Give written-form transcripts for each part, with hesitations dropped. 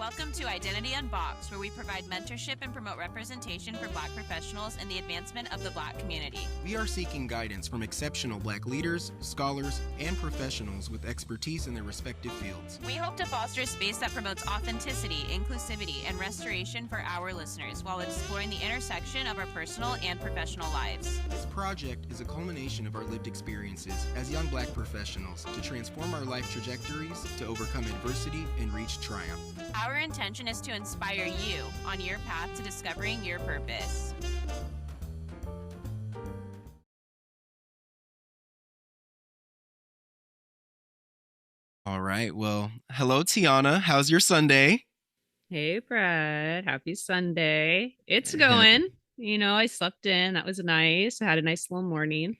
Welcome to Identity Unboxed, where we provide mentorship and promote representation for Black professionals in the advancement of the Black community. We are seeking guidance from exceptional Black leaders, scholars, and professionals with expertise in their respective fields. We hope to foster a space that promotes authenticity, inclusivity, and restoration for our listeners while exploring the intersection of our personal and professional lives. This project is a culmination of our lived experiences as young Black professionals to transform our life trajectories, to overcome adversity, and reach triumph. Our intention is to inspire you on your path to discovering your purpose. All right. Well, hello, Tiana. How's your Sunday? Hey, Brad. Happy Sunday. It's going. I slept in. That was nice. I had a nice little morning.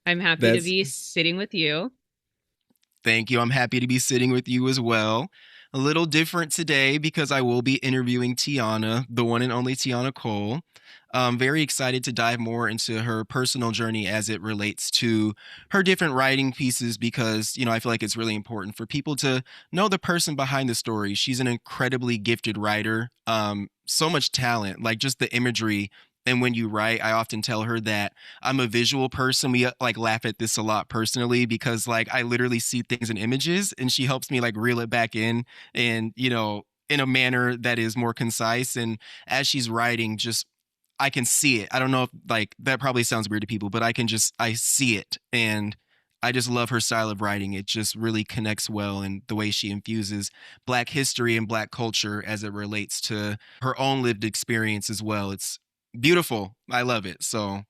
I'm happy to be sitting with you. Thank you. I'm happy to be sitting with you as well. A little different today because I will be interviewing Tiana, the one and only Tiana Cole. I'm very excited to dive more into her personal journey as it relates to her different writing pieces because, I feel like it's really important for people to know the person behind the story. She's an incredibly gifted writer, so much talent, like just the imagery. And when you write, I often tell her that I'm a visual person. We laugh at this a lot personally because I literally see things in images and she helps me reel it back in and, in a manner that is more concise. And as she's writing, just I can see it. I don't know if that probably sounds weird to people, but I see it. And I just love her style of writing. It just really connects well and the way she infuses Black history and Black culture as it relates to her own lived experience as well. It's beautiful. I love it. So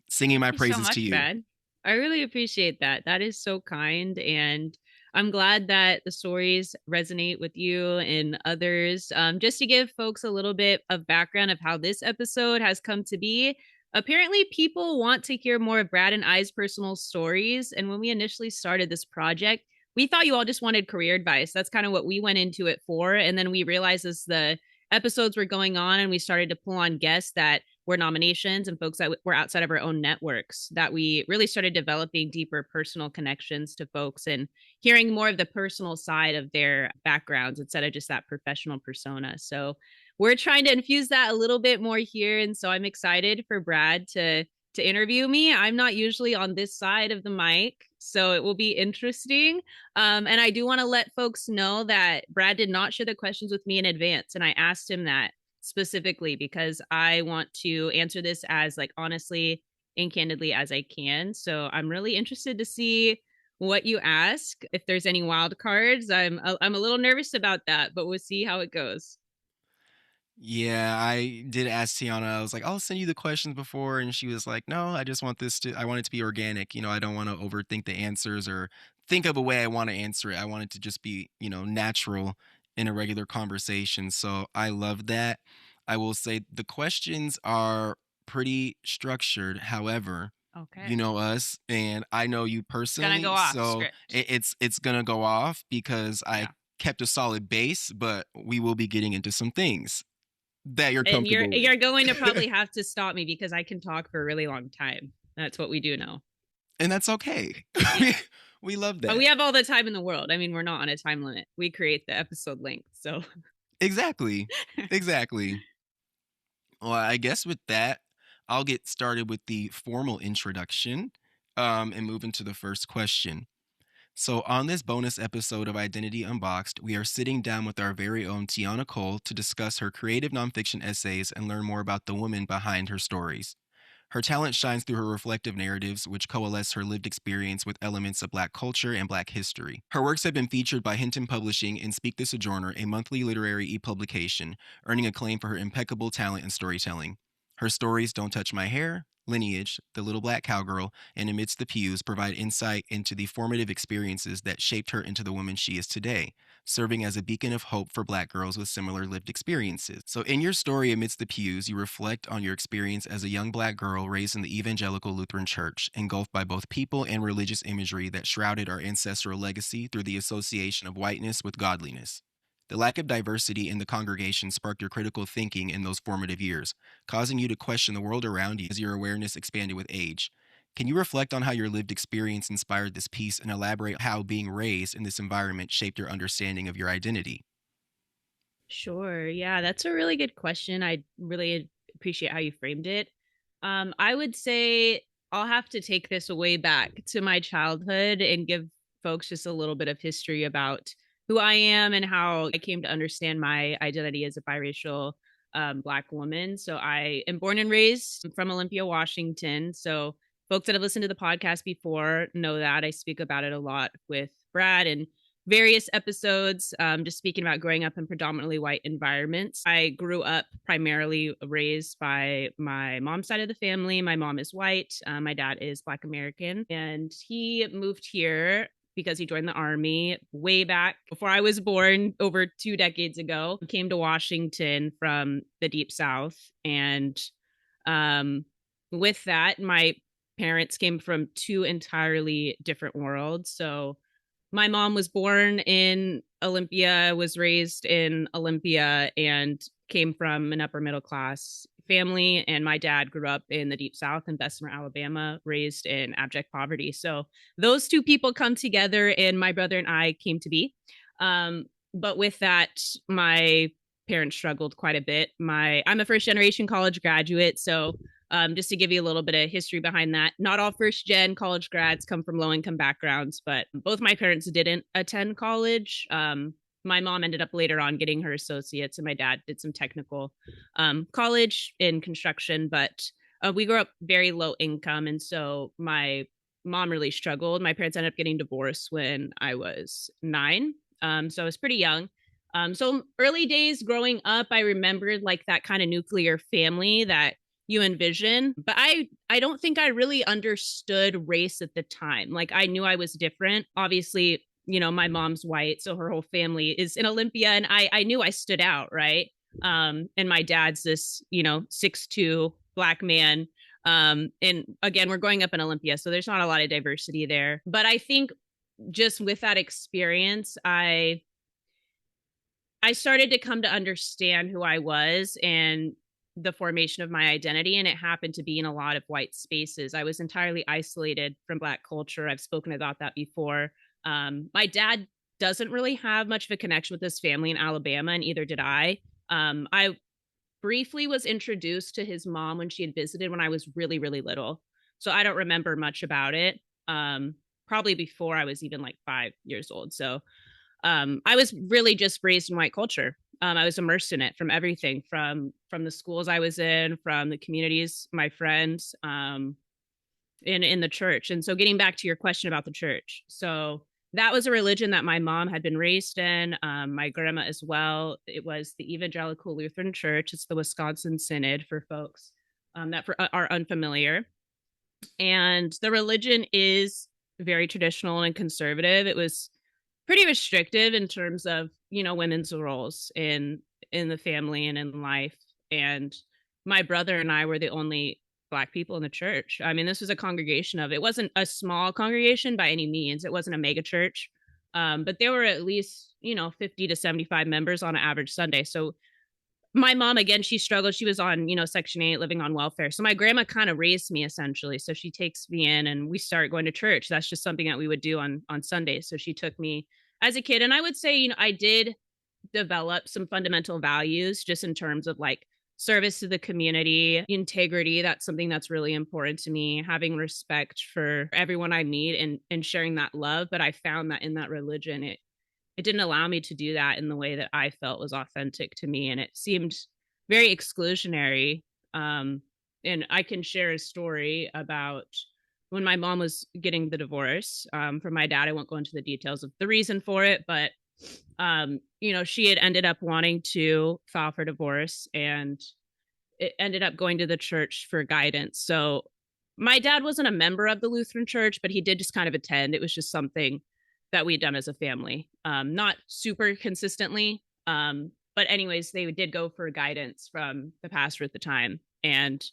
singing my praises so much, to you. Brad. I really appreciate that. That is so kind. And I'm glad that the stories resonate with you and others. Just to give folks a little bit of background of how this episode has come to be. Apparently, people want to hear more of Brad and I's personal stories. And when we initially started this project, we thought you all just wanted career advice. That's kind of what we went into it for. And then we realized as the episodes were going on and we started to pull on guests that were nominations and folks that were outside of our own networks, that we really started developing deeper personal connections to folks and hearing more of the personal side of their backgrounds instead of just that professional persona. So we're trying to infuse that a little bit more here. And so I'm excited for Brad to interview me. I'm not usually on this side of the mic, so it will be interesting. And I do want to let folks know that Brad did not share the questions with me in advance. And I asked him that specifically because I want to answer this as honestly and candidly as I can. So I'm really interested to see what you ask. If there's any wild cards, I'm a little nervous about that, but we'll see how it goes. Yeah, I did ask Tiana. I was like, I'll send you the questions before. And she was like, no, I just want I want it to be organic. I don't want to overthink the answers or think of a way I want to answer it. I want it to just be, natural in a regular conversation. So I love that. I will say the questions are pretty structured. However, okay, you know us and I know you personally. It's gonna go off so script. it's gonna go off because I kept a solid base, but we will be getting into some things that you're comfortable with. You're going to probably have to stop me because I can talk for a really long time. That's what we do now. And that's okay. We love that. But we have all the time in the world. I mean, we're not on a time limit. We create the episode length. So Exactly. Well, I guess with that, I'll get started with the formal introduction and move into the first question. So on this bonus episode of Identity Unboxed, we are sitting down with our very own Tiana Cole to discuss her creative nonfiction essays and learn more about the woman behind her stories. Her talent shines through her reflective narratives, which coalesce her lived experience with elements of Black culture and Black history. Her works have been featured by Hinton Publishing and Speak the Sojourner, a monthly literary e-publication, earning acclaim for her impeccable talent and storytelling. Her stories Don't Touch My Hair, Lineage, The Little Black Cowgirl, and Amidst the Pews provide insight into the formative experiences that shaped her into the woman she is today, serving as a beacon of hope for Black girls with similar lived experiences. So in your story, Amidst the Pews, you reflect on your experience as a young Black girl raised in the evangelical Lutheran Church, engulfed by both people and religious imagery that shrouded our ancestral legacy through the association of whiteness with godliness. The lack of diversity in the congregation sparked your critical thinking in those formative years, causing you to question the world around you as your awareness expanded with age. Can you reflect on how your lived experience inspired this piece and elaborate how being raised in this environment shaped your understanding of your identity? Sure. Yeah, that's a really good question. I really appreciate how you framed it. I would say I'll have to take this way back to my childhood and give folks just a little bit of history about who I am and how I came to understand my identity as a biracial Black woman. So I am born and raised from Olympia, Washington. So folks that have listened to the podcast before know that I speak about it a lot with Brad and various episodes, just speaking about growing up in predominantly white environments. I grew up primarily raised by my mom's side of the family. My mom is white, my dad is Black American, and he moved here because he joined the army way back before I was born, over 2 decades ago. He came to Washington from the Deep South. And with that, my parents came from two entirely different worlds. So my mom was born in Olympia, was raised in Olympia, and came from an upper middle class family. And my dad grew up in the Deep South in Bessemer, Alabama, raised in abject poverty. So those two people come together, and my brother and I came to be. But with that, my parents struggled quite a bit. I'm a first generation college graduate, so just to give you a little bit of history behind that, not all first gen college grads come from low income backgrounds, but both my parents didn't attend college. My mom ended up later on getting her associates, and my dad did some technical college in construction, but we grew up very low income. And so my mom really struggled. My parents ended up getting divorced when I was 9. So I was pretty young. So early days growing up, I remembered like that kind of nuclear family that you envision, but I don't think I really understood race at the time. Like, I knew I was different. Obviously, my mom's white, so her whole family is in Olympia, and I knew I stood out, right? And my dad's this 6'2" Black man. And again, we're growing up in Olympia, so there's not a lot of diversity there. But I think just with that experience, I started to come to understand who I was and the formation of my identity. And it happened to be in a lot of white spaces. I was entirely isolated from Black culture. I've spoken about that before. My dad doesn't really have much of a connection with his family in Alabama, and either did I. I briefly was introduced to his mom when she had visited when I was really, really little. So I don't remember much about it. Probably before I was even like 5 years old. So I was really just raised in white culture. I was immersed in it, from everything, from the schools I was in, from the communities, my friends, in the church. And so, getting back to your question about the church, so that was a religion that my mom had been raised in, my grandma as well. It was the Evangelical Lutheran Church. It's the Wisconsin Synod for folks that are unfamiliar. And the religion is very traditional and conservative. It was pretty restrictive in terms of women's roles in the family and in life. And my brother and I were the only Black people in the church. I mean, this was a congregation of, it wasn't a small congregation by any means. It wasn't a mega church, but there were at least 50 to 75 members on an average Sunday. So my mom, again, she struggled. She was on Section 8, living on welfare. So my grandma kind of raised me, essentially. So she takes me in and we start going to church. That's just something that we would do on Sundays. So she took me as a kid. And I would say, I did develop some fundamental values just in terms of like service to the community, integrity. That's something that's really important to me, having respect for everyone I meet and sharing that love. But I found that in that religion, it didn't allow me to do that in the way that I felt was authentic to me. And it seemed very exclusionary. And I can share a story about when my mom was getting the divorce from my dad. I won't go into the details of the reason for it, but she had ended up wanting to file for divorce, and it ended up going to the church for guidance. So my dad wasn't a member of the Lutheran Church, but he did just kind of attend. It was just something that we had done as a family, not super consistently. But anyways, they did go for guidance from the pastor at the time. And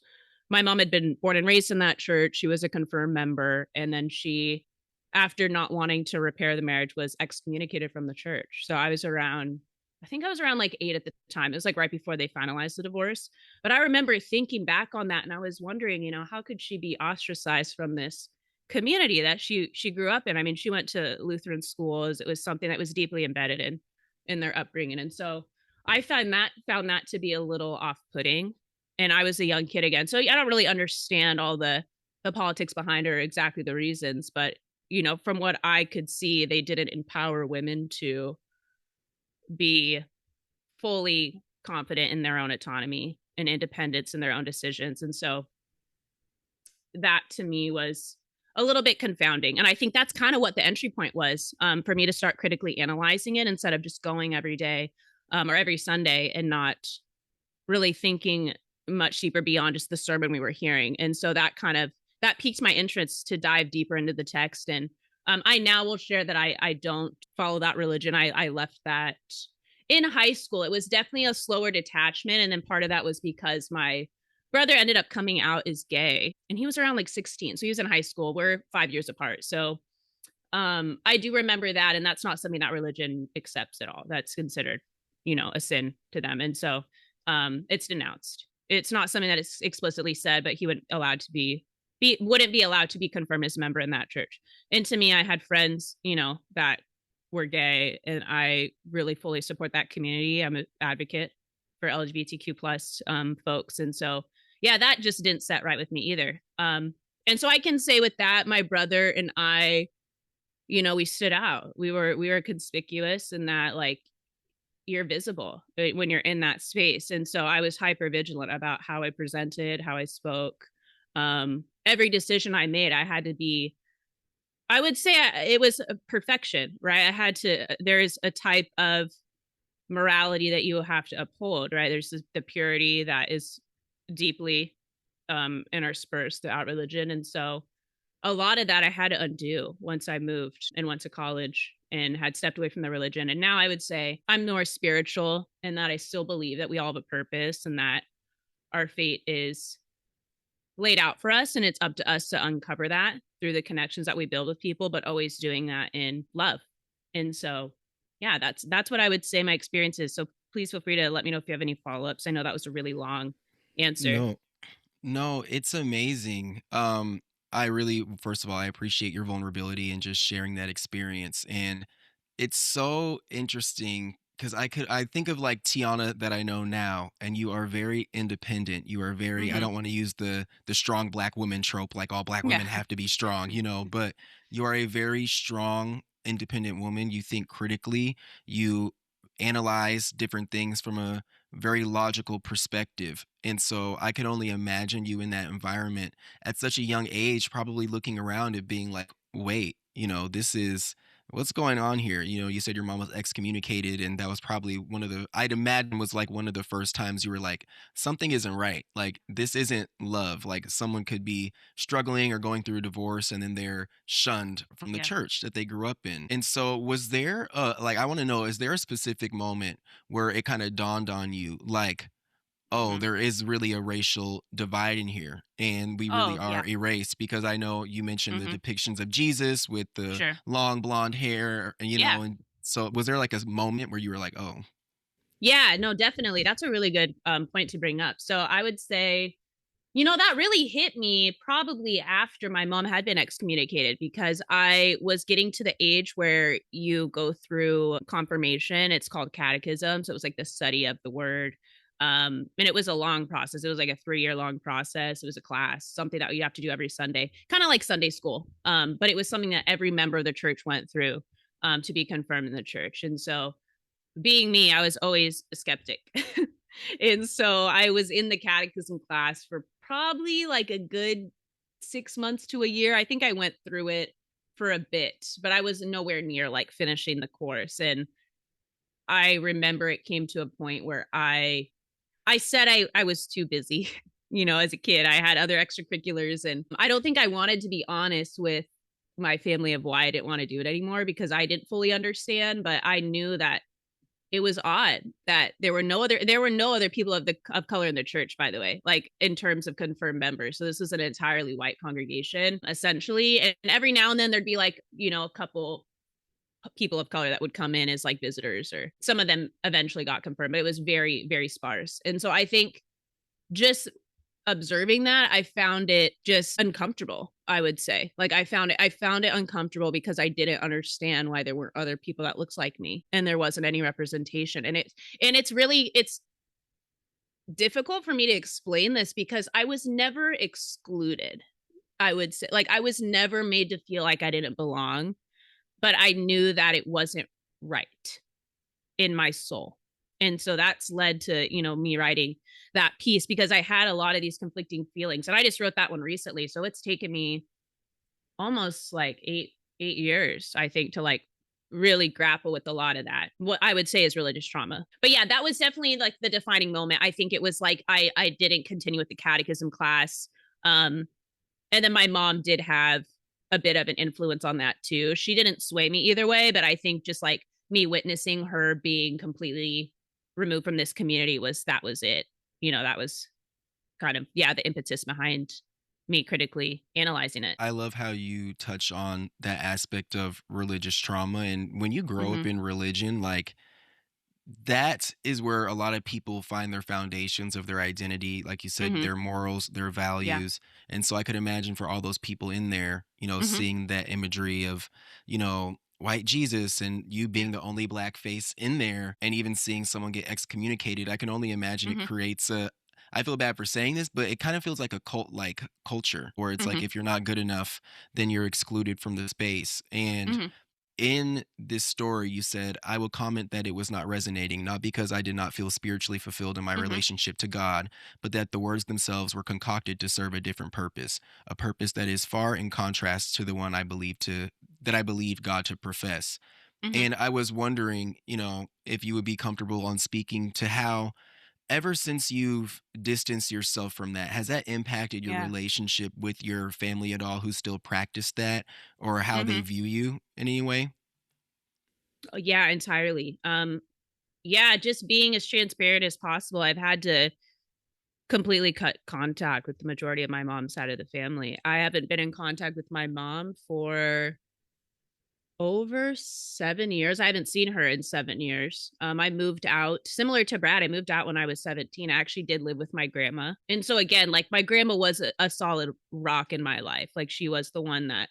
my mom had been born and raised in that church. She was a confirmed member. And then she, after not wanting to repair the marriage, was excommunicated from the church. So I think I was around like 8 at the time. It was like right before they finalized the divorce. But I remember thinking back on that, and I was wondering, how could she be ostracized from this community that she grew up in? I mean, she went to Lutheran schools. It was something that was deeply embedded in their upbringing. And so I found that to be a little off-putting, and I was a young kid again, so I don't really understand all the politics behind or exactly the reasons, but, you know, from what I could see, they didn't empower women to be fully confident in their own autonomy and independence in their own decisions, and so that to me was a little bit confounding, and I think that's kind of what the entry point was, for me to start critically analyzing it instead of just going every day, or every Sunday and not really thinking much deeper beyond just the sermon we were hearing. And so that piqued my interest to dive deeper into the text. And I now will share that I don't follow that religion. I left that in high school. It was definitely a slower detachment. And then part of that was because my brother ended up coming out as gay, and he was around like 16. So he was in high school. We're 5 years apart. So I do remember that. And that's not something that religion accepts at all. That's considered, you know, a sin to them. And so it's denounced. It's not something that is explicitly said, but he wouldn't be allowed to be confirmed as a member in that church. And to me, I had friends, you know, that were gay, and I really fully support that community. I'm an advocate for LGBTQ plus folks. And so, yeah, that just didn't set right with me either. And so I can say with that, my brother and I, you know, we stood out. We were conspicuous in that, like, you're visible when you're in that space. And so I was hyper vigilant about how I presented, how I spoke. Every decision I made, I had to be, I would say it was a perfection, right? There's a type of morality that you have to uphold, right? There's the purity that is deeply interspersed throughout religion. And so a lot of that I had to undo once I moved and went to college and had stepped away from the religion. And now I would say I'm more spiritual, and that I still believe that we all have a purpose and that our fate is laid out for us, and it's up to us to uncover that through the connections that we build with people, but always doing that in love. And so, yeah, that's what I would say my experience is. So please feel free to let me know if you have any follow-ups. I know that was a really long answer. No, it's amazing. I really, first of all, I appreciate your vulnerability and just sharing that experience. And it's so interesting because I think of like Tiana that I know now, and you are very independent. You are very, I Mm-hmm. don't want to use the strong black woman trope, like all black Yeah. women have to be strong, you know, but you are a very strong, independent woman. You think critically, you analyze different things from a very logical perspective. And so I could only imagine you in that environment at such a young age, probably looking around and being like, wait, you know, this is what's going on here. You know, you said your mom was excommunicated, and that was probably I'd imagine was like one of the first times you were like, something isn't right. Like, this isn't love. Like, someone could be struggling or going through a divorce, and then they're shunned from the Yeah. church that they grew up in. And so, was there, like, I want to know, is there a specific moment where it kind of dawned on you, like, oh, Mhm. there is really a racial divide in here, and we really Oh, are yeah. erased? Because I know you mentioned the Mhm. depictions of Jesus with the Sure. long blonde hair, you Yeah. know, and so was there like a moment where you were like, oh, Yeah, no, definitely. That's a really good point to bring up. So I would say, you know, that really hit me probably after my mom had been excommunicated, because I was getting to the age where you go through confirmation. It's called catechism. So it was like the study of the word. And it was a long process. It was like a 3-year long process. It was a class, something that you have to do every Sunday, kind of like Sunday school. But it was something that every member of the church went through to be confirmed in the church. And so, being me, I was always a skeptic. And so I was in the catechism class for probably like a good 6 months to a year. I think I went through it for a bit, but I was nowhere near like finishing the course. And I remember it came to a point where I said I was too busy. You know, as a kid, I had other extracurriculars, and I don't think I wanted to be honest with my family of why I didn't want to do it anymore, because I didn't fully understand, but I knew that it was odd that there were no other people of color in the church, by the way, like in terms of confirmed members. So this was an entirely white congregation, essentially. And every now and then there'd be like, you know, a couple people of color that would come in as like visitors, or some of them eventually got confirmed, but it was very, very sparse. And so I think just observing that, I found it just uncomfortable, I would say. Like I found it uncomfortable because I didn't understand why there weren't other people that looks like me and there wasn't any representation. And it's difficult for me to explain this because I was never excluded. I would say, like, I was never made to feel like I didn't belong, but I knew that it wasn't right in my soul. And so that's led to, me writing that piece because I had a lot of these conflicting feelings. And I just wrote that one recently. So it's taken me almost like eight years, I think, to like really grapple with a lot of that. What I would say is religious trauma. But yeah, that was definitely like the defining moment. I think it was like I didn't continue with the catechism class. And then my mom did have a bit of an influence on that too. She didn't sway me either way, but I think just like me witnessing her being completely removed from this community was it. That was kind of, the impetus behind me critically analyzing it. I love how you touch on that aspect of religious trauma. And when you grow up in religion, like, that is where a lot of people find their foundations of their identity, like you said, their morals, their values. And so I could imagine for all those people in there, seeing that imagery of, white Jesus and you being the only black face in there, and even seeing someone get excommunicated, I can only imagine it creates I feel bad for saying this, but it kind of feels like a cult like culture where it's like if you're not good enough, then you're excluded from the space. And in this story, you said, I will comment that it was not resonating, not because I did not feel spiritually fulfilled in my relationship to God, but that the words themselves were concocted to serve a different purpose, a purpose that is far in contrast to the one I believe God to profess. And I was wondering, if you would be comfortable on speaking to how, ever since you've distanced yourself from that, has that impacted your relationship with your family at all who still practice that, or how they view you in any way? Yeah, entirely. Just being as transparent as possible. I've had to completely cut contact with the majority of my mom's side of the family. I haven't been in contact with my mom for over 7 years. I haven't seen her in 7 years. I moved out, similar to Brad. I moved out when I was 17. I actually did live with my grandma. And so again, like my grandma was a solid rock in my life. Like she was the one that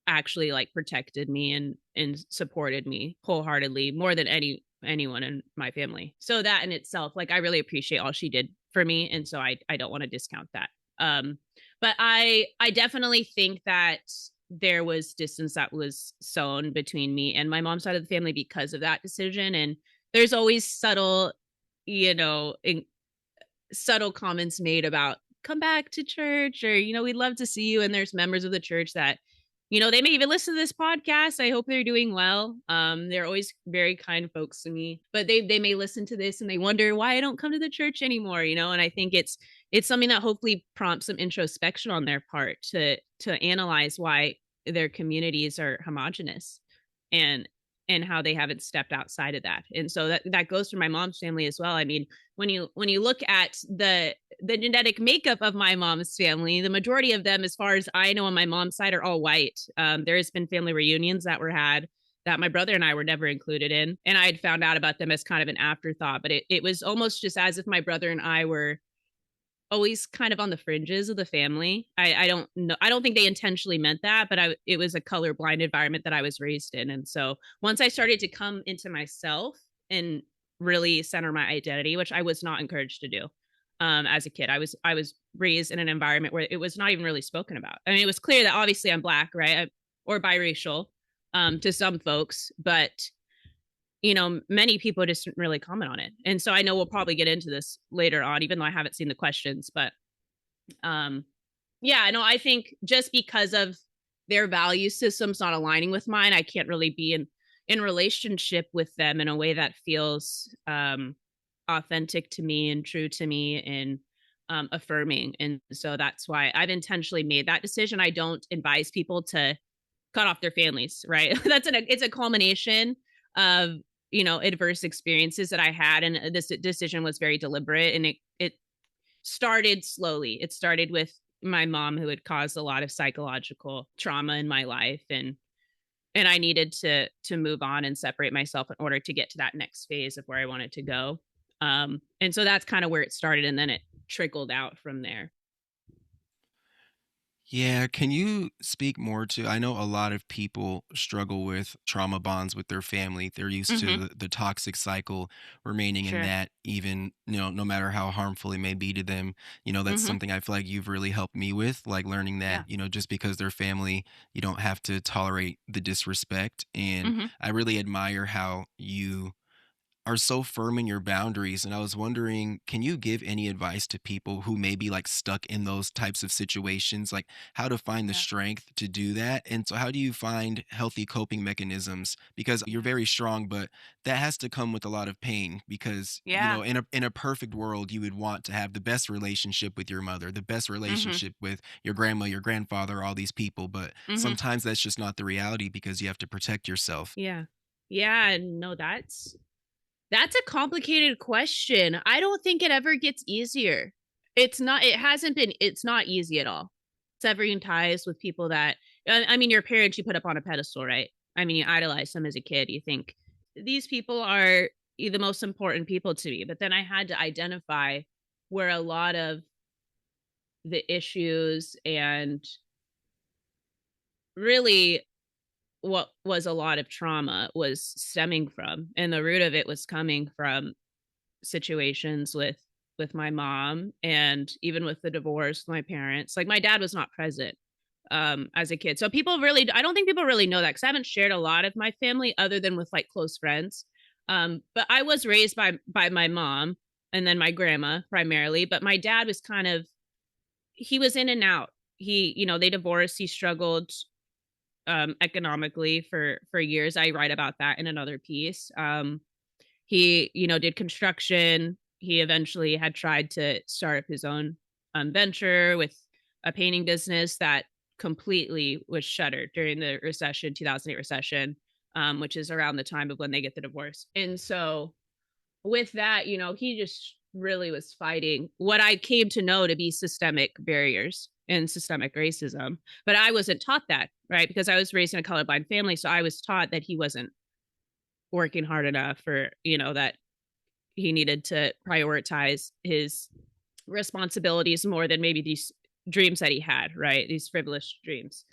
actually like protected me and supported me wholeheartedly more than anyone in my family. So that in itself, like I really appreciate all she did for me. And so I don't want to discount that. But I definitely think that there was distance that was sown between me and my mom's side of the family because of that decision. And there's always subtle, subtle comments made about come back to church or, we'd love to see you. And there's members of the church that, they may even listen to this podcast. I hope they're doing well. They're always very kind folks to me, but they may listen to this and they wonder why I don't come to the church anymore, and I think it's something that hopefully prompts some introspection on their part to analyze why their communities are homogenous and how they haven't stepped outside of that. And so that goes for my mom's family as well. I mean, when you look at the genetic makeup of my mom's family, the majority of them, as far as I know on my mom's side, are all white. There has been family reunions that were had that my brother and I were never included in. And I had found out about them as kind of an afterthought, but it was almost just as if my brother and I were always kind of on the fringes of the family. I don't know. I don't think they intentionally meant that, but it was a colorblind environment that I was raised in. And so once I started to come into myself and really center my identity, which I was not encouraged to do as a kid, I was raised in an environment where it was not even really spoken about. I mean, it was clear that obviously I'm Black, right? Or biracial to some folks, but many people just didn't really comment on it. And so I know we'll probably get into this later on, even though I haven't seen the questions, but I think just because of their value systems not aligning with mine, I can't really be in relationship with them in a way that feels authentic to me and true to me and affirming. And so that's why I've intentionally made that decision. I don't advise people to cut off their families, right? It's a culmination of adverse experiences that I had, and this decision was very deliberate, and it started slowly. It started with my mom, who had caused a lot of psychological trauma in my life, and I needed to move on and separate myself in order to get to that next phase of where I wanted to go. And so that's kind of where it started, and then trickled out from there. Yeah, can you speak more to I know a lot of people struggle with trauma bonds with their family. They're used to Mm-hmm. the toxic cycle remaining in Sure. that even, no matter how harmful it may be to them. That's Mm-hmm. something I feel like you've really helped me with, like learning that, Yeah. just because they're family, you don't have to tolerate the disrespect. And Mm-hmm. I really admire how you are so firm in your boundaries. And I was wondering, can you give any advice to people who may be like stuck in those types of situations, like how to find the Yeah. strength to do that? And so, how do you find healthy coping mechanisms? Because you're Yeah. very strong, but that has to come with a lot of pain. Because Yeah. in a perfect world, you would want to have the best relationship with your mother, the best Mm-hmm. relationship with your grandma, your grandfather, all these people. But Mm-hmm. sometimes that's just not the reality because you have to protect yourself. Yeah. Yeah. No, that's a complicated question. I don't think it ever gets easier. It's not easy at all. Severing ties with people that, I mean, your parents you put up on a pedestal, right? I mean, you idolize them as a kid. You think these people are the most important people to me. But then I had to identify where a lot of the issues and really what was a lot of trauma was stemming from. And the root of it was coming from situations with my mom, and even with the divorce with my parents. Like my dad was not present as a kid, so I don't think people really know that, because I haven't shared a lot of my family other than with like close friends. But I was raised by my mom and then my grandma primarily, but my dad was kind of, he was in and out. They divorced. He struggled economically for years. I write about that in another piece. He, did construction. He eventually had tried to start up his own venture with a painting business that completely was shuttered during the recession, 2008 recession, which is around the time of when they get the divorce. And so with that, he just really was fighting what I came to know to be systemic barriers and systemic racism. But I wasn't taught that, right? Because I was raised in a colorblind family. So I was taught that he wasn't working hard enough, or, that he needed to prioritize his responsibilities more than maybe these dreams that he had, right? These frivolous dreams,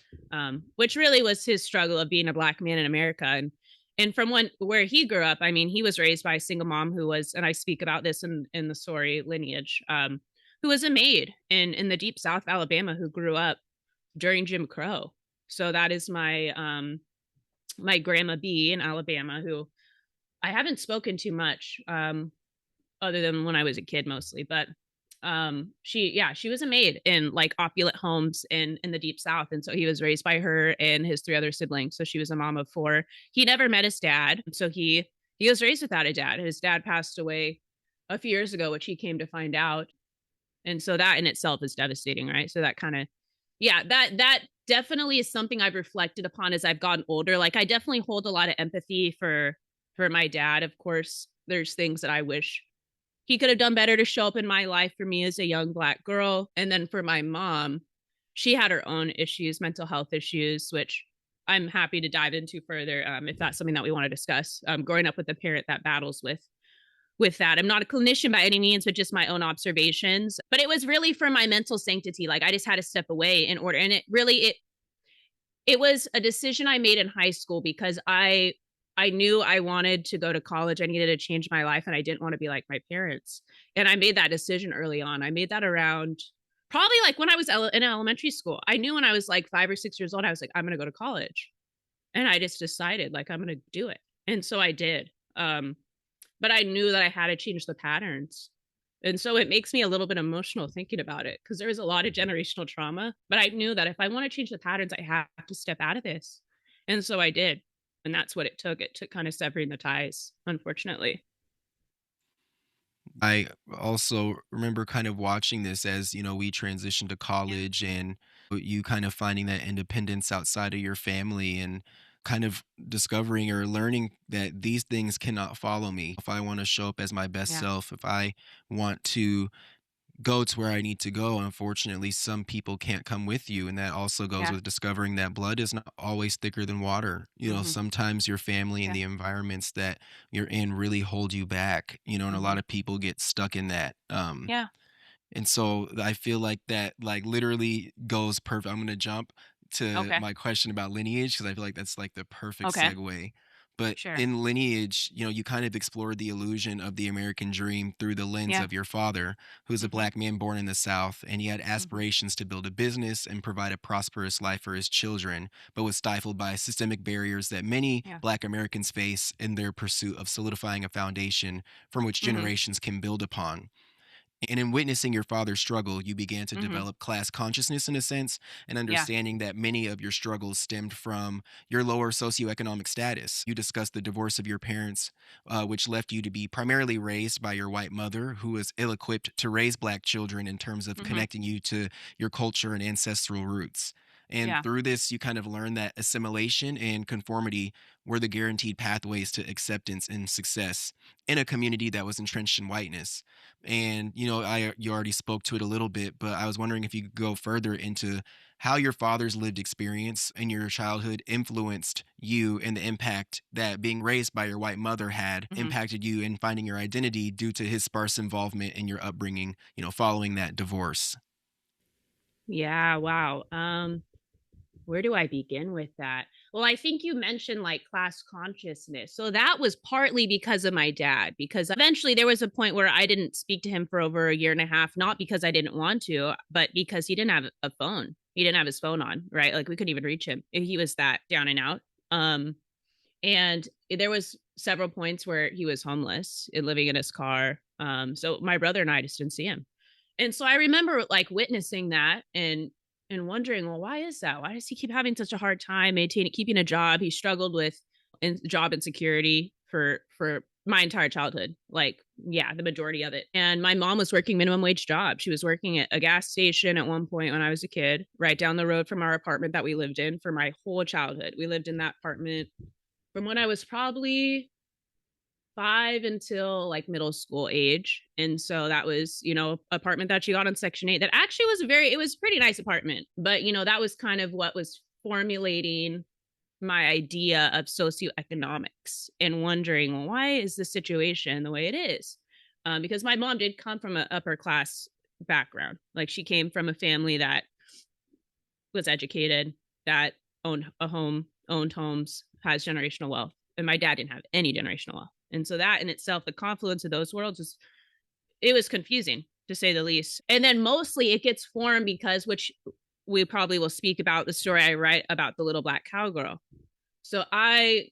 which really was his struggle of being a Black man in America. And from where he grew up, I mean, he was raised by a single mom who was, and I speak about this in the story Lineage, who was a maid in the deep South of Alabama, who grew up during Jim Crow. So that is my grandma B in Alabama, who I haven't spoken to much, other than when I was a kid mostly. But she was a maid in like opulent homes in the deep South. And so he was raised by her and his three other siblings. So she was a mom of four. He never met his dad. So he was raised without a dad. His dad passed away a few years ago, which he came to find out. And so that in itself is devastating, right? So that kind of, yeah, that definitely is something I've reflected upon as I've gotten older. Like I definitely hold a lot of empathy for my dad. Of course, there's things that I wish he could have done better to show up in my life for me as a young Black girl. And then for my mom, she had her own issues, mental health issues, which I'm happy to dive into further, if that's something that we want to discuss. Growing up with a parent that battles with that. I'm not a clinician by any means, but just my own observations. But it was really for my mental sanctity. Like I just had to step away in order. And it was a decision I made in high school because I knew I wanted to go to college. I needed to change my life, and I didn't want to be like my parents. And I made that decision early on. I made that around probably like when I was in elementary school. I knew when I was like 5 or 6 years old, I was like, I'm going to go to college. And I just decided like, I'm going to do it. And so I did. But I knew that I had to change the patterns. And so it makes me a little bit emotional thinking about it, because there was a lot of generational trauma. But I knew that if I want to change the patterns, I have to step out of this. And so I did. And that's what it took. It took kind of severing the ties, unfortunately. I also remember kind of watching this as, we transitioned to Yeah. college and you kind of finding that independence outside of your family and kind of discovering or learning that these things cannot follow me. If I want to show up as my best Yeah. self, if I want to go to where I need to go. Unfortunately, some people can't come with you. And that also goes Yeah. with discovering that blood is not always thicker than water. Mm-hmm. Sometimes your family and Yeah. the environments that you're in really hold you back, and a Mm-hmm. lot of people get stuck in that. Yeah. And so I feel like that like literally goes perfect. I'm gonna jump to Okay. my question about Lineage because I feel like that's like the perfect Okay. segue. But Sure. in Lineage, you know, you kind of explored the illusion of the American dream through the lens Yeah. of your father, who's a Mhm. black man born in the South, and he had Mhm. aspirations to build a business and provide a prosperous life for his children, but was stifled by systemic barriers that many Yeah. black Americans face in their pursuit of solidifying a foundation from which Mhm. generations can build upon. And in witnessing your father's struggle, you began to Mhm. develop class consciousness in a sense, and Yeah. understanding that many of your struggles stemmed from your lower socioeconomic status. You discussed the divorce of your parents, which left you to be primarily raised by your white mother, who was ill equipped to raise black children in terms of Mhm. connecting you to your culture and ancestral roots. And Yeah. through this, you kind of learned that assimilation and conformity were the guaranteed pathways to acceptance and success in a community that was entrenched in whiteness. And you know, I you already spoke to it a little bit, but I was wondering if you could go further into how your father's lived experience in your childhood influenced you and the impact that being raised by your white mother had Mhm. impacted you in finding your identity due to his sparse involvement in your upbringing, you know, following that divorce. Yeah, wow. Where do I begin with that? Well, I think you mentioned like class consciousness. So that was partly because of my dad, because eventually there was a point where I didn't speak to him for over a year and a half, not because I didn't want to, but because he didn't have a phone. He didn't have his phone on, right? Like we couldn't even reach him. He was that down and out. Um, and there was several points where he was homeless and living in his car. So my brother and I just didn't see him. And so I remember like witnessing that and wondering, well, why is that? Why does he keep having such a hard time maintaining keeping a job? He struggled with job insecurity for my entire childhood. Like, yeah, the majority of it. And my mom was working minimum wage job. She was working at a gas station at one point when I was a kid, right down the road from our apartment that we lived in for my whole childhood. We lived in that apartment from when I was probably 5 until like middle school age. And so that was, apartment that she got on Section 8 that actually was it was a pretty nice apartment. But, that was kind of what was formulating my idea of socioeconomics and wondering, well, why is the situation the way it is? Because my mom did come from an upper class background. Like she came from a family that was educated, that owned a home, owned homes, has generational wealth. And my dad didn't have any generational wealth. And so that in itself, the confluence of those worlds it was confusing to say the least. And then mostly it gets formed because, which we probably will speak about the story I write about the Little Black Cowgirl. So I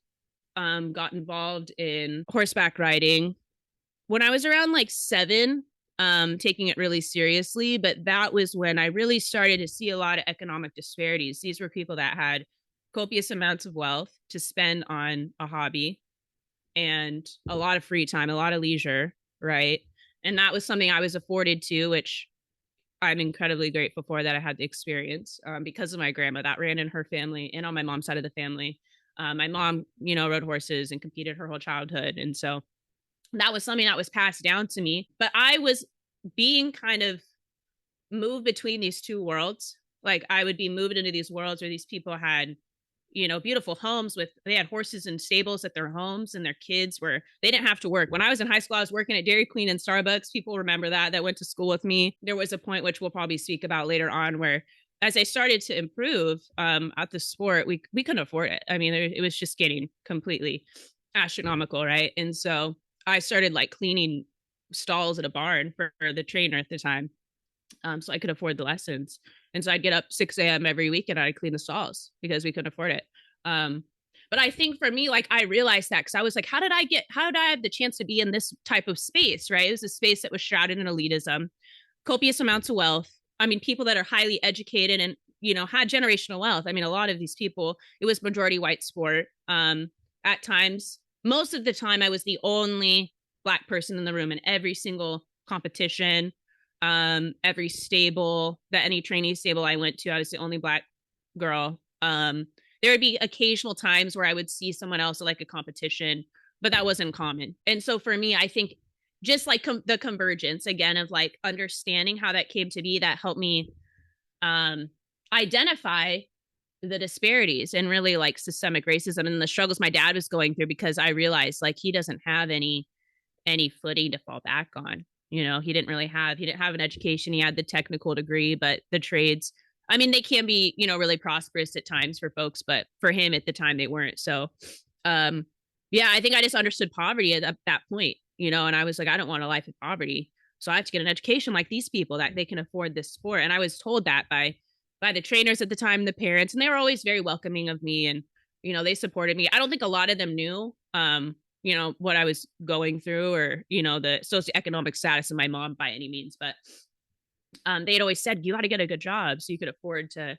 got involved in horseback riding when I was around like 7, taking it really seriously. But that was when I really started to see a lot of economic disparities. These were people that had copious amounts of wealth to spend on a hobby and a lot of free time, a lot of leisure, right? And that was something I was afforded to, which I'm incredibly grateful for that I had the experience because of my grandma that ran in her family and on my mom's side of the family. My mom, rode horses and competed her whole childhood. And so that was something that was passed down to me. But I was being kind of moved between these two worlds. Like I would be moved into these worlds where these people had, beautiful homes they had horses and stables at their homes and their kids were, they didn't have to work. When I was in high school, I was working at Dairy Queen and Starbucks. People remember that went to school with me. There was a point, which we'll probably speak about later on, where as I started to improve at the sport, we couldn't afford it. I mean, it was just getting completely astronomical, right? And so I started like cleaning stalls at a barn for the trainer at the time, so I could afford the lessons. And so I'd get up 6 a.m. every week and I'd clean the stalls because we couldn't afford it. Um, but I think for me, like I realized that because I was like, how did I have the chance to be in this type of space, right? It was a space that was shrouded in elitism, copious amounts of wealth. I mean, people that are highly educated and, had generational wealth. I mean, a lot of these people, it was majority white sport. At times, most of the time, I was the only Black person in the room in every single competition, every stable that any trainee stable I went to, I was the only Black girl. There would be occasional times where I would see someone else at like a competition, but that wasn't common. And so for me, I think just like the convergence again of like understanding how that came to be, that helped me identify the disparities and really like systemic racism and the struggles my dad was going through, because I realized like he doesn't have any footing to fall back on. He didn't have an education. He had the technical degree, but the trades, I mean, they can be, really prosperous at times for folks, but for him at the time they weren't. So, yeah, I think I just understood poverty at that point, and I was like, I don't want a life of poverty. So I have to get an education like these people that they can afford this sport. And I was told that by the trainers at the time, the parents, and they were always very welcoming of me, and they supported me. I don't think a lot of them knew what I was going through, or the socioeconomic status of my mom by any means, but they'd always said, you got to get a good job so you could afford to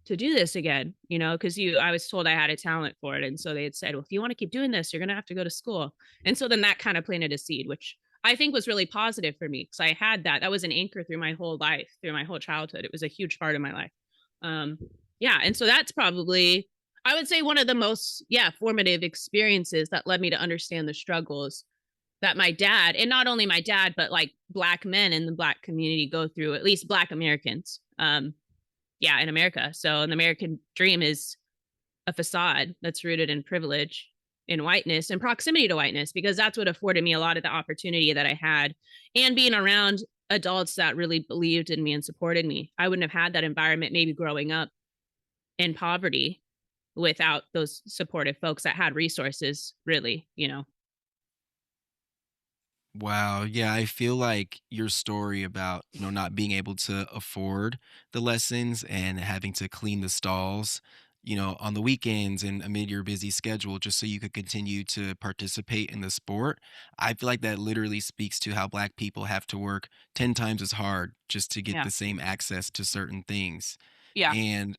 do this again, because I was told I had a talent for it. And so they had said, well, if you want to keep doing this, you're going to have to go to school. And so then that kind of planted a seed, which I think was really positive for me, because I had that was an anchor through my whole life, through my whole childhood. It was a huge part of my life. Yeah. And so that's probably, I would say, one of the most, formative experiences that led me to understand the struggles that my dad, and not only my dad, but like Black men in the Black community go through, at least Black Americans, in America. So an American dream is a facade that's rooted in privilege, in whiteness, and proximity to whiteness, because that's what afforded me a lot of the opportunity that I had, and being around adults that really believed in me and supported me. I wouldn't have had that environment maybe growing up in poverty without those supportive folks that had resources, really. Wow. Yeah, I feel like your story about, not being able to afford the lessons and having to clean the stalls, on the weekends and amid your busy schedule just so you could continue to participate in the sport. I feel like that literally speaks to how Black people have to work 10 times as hard just to get Yeah. the same access to certain things. Yeah. And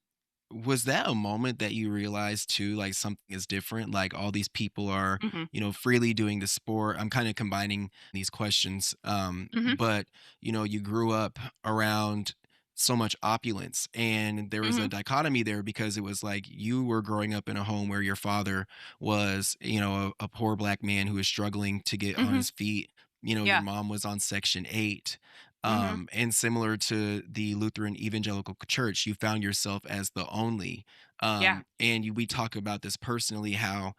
was that a moment that you realized too, like something is different? Like all these people are, Hmm. freely doing the sport. I'm kind of combining these questions. Hmm. But you grew up around so much opulence, and there was a Hmm. dichotomy there because it was like you were growing up in a home where your father was, a poor Black man who was struggling to get on Hmm. his feet. Your Yeah. mom was on Section 8. Hmm. And similar to the Lutheran Evangelical Church, you found yourself as the only. Yeah. And we talk about this personally, how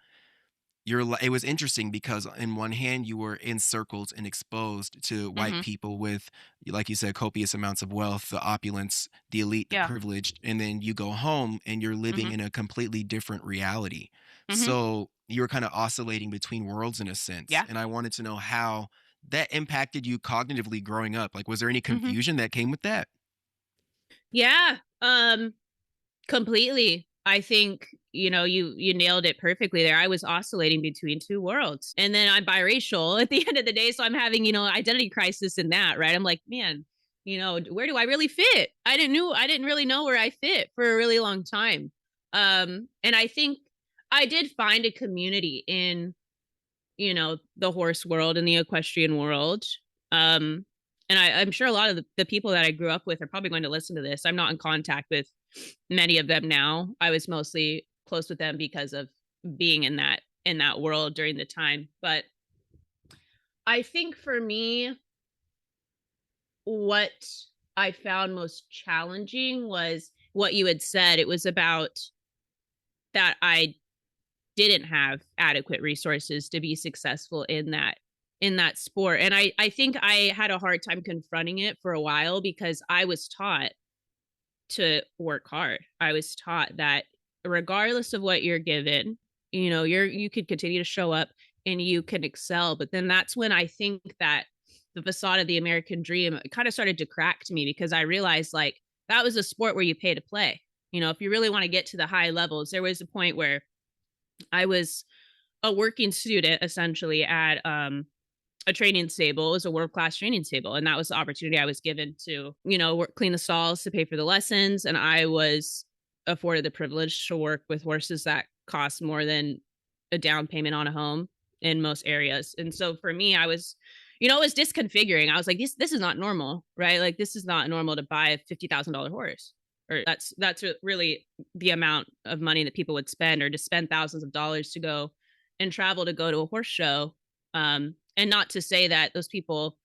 it was interesting because in one hand you were encircled and exposed to white Hmm. people with, like you said, copious amounts of wealth, the opulence, the elite, the Yeah. privileged, and then you go home and you're living Hmm. in a completely different reality. Hmm. So you were kind of oscillating between worlds in a sense, Yeah. and I wanted to know how that impacted you cognitively growing up. Like, was there any Hmm. confusion that came with that? Yeah. Completely. I think, you nailed it perfectly there. I was oscillating between two worlds. And then I'm biracial at the end of the day. So I'm having, identity crisis in that, right? I'm like, man, where do I really fit? I didn't really know where I fit for a really long time. And I think I did find a community in, the horse world and the equestrian world. Um, and I'm sure a lot of the people that I grew up with are probably going to listen to this. I'm not in contact with many of them now. I was mostly close with them because of being in that world during the time. But I think for me, what I found most challenging was what you had said. It was about that I didn't have adequate resources to be successful in that sport. And I think I had a hard time confronting it for a while because I was taught to work hard. I was taught that regardless of what you're given, you could continue to show up and you can excel. But then that's when I think that the facade of the American dream kind of started to crack to me, because I realized like that was a sport where you pay to play. If you really want to get to the high levels, there was a point where I was a working student essentially at a training stable. It was a world class training stable, and that was the opportunity I was given to, clean the stalls, to pay for the lessons, and I was afforded the privilege to work with horses that cost more than a down payment on a home in most areas. And so for me, I was, it was disconfiguring. I was like, this is not normal, right? Like this is not normal to buy a $50,000 horse. Or that's really the amount of money that people would spend, or to spend thousands of dollars to go and travel to go to a horse show. And not to say that those people,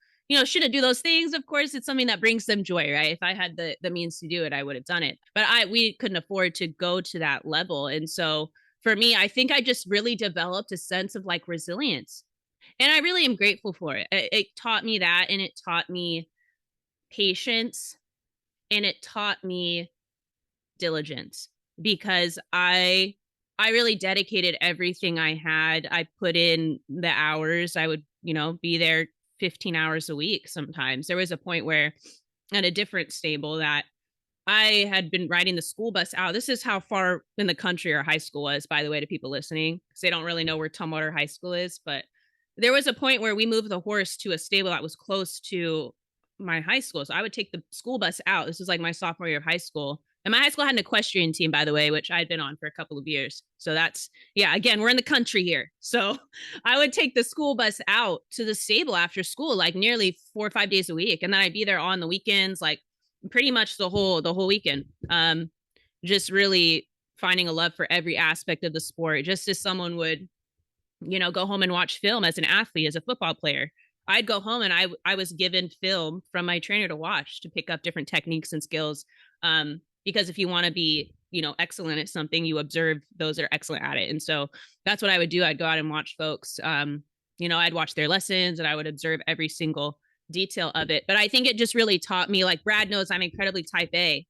shouldn't do those things. Of course, it's something that brings them joy, right? If I had the means to do it, I would have done it. But we couldn't afford to go to that level. And so for me, I think I just really developed a sense of like resilience. And I really am grateful for it. It taught me that, and it taught me patience, and it taught me diligence, because I really dedicated everything I had. I put in the hours. I would, be there 15 hours a week sometimes. There was a point where at a different stable that I had been riding the school bus out. This is how far in the country our high school was, by the way, to people listening, because they don't really know where Tumwater High School is. But there was a point where we moved the horse to a stable that was close to my high school. So I would take the school bus out. This was like my sophomore year of high school. And my high school had an equestrian team, by the way, which I'd been on for a couple of years. So that's, again, we're in the country here. So I would take the school bus out to the stable after school, like nearly 4 or 5 days a week. And then I'd be there on the weekends, like pretty much the whole weekend. Just really finding a love for every aspect of the sport, just as someone would, go home and watch film as an athlete, as a football player. I'd go home and I was given film from my trainer to watch, to pick up different techniques and skills. Because if you want to be, excellent at something, you observe those that are excellent at it. And so that's what I would do. I'd go out and watch folks. I'd watch their lessons, and I would observe every single detail of it. But I think it just really taught me, like Brad knows, I'm incredibly type A,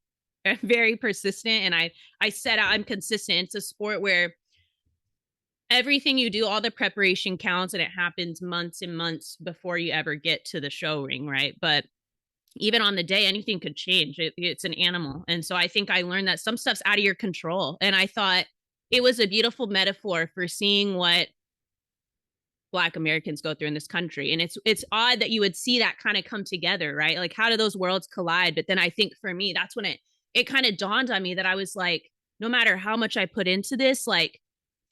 very persistent. And I set out, I'm consistent. It's a sport where everything you do, all the preparation counts, and it happens months and months before you ever get to the show ring. Right. But even on the day, anything could change. It's an animal. And so I think I learned that some stuff's out of your control. And I thought it was a beautiful metaphor for seeing what Black Americans go through in this country. And it's odd that you would see that kind of come together, right? Like, how do those worlds collide? But then I think for me, that's when it kind of dawned on me that I was like, no matter how much I put into this, like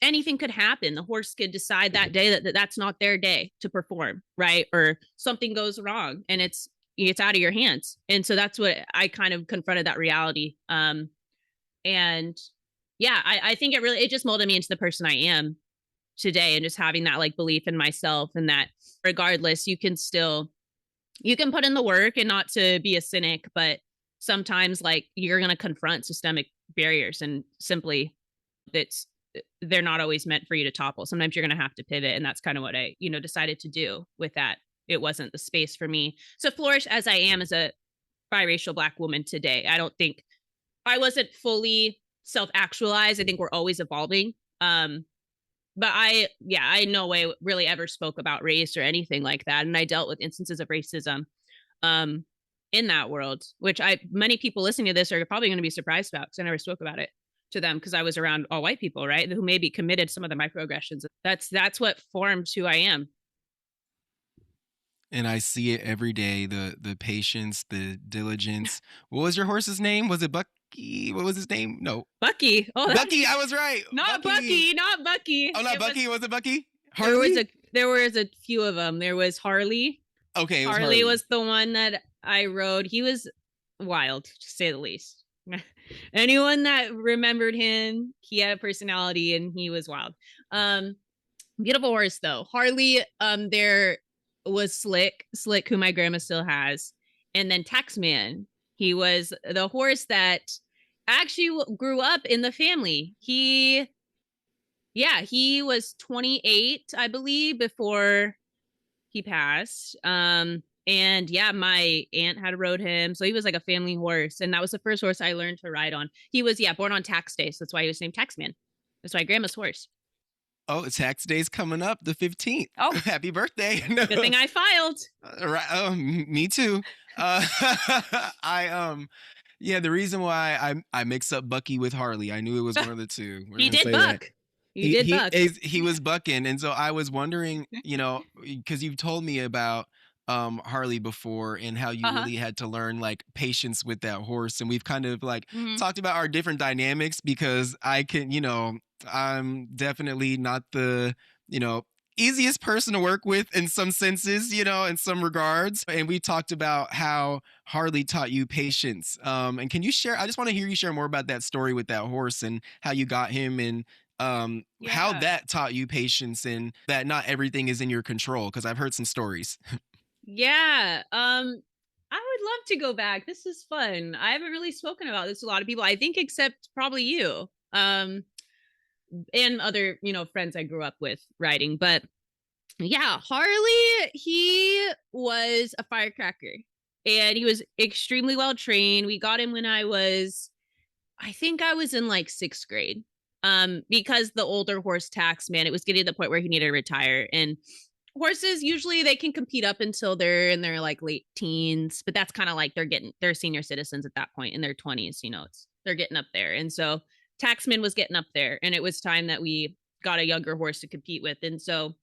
anything could happen. The horse could decide that day that that's not their day to perform, right? Or something goes wrong and it's out of your hands. And so that's what I kind of confronted, that reality. I think it just molded me into the person I am today, and just having that like belief in myself, and that regardless, you can put in the work, and not to be a cynic, but sometimes like you're going to confront systemic barriers, and simply they're not always meant for you to topple. Sometimes you're going to have to pivot. And that's kind of what I, decided to do with that. It wasn't the space for me to flourish as I am as a biracial Black woman today. I don't think I wasn't fully self-actualized. I think we're always evolving. But I in no way really ever spoke about race or anything like that. And I dealt with instances of racism in that world, which many people listening to this are probably going to be surprised about, because I never spoke about it to them, because I was around all white people, right, who maybe committed some of the microaggressions. That's what formed who I am. And I see it every day, the patience, the diligence. What was your horse's name? Was it Bucky? What was his name? No. Bucky. Oh, Bucky, I was right. Not Bucky. Not Bucky. Oh, not Bucky. Was it Bucky? Harley? There was a few of them. There was Harley. Okay, Harley was the one that I rode. He was wild, to say the least. Anyone that remembered him, he had a personality and he was wild. Beautiful horse though. Harley, there was Slick, who my grandma still has. And then Taxman. He was the horse that actually grew up in the family. He was 28, I believe, before he passed. My aunt had rode him. So he was like a family horse. And that was the first horse I learned to ride on. He was, born on tax day. So that's why he was named Taxman. That's my grandma's horse. Oh, tax day's coming up, the 15th. Oh, happy birthday. Good thing I filed. Right. Me too. The reason why I mix up Bucky with Harley, I knew it was one of the two. He did buck. He was bucking. And so I was wondering, because you've told me about Harley before, and how you really had to learn like patience with that horse. And we've kind of like talked about our different dynamics, because I can, I'm definitely not the, easiest person to work with in some senses, in some regards. And we talked about how Harley taught you patience. And can you share, I just want to hear you share more about that story with that horse, and how you got him, and how that taught you patience, and that not everything is in your control, because I've heard some stories. Yeah. I would love to go back. This is fun. I haven't really spoken about this to a lot of people, I think, except probably you. And other, friends I grew up with riding. But Yeah, Harley, he was a firecracker and he was extremely well trained. We got him when I think I was in like 6th grade. Because the older horse tax man, it was getting to the point where he needed to retire. And horses usually they can compete up until they're in their like late teens, but that's kind of like they're senior citizens at that point in their 20s, they're getting up there. And so Taxman was getting up there and it was time that we got a younger horse to compete with. And so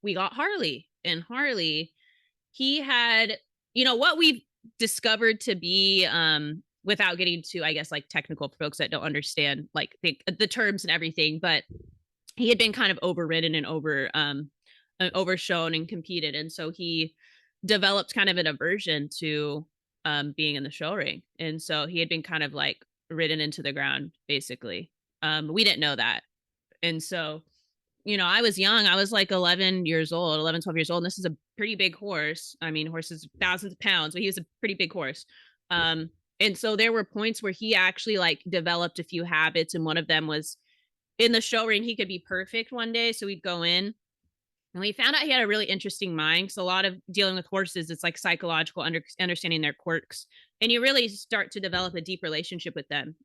we got Harley, and Harley, he had, what we've discovered to be, without getting to, I guess, like technical for folks that don't understand like the terms and everything, but he had been kind of overridden and overshown and competed. And so he developed kind of an aversion to being in the show ring. And so he had been kind of like ridden into the ground, basically. We didn't know that. And so, I was young. I was like 11, 12 years old. And this is a pretty big horse. I mean, horses, thousands of pounds, but he was a pretty big horse. And so there were points where he actually like developed a few habits. And one of them was in the show ring, he could be perfect one day. So we'd go in and we found out he had a really interesting mind. So a lot of dealing with horses, it's like psychological understanding their quirks. And you really start to develop a deep relationship with them.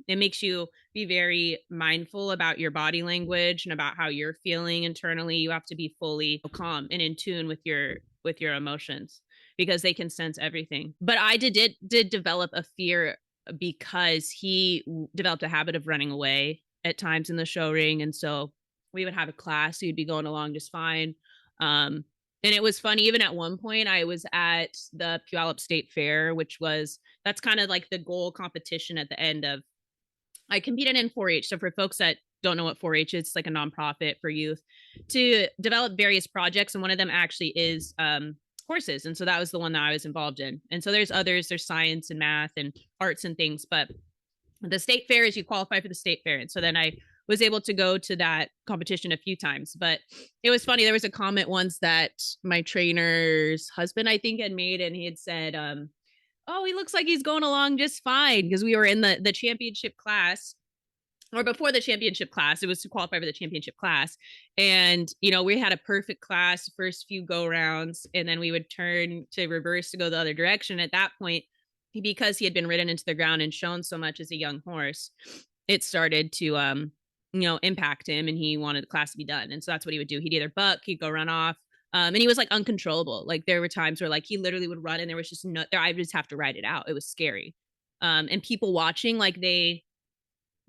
It makes you be very mindful about your body language and about how you're feeling internally. You have to be fully calm and in tune with your emotions because they can sense everything. But I did develop a fear because he developed a habit of running away at times in the show ring. And so we would have a class, he'd be going along just fine. And it was funny, even at one point I was at the Puyallup State Fair, that's kind of like the goal competition at the end of, I competed in 4-H. So for folks that don't know what 4-H is, it's like a nonprofit for youth to develop various projects. And one of them actually is horses. And so that was the one that I was involved in. And so there's others, there's science and math and arts and things, but the state fair is you qualify for the state fair. And so then I was able to go to that competition a few times, but it was funny. There was a comment once that my trainer's husband, I think, had made, and he had said, oh, he looks like he's going along just fine. Because we were in the championship class, or before the championship class, it was to qualify for the championship class. And, we had a perfect class, first few go rounds, and then we would turn to reverse to go the other direction. At that point, because he had been ridden into the ground and shown so much as a young horse, it started to, impact him, and he wanted the class to be done. And so that's what he would do. He'd either buck, he'd go run off. And he was like uncontrollable. Like there were times where like he literally would run and there was just I would just have to ride it out. It was scary. And people watching, like they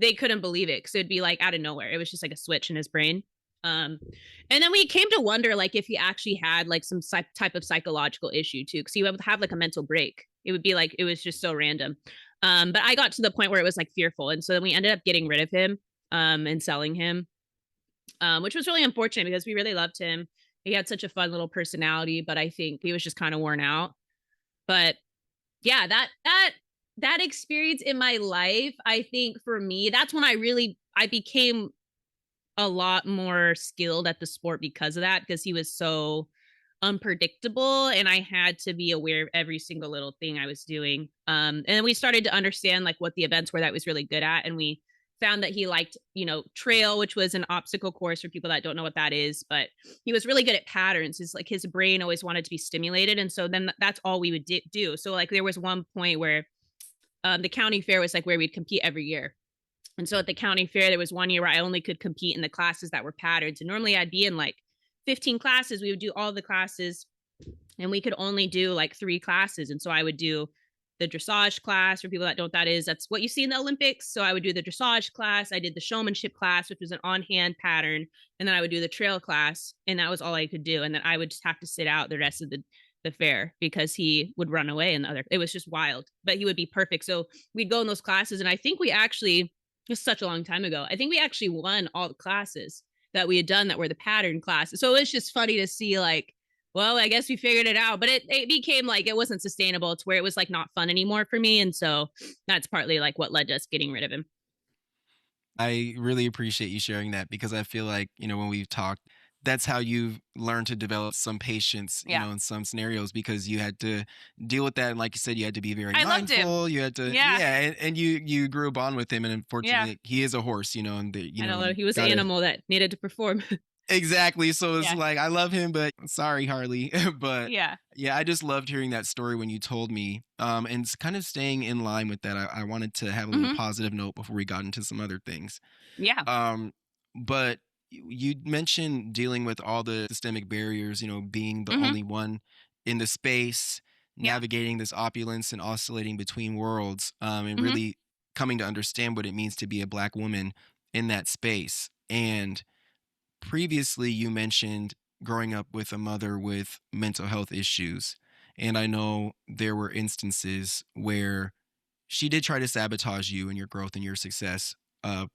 couldn't believe it because it'd be like out of nowhere. It was just like a switch in his brain. And then we came to wonder like if he actually had like some type of psychological issue too, because he would have like a mental break. It would be like, it was just so random. But I got to the point where it was like fearful. And so then we ended up getting rid of him and selling him, which was really unfortunate because we really loved him. He had such a fun little personality, but I think he was just kind of worn out. But yeah, that experience in my life, I think for me, that's when I became a lot more skilled at the sport because of that, because he was so unpredictable and I had to be aware of every single little thing I was doing. And then we started to understand like what the events were that was really good at. And we found that he liked, trail, which was an obstacle course for people that don't know what that is, but he was really good at patterns. It's like his brain always wanted to be stimulated. And so then that's all we would do. So like there was one point where the county fair was like where we'd compete every year. And so at the county fair, there was one year where I only could compete in the classes that were patterns. And normally I'd be in like 15 classes. We would do all the classes and we could only do like 3 classes. And so I would do the dressage class. For people that don't know what that is, that's what you see in the Olympics. So I would do the dressage class. I did the showmanship class, which was an on-hand pattern. And then I would do the trail class. And that was all I could do. And then I would just have to sit out the rest of the fair because he would run away it was just wild, but he would be perfect. So we'd go in those classes. And I think we actually, just such a long time ago, I think we actually won all the classes that we had done that were the pattern classes. So it was just funny to see like, well, I guess we figured it out, but it became like, it wasn't sustainable. It's where it was like not fun anymore for me. And so that's partly like what led to us getting rid of him. I really appreciate you sharing that because I feel like, when we've talked, that's how you've learned to develop some patience, in some scenarios because you had to deal with that. And like you said, you had to be very mindful. You had to, and you grew a bond with him. And unfortunately, he is a horse, and I know he was an animal that needed to perform. Exactly. So it's Yeah. like, I love him, but sorry, Harley. But Yeah. yeah, I just loved hearing that story when you told me. And it's kind of staying in line with that, I wanted to have a little Hmm. positive note before we got into some other things. Yeah. Um, but you mentioned dealing with all the systemic barriers, being the Hmm. only one in the space, Yeah. navigating this opulence and oscillating between worlds, and Hmm. really coming to understand what it means to be a Black woman in that space. And previously, you mentioned growing up with a mother with mental health issues. And I know there were instances where she did try to sabotage you and your growth and your success,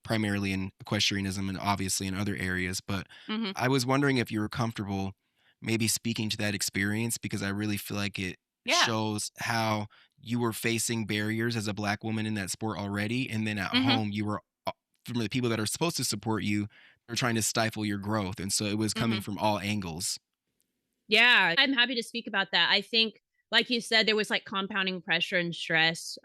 primarily in equestrianism and obviously in other areas. But Hmm. I was wondering if you were comfortable maybe speaking to that experience, because I really feel like it Yeah. shows how you were facing barriers as a Black woman in that sport already. And then at Hmm. home, you were, from the people that are supposed to support you, they're trying to stifle your growth. And so it was Hmm. coming from all angles. Yeah, I'm happy to speak about that. I think, like you said, there was like compounding pressure and stress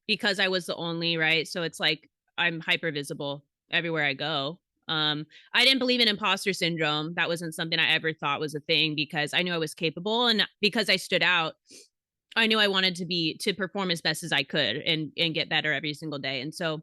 because I was the only, right? So it's like I'm hyper visible everywhere I go. I didn't believe in imposter syndrome. That wasn't something I ever thought was a thing because I knew I was capable, and because I stood out, I knew I wanted to perform as best as I could and get better every single day. And so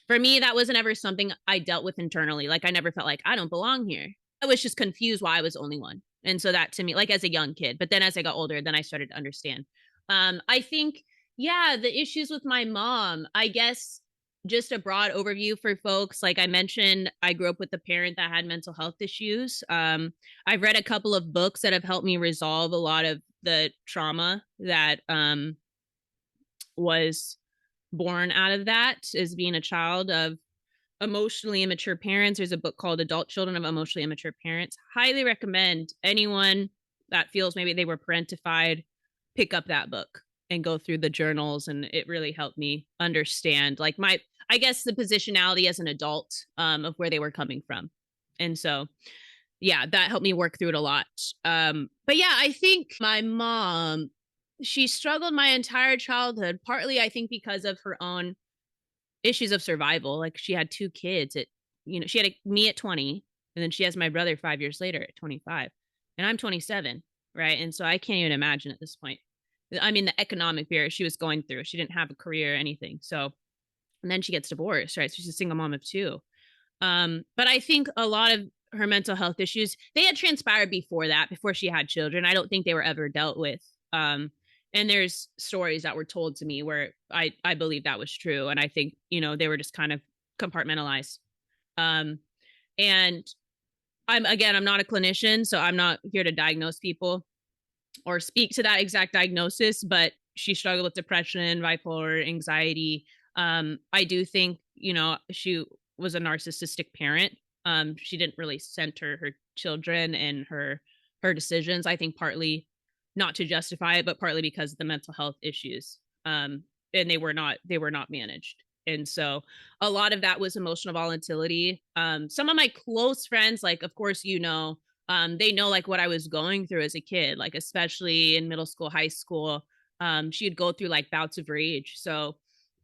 for me, that wasn't ever something I dealt with internally. Like I never felt like I don't belong here. I was just confused why I was the only one. And so that to me, like as a young kid, but then as I got older, then I started to understand. I think, yeah, the issues with my mom, I guess just a broad overview for folks. Like I mentioned, I grew up with a parent that had mental health issues. I've read a couple of books that have helped me resolve a lot of the trauma that was born out of that as being a child of emotionally immature parents. There's a book called Adult Children of Emotionally Immature Parents. Highly recommend anyone that feels maybe they were parentified, pick up that book and go through the journals. And it really helped me understand like I guess the positionality as an adult of where they were coming from. And so, yeah, that helped me work through it a lot. But yeah, I think my mom, she struggled my entire childhood, partly I think because of her own issues of survival. Like she had two kids at, she had me at 20, and then she has my brother 5 years later at 25, and I'm 27, right? And so I can't even imagine at this point. I mean, the economic barrier she was going through. She didn't have a career or anything. So, and then she gets divorced, right? So she's a single mom of two. But I think a lot of her mental health issues, they had transpired before that, before she had children. I don't think they were ever dealt with. And there's stories that were told to me where I believe that was true. And I think, they were just kind of compartmentalized. Um, and I'm not a clinician, so I'm not here to diagnose people or speak to that exact diagnosis, but she struggled with depression, bipolar, anxiety. I do think, she was a narcissistic parent. She didn't really center her children and her decisions. I think partly not to justify it, but partly because of the mental health issues. And they were not managed. And so a lot of that was emotional volatility. Some of my close friends, like, of course, they know like what I was going through as a kid, like especially in middle school, high school. She'd go through like bouts of rage. So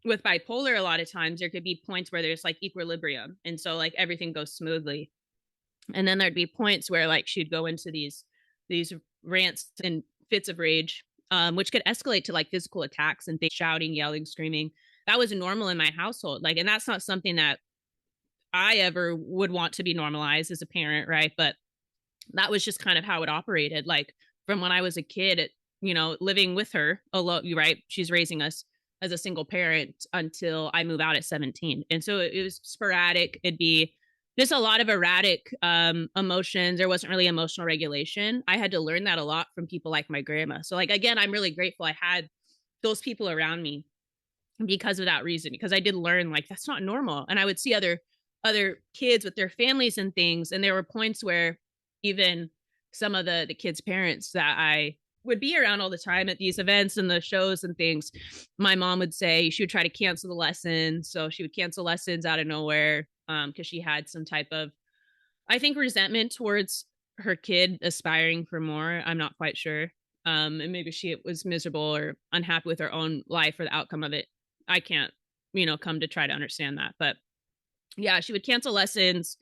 with bipolar, a lot of times there could be points where there's like equilibrium. And so like everything goes smoothly. And then there'd be points where like she'd go into these rants and fits of rage, which could escalate to like physical attacks and things, shouting, yelling, screaming. That was normal in my household. Like, and that's not something that I ever would want to be normalized as a parent, right? But that was just kind of how it operated. Like from when I was a kid, living with her alone, right? She's raising us as a single parent until I move out at 17. And so it was sporadic. It'd be just a lot of erratic emotions. There wasn't really emotional regulation. I had to learn that a lot from people like my grandma. So like, again, I'm really grateful I had those people around me because of that reason, because I did learn like that's not normal. And I would see other kids with their families and things. And there were points where even some of the kids' parents that I would be around all the time at these events and the shows and things, my mom would say she would try to cancel the lessons. So she would cancel lessons out of nowhere because she had some type of, I think, resentment towards her kid aspiring for more. I'm not quite sure. And maybe she was miserable or unhappy with her own life or the outcome of it. I can't, come to try to understand that. But yeah, she would cancel lessons,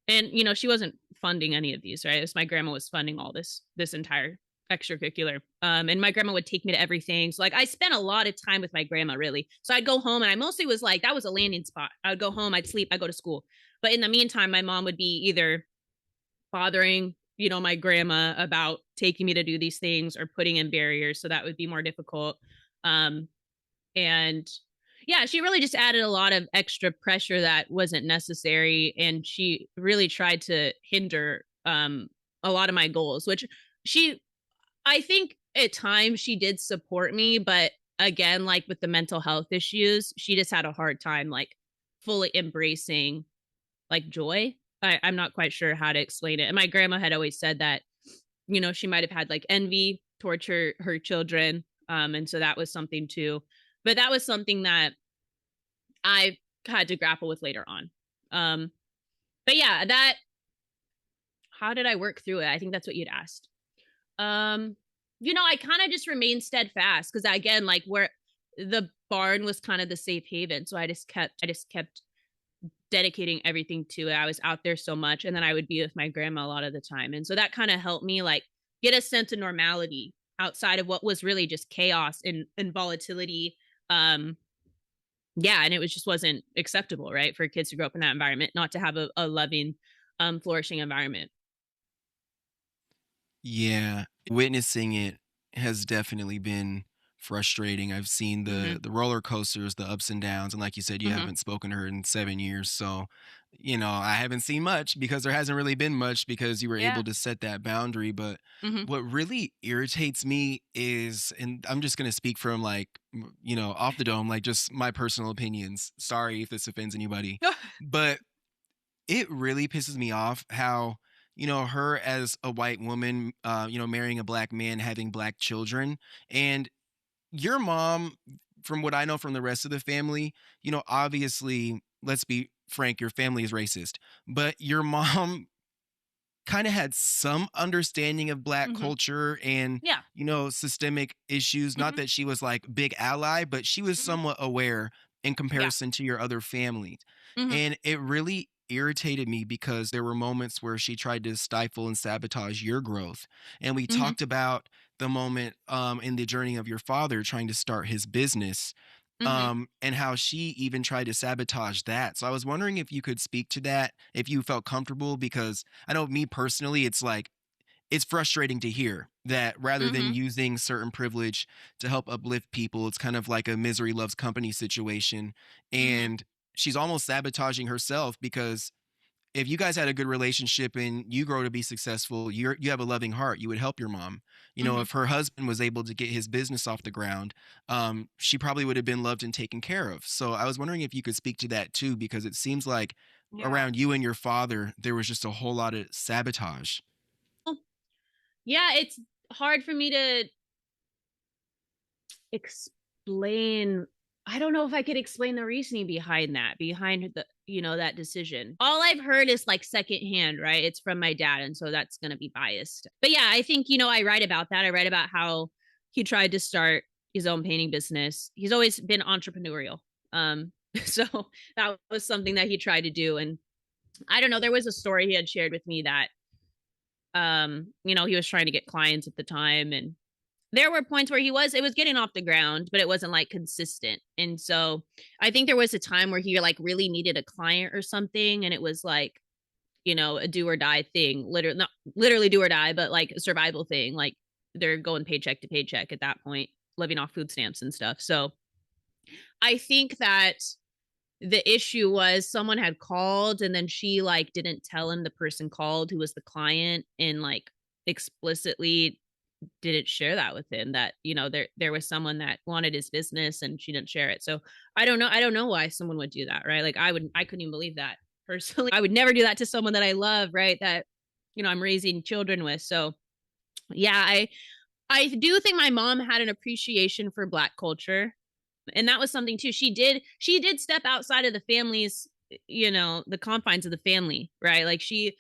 And, you know, she wasn't funding any of these, right? It was my grandma was funding all this entire extracurricular. And my grandma would take me to everything. So like I spent a lot of time with my grandma really. So I'd go home and I mostly was like, that was a landing spot. I would go home, I'd sleep, I'd go to school. But in the meantime, my mom would be either bothering, you know, my grandma about taking me to do these things or putting in barriers. So that would be more difficult. Um, and yeah, she really just added a lot of extra pressure that wasn't necessary. And she really tried to hinder a lot of my goals, which she, I think at times she did support me, but again, like with the mental health issues, she just had a hard time like fully embracing like joy. I'm not quite sure how to explain it. And my grandma had always said that, you know, she might have had like envy towards her children. And so that was something too. But that was something that I had to grapple with later on. But yeah, that how did I work through it? I think that's what you'd asked. You know, I kind of just remained steadfast because again, like where the barn was kind of the safe haven. So I just kept dedicating everything to it. I was out there so much. And then I would be with my grandma a lot of the time. And so that kind of helped me like get a sense of normality outside of what was really just chaos and volatility. Yeah, and it was just wasn't acceptable, right, for kids to grow up in that environment, not to have a loving, flourishing environment. Yeah, witnessing it has definitely been frustrating. I've seen Mhm, the roller coasters, the ups and downs, and like you said, you mhm. haven't spoken to her in 7 years, so, you know, I haven't seen much because there hasn't really been much because you were Yeah. able to set that boundary, but Mhm, what really irritates me is and I'm just gonna speak from, like, you know, off the dome, like, just my personal opinions. Sorry if this offends anybody, but it really pisses me off how, you know, her as a white woman, you know, marrying a black man, having black children, and your mom, from what I know from the rest of the family, you know, obviously, let's be frank, your family is racist, but your mom kind of had some understanding of black mhm. culture and, Yeah. you know, systemic issues. Not Mhm, that she was like big ally, but she was mhm. somewhat aware in Yeah. comparison to your other families. Mhm, And it really irritated me because there were moments where she tried to stifle and sabotage your growth. And we mhm, talked about the moment in the journey of your father trying to start his business, mhm. and how she even tried to sabotage that. So I was wondering if you could speak to that, if you felt comfortable, because I know me personally, it's like it's frustrating to hear that rather than Mhm, using certain privilege to help uplift people, it's kind of like a misery loves company situation. mhm. And she's almost sabotaging herself because if you guys had a good relationship and you grow to be successful, you have a loving heart, you would help your mom. You know, Mhm. if her husband was able to get his business off the ground, she probably would have been loved and taken care of. So I was wondering if you could speak to that too, because it seems like Yeah. around you and your father, there was just a whole lot of sabotage. Well, yeah, it's hard for me to explain. I don't know if I could explain the reasoning behind that, behind the, you know, that decision. All I've heard is like secondhand, right? It's from my dad. And so that's going to be biased. But yeah, I think, you know, I write about that. I write about how he tried to start his own painting business. He's always been entrepreneurial. So that was something that he tried to do. And I don't know, there was a story he had shared with me that, you know, he was trying to get clients at the time and there were points where it was getting off the ground, but it wasn't like consistent. And so I think there was a time where he like really needed a client or something. And it was like, you know, a do or die thing, literally, not literally do or die, but like a survival thing. Like they're going paycheck to paycheck at that point, living off food stamps and stuff. So I think that the issue was someone had called and then she like didn't tell him the person called who was the client and like explicitly didn't share that with him that, you know, there was someone that wanted his business and she didn't share it. So I don't know why someone would do that, right? Like I couldn't even believe that personally. I would never do that to someone that I love, right? That, you know, I'm raising children with. So yeah, I do think my mom had an appreciation for black culture. And that was something too. She did step outside of the family's, you know, the confines of the family, right? Like she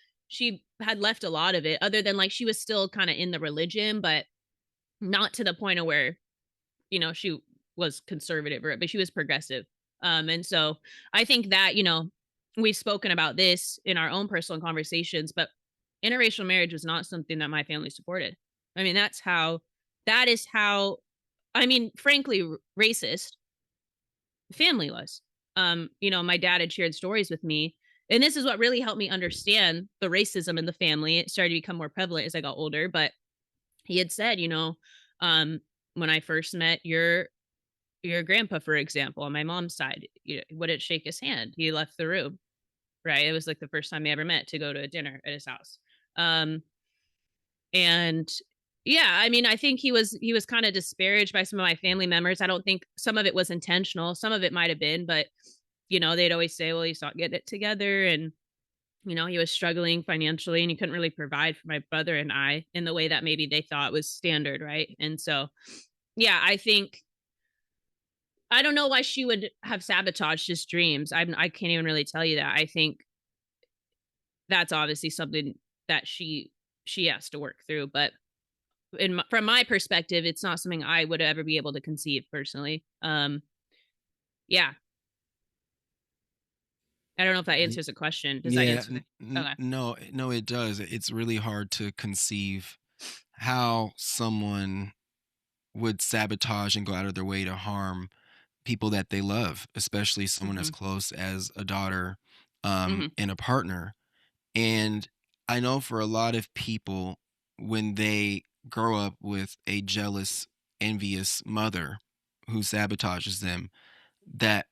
had left a lot of it other than like she was still kind of in the religion, but not to the point of where, you know, she was conservative or but she was progressive. And so I think that, you know, we've spoken about this in our own personal conversations, but interracial marriage was not something that my family supported. I mean, that is how, I mean, frankly, racist family was. You know, my dad had shared stories with me, and this is what really helped me understand the racism in the family. It started to become more prevalent as I got older, but he had said, you know, when I first met your grandpa, for example, on my mom's side, you wouldn't shake his hand. He left the room, right? It was like the first time they ever met to go to a dinner at his house. Um, and yeah, I mean, I think he was kind of disparaged by some of my family members. I don't think some of it was intentional. Some of it might have been, but you know, they'd always say, well, he's not getting it together. And, you know, he was struggling financially and he couldn't really provide for my brother and I in the way that maybe they thought was standard. Right. And so, yeah, I think, I don't know why she would have sabotaged his dreams. I can't even really tell you that. I think that's obviously something that she has to work through. But from my perspective, it's not something I would ever be able to conceive personally. Yeah, I don't know if that Y- answers the question. Does that Yeah, answer the? Okay. no, it does. It's really hard to conceive how someone would sabotage and go out of their way to harm people that they love, especially someone as Mm-hmm. close as a daughter, Mm-hmm. and a partner. And I know for a lot of people, when they grow up with a jealous, envious mother who sabotages them, that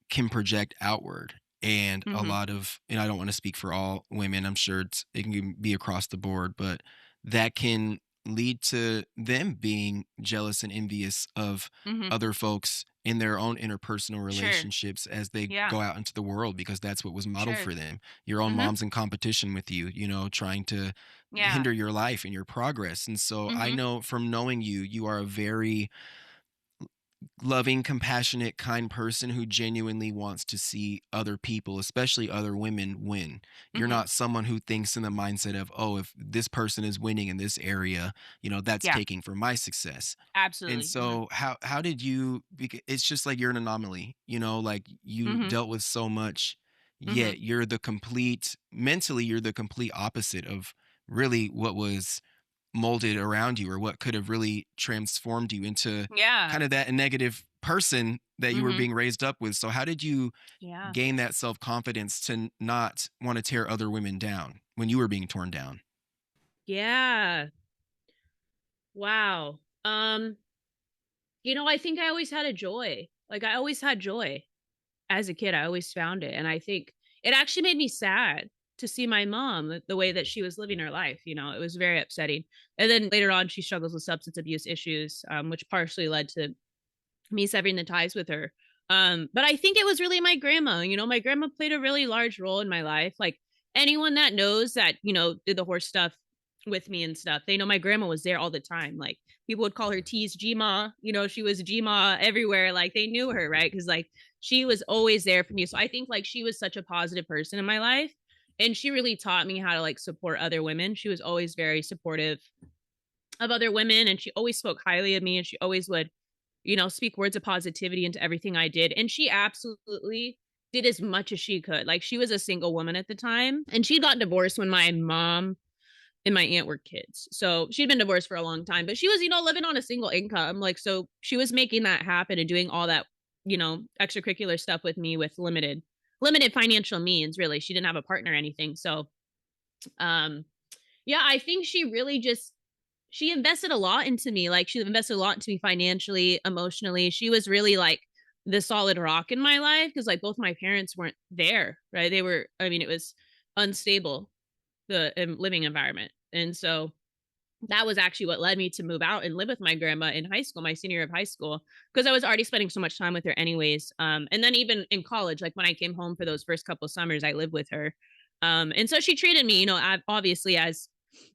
can project outward. And a Mm-hmm. lot of, and I don't want to speak for all women, I'm sure it can be across the board, but that can lead to them being jealous and envious of Mm-hmm. other folks in their own interpersonal Sure. relationships as they Yeah. go out into the world, because that's what was modeled Sure. for them. Your own Mhm. mom's in competition with you, you know, trying to Yeah. hinder your life and your progress. And so I Mhm. know from knowing you, you are a very loving, compassionate, kind person who genuinely wants to see other people, especially other women, win. You're Mhm. not someone who thinks in the mindset of, oh, if this person is winning in this area, you know, that's Yeah. taking from my success. And Absolutely. Mhm. so how did you it's just like you're an anomaly, you know, like you Mhm. dealt with so much, Mhm. yet you're the complete mentally, you're the complete opposite of really what was molded around you, or what could have really transformed you into Yeah. kind of that negative person that you were Mhm. being raised up with. So how did you Yeah. gain that self-confidence to not want to tear other women down when you were being torn down? Yeah. Wow. You know, I think I always had a joy. Like I always had joy as a kid. I always found it, and I think it actually made me sad to see my mom the way that she was living her life. You know, it was very upsetting. And then later on, she struggles with substance abuse issues, which partially led to me severing the ties with her. But I think it was really my grandma. You know, my grandma played a really large role in my life. Like anyone that knows that, you know, did the horse stuff with me and stuff, they know my grandma was there all the time. Like people would call her T's G-Ma. You know, she was G-Ma everywhere. Like they knew her, right? Because like she was always there for me. So I think like she was such a positive person in my life. And she really taught me how to like support other women. She was always very supportive of other women and she always spoke highly of me and she always would, you know, speak words of positivity into everything I did. And she absolutely did as much as she could. Like she was a single woman at the time and she got divorced when my mom and my aunt were kids. So she'd been divorced for a long time, but she was, you know, living on a single income. Like, so she was making that happen and doing all that, you know, extracurricular stuff with me with limited financial means, really. She didn't have a partner or anything. So, um, yeah, I think she really just she invested a lot into me. Like she invested a lot into me financially, emotionally. She was really like the solid rock in my life because like both my parents weren't there, right? They were, I mean, it was unstable, the living environment. And so that was actually what led me to move out and live with my grandma in high school, my senior year of high school, because I was already spending so much time with her anyways. And then even in college, like when I came home for those first couple summers, I lived with her. And so she treated me, you know, obviously as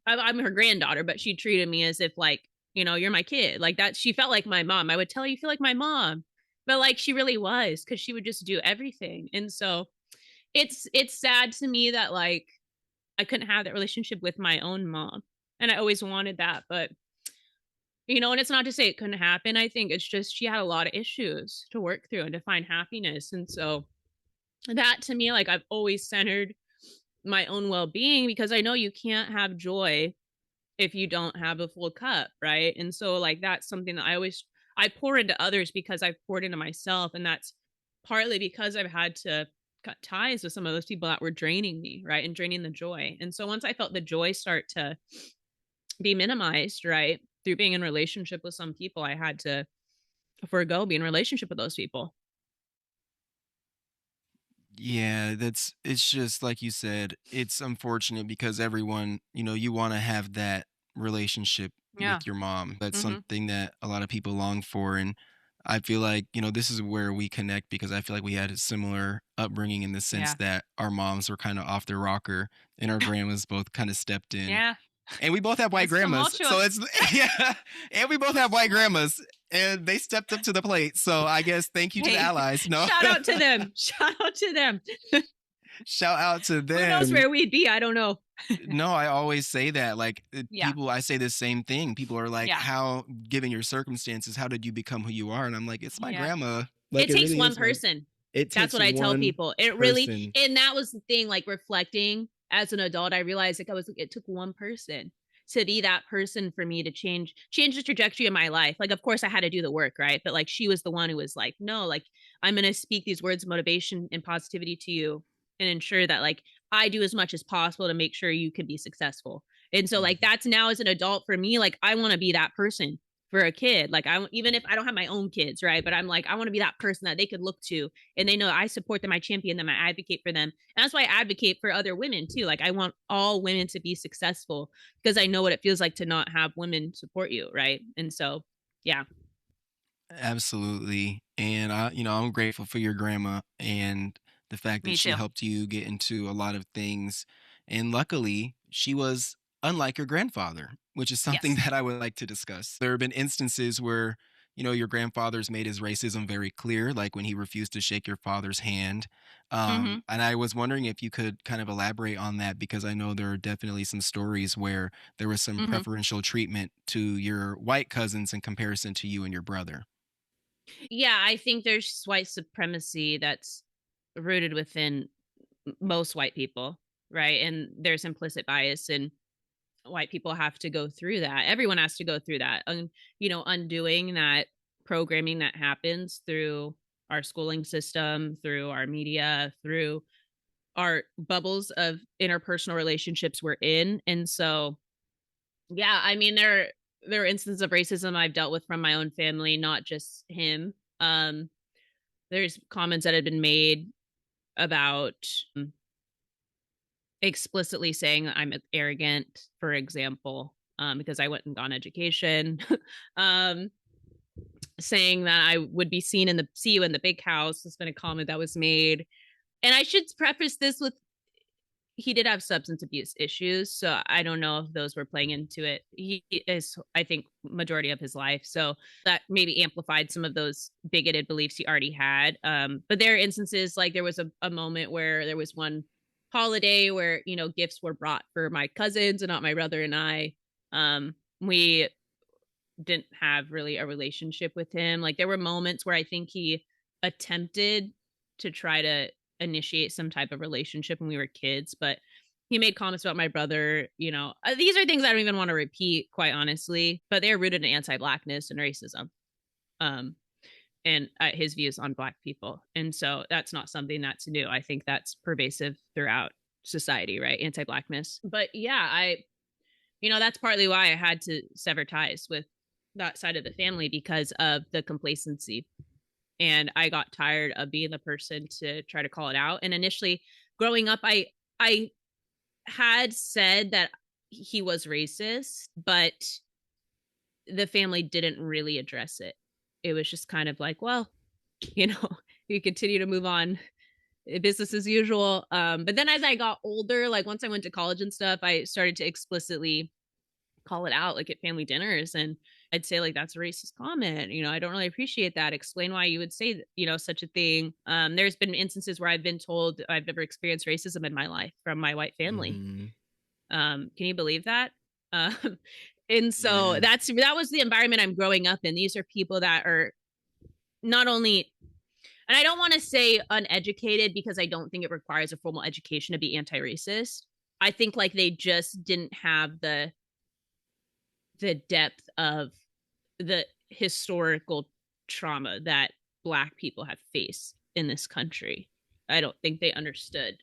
I'm her granddaughter, but she treated me as if like, you know, you're my kid. Like that, she felt like my mom. I would tell her, you feel like my mom, but like she really was because she would just do everything. And so it's sad to me that like I couldn't have that relationship with my own mom. And I always wanted that. But, you know, and it's not to say it couldn't happen. I think it's just she had a lot of issues to work through and to find happiness. And so that to me, like, I've always centered my own well-being, because I know you can't have joy if you don't have a full cup, right? And so, like, that's something that I pour into others because I've poured into myself, and that's partly because I've had to cut ties with some of those people that were draining me, right, and draining the joy. And so once I felt the joy start to be minimized, right, through being in relationship with some people, I had to forego being in relationship with those people. Yeah, it's just like you said, it's unfortunate because everyone, you want to have that relationship Yeah. with your mom. That's Mhm. something that a lot of people long for. And I feel like, this is where we connect because I feel like we had a similar upbringing in the sense Yeah. that our moms were kind of off their rocker and our grandmas both kind of stepped in. Yeah. And we both have white It's grandmas. So tumultuous. it's, yeah. And we both have white grandmas and they stepped up to the plate. So I guess thank you to the Hey, allies. No, shout out to them. Shout out to them. shout out to Who knows them. where we'd be? I don't know. No, I always say that. Like Yeah. people, I say the same thing. People are like, Yeah. how, given your circumstances, how did you become who you are? And I'm like, it's my Yeah. grandma. Like It it takes really one is my, person. it That's takes what I tell one people. It really, person. and that was the thing, like, reflecting as an adult, I realized, like, it took one person to be that person for me to change the trajectory of my life. Like, of course I had to do the work, right? But like, she was the one who was like, no, like, I'm going to speak these words of motivation and positivity to you and ensure that, like, I do as much as possible to make sure you can be successful. And so, like, Mhm. that's now as an adult for me, like, I want to be that person for a kid. Like, even if I don't have my own kids, right? But I'm like, I want to be that person that they could look to, and they know I support them, I champion them, I advocate for them. And that's why I advocate for other women too. Like, I want all women to be successful because I know what it feels like to not have women support you, right? And so, yeah. Absolutely. And I'm grateful for your grandma and the fact that Me she too. helped you get into a lot of things. And luckily, she was unlike your grandfather, which is something Yes. that I would like to discuss. There have been instances where, your grandfather's made his racism very clear, like when he refused to shake your father's hand. Hmm. And I was wondering if you could kind of elaborate on that because I know there are definitely some stories where there was some Hmm. preferential treatment to your white cousins in comparison to you and your brother. Yeah, I think there's white supremacy that's rooted within most white people, right? And there's implicit bias, and white people have to go through that. Everyone has to go through that. Undoing that programming that happens through our schooling system, through our media, through our bubbles of interpersonal relationships we're in. And so, yeah, I mean, there are instances of racism I've dealt with from my own family, not just him. There's comments that had been made about explicitly saying that I'm arrogant, for example, because I went and got an education, um, saying that I would be see you in the big house. Has been a comment that was made, and I should preface this with, he did have substance abuse issues, so I don't know if those were playing into it. He is, I think, majority of his life, so that maybe amplified some of those bigoted beliefs he already had. But there are instances, like there was a moment where there was one holiday where gifts were brought for my cousins and not my brother and I. We didn't have really a relationship with him. Like, there were moments where I think he attempted to try to initiate some type of relationship when we were kids, but he made comments about my brother. These are things I don't even want to repeat, quite honestly, but they're rooted in anti-blackness and racism. Um, and his views on black people. And so that's not something that's new. I think that's pervasive throughout society, right? Anti-blackness. But yeah, that's partly why I had to sever ties with that side of the family, because of the complacency. And I got tired of being the person to try to call it out. And initially, growing up, I had said that he was racist, but the family didn't really address it. It was just kind of like, well, you know, you continue to move on, business as usual. But then as I got older, like once I went to college and stuff, I started to explicitly call it out, like at family dinners. And I'd say, like, that's a racist comment. I don't really appreciate that. Explain why you would say, such a thing. There's been instances where I've been told I've never experienced racism in my life from my white family. Mhm. Can you believe that? Um, and so Yeah. that was the environment I'm growing up in. These are people that are not only, and I don't want to say uneducated because I don't think it requires a formal education to be anti-racist. I think like they just didn't have the depth of the historical trauma that Black people have faced in this country. I don't think they understood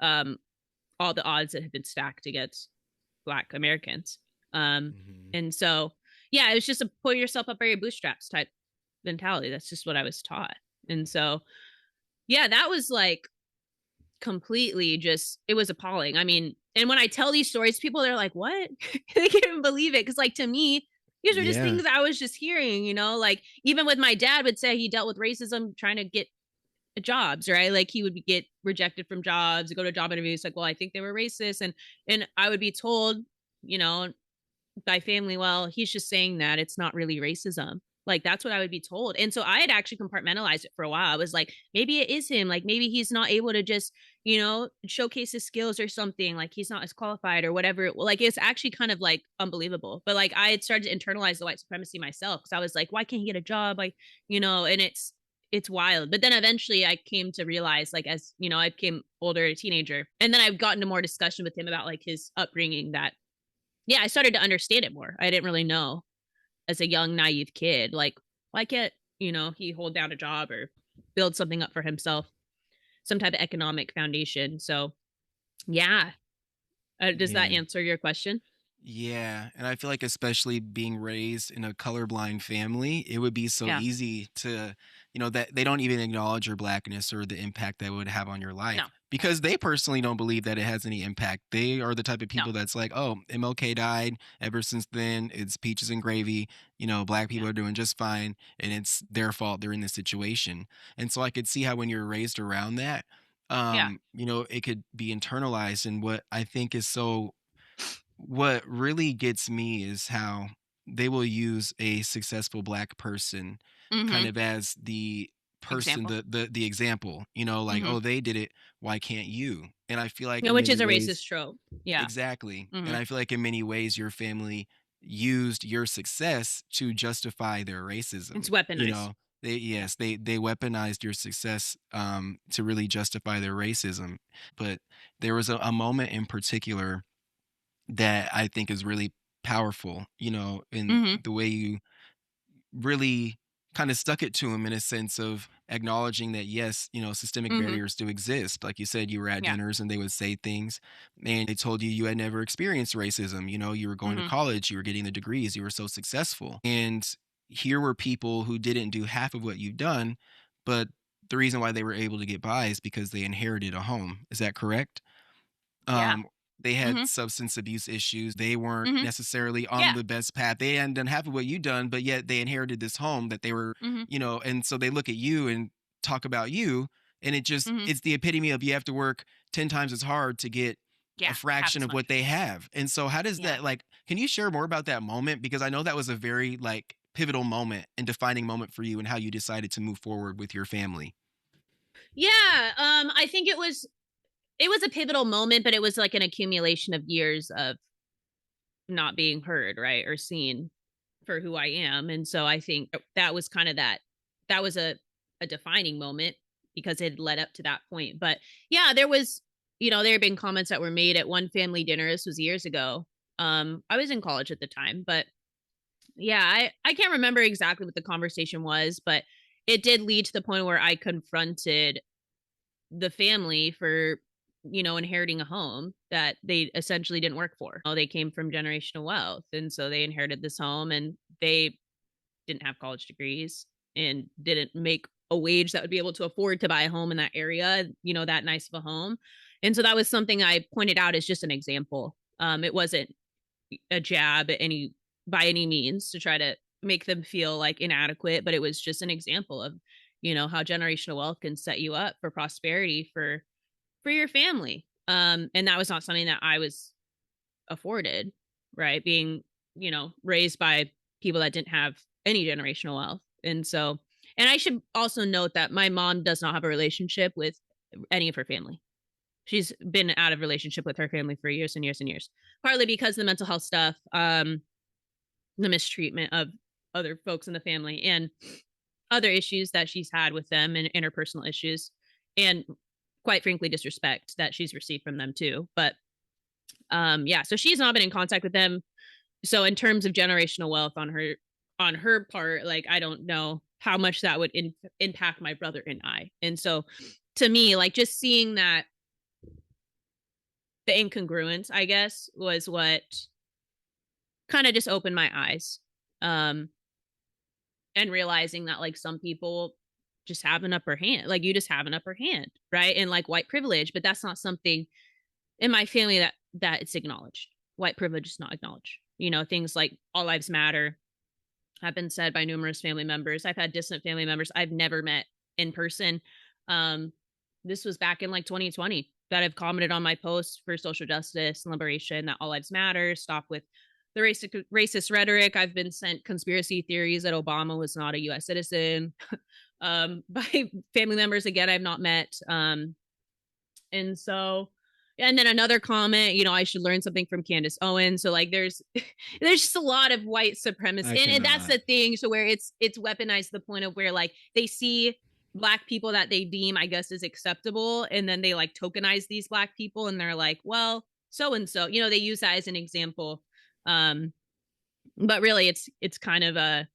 all the odds that have been stacked against Black Americans. And so, yeah, it was just a pull yourself up by your bootstraps type mentality. That's just what I was taught. And so, yeah, that was like completely just, it was appalling. I mean, and when I tell these stories, people are like, what? They can't even believe it. Cause like to me, these are just things I was just hearing, you know, like even with my dad would say he dealt with racism trying to get jobs, right? Like he would get rejected from jobs, go to job interviews, like, well, I think they were racist. And I would be told, you know, by family, well, he's just saying that, it's not really racism. Like that's what I would be told. And so I had actually compartmentalized it for a while. I was like, maybe it is him. Like maybe he's not able to just, you know, showcase his skills or something. Like he's not as qualified or whatever. Like it's actually kind of like unbelievable. But like I had started to internalize the white supremacy myself because I was like, why can't he get a job? Like, you know, and it's wild. But then eventually I came to realize, like, as you know, I became older, a teenager, and then I've gotten to more discussion with him about like his upbringing that, yeah, I started to understand it more. I didn't really know as a young, naive kid, like, why can't, you know, he hold down a job or build something up for himself, some type of economic foundation. So, yeah. Does that answer your question? Yeah. And I feel like, especially being raised in a colorblind family, it would be so easy to, you know, that they don't even acknowledge your Blackness or the impact that it would have on your life. No. Because they personally don't believe that it has any impact. They are the type of people that's like, oh, MLK died. Ever since then, it's peaches and gravy. You know, Black people are doing just fine. And it's their fault they're in this situation. And so I could see how when you're raised around that, you know, it could be internalized. And what I think is so, what really gets me is how they will use a successful Black person kind of as the person, Example. the example, you know, like, oh, they did it, why can't you? And I feel like Yeah, in which is many a ways, racist trope. Yeah. exactly. And I feel like in many ways your family used your success to justify their racism. It's weaponized. You know, they weaponized your success to really justify their racism. But there was a moment in particular that I think is really powerful, you know, in the way you really kind of stuck it to him, in a sense of acknowledging that, yes, you know, systemic barriers do exist. Like you said, you were at dinners and they would say things and they told you you had never experienced racism. You know, you were going to college, you were getting the degrees, you were so successful. And here were people who didn't do half of what you've done, but the reason why they were able to get by is because they inherited a home. Is that correct? Yeah. They had substance abuse issues. They weren't necessarily on the best path. They hadn't done half of what you done, but yet they inherited this home that they were, you know, and so they look at you and talk about you. And it just, it's the epitome of, you have to work 10 times as hard to get a fraction of what they have. And so how does that, like, can you share more about that moment? Because I know that was a very like pivotal moment and defining moment for you and how you decided to move forward with your family. Yeah. I think it was a pivotal moment, but it was like an accumulation of years of not being heard, right, or seen for who I am. And so I think that was kind of that was a defining moment because it led up to that point. But yeah, there was, you know, there had been comments that were made at one family dinner. This was years ago. I was in college at the time, but yeah, I can't remember exactly what the conversation was, but it did lead to the point where I confronted the family for, you know, inheriting a home that they essentially didn't work for. Oh, they came from generational wealth. And so they inherited this home and they didn't have college degrees and didn't make a wage that would be able to afford to buy a home in that area, you know, that nice of a home. And so that was something I pointed out as just an example. It wasn't a jab at by any means to try to make them feel like inadequate, but it was just an example of, you know, how generational wealth can set you up for prosperity for your family. And that was not something that I was afforded, right? Being, you know, raised by people that didn't have any generational wealth. And so, and I should also note that my mom does not have a relationship with any of her family. She's been out of relationship with her family for years and years and years, partly because of the mental health stuff, the mistreatment of other folks in the family. And other issues that she's had with them and interpersonal issues, and quite frankly, disrespect that she's received from them too. But yeah, so she's not been in contact with them. So in terms of generational wealth on her part, like I don't know how much that would impact my brother and I. And so to me, like just seeing that the incongruence, I guess, was what kind of just opened my eyes. And realizing that like some people just have an upper hand, like you just have an upper hand, right? And like white privilege, but that's not something in my family that it's acknowledged. White privilege is not acknowledged. You know, things like all lives matter have been said by numerous family members. I've had distant family members I've never met in person. This was back in like 2020 that have commented on my posts for social justice and liberation, that all lives matter, stop with the racist rhetoric. I've been sent conspiracy theories that Obama was not a US citizen by family members, again, I've not met. And so, and then another comment, you know, I should learn something from Candace Owens. So like there's just a lot of white supremacy. And that's the thing. So where it's weaponized to the point of where like they see Black people that they deem, I guess, is acceptable. And then they like tokenize these Black people and they're like, well, so-and-so, you know, they use that as an example. But really it's kind of I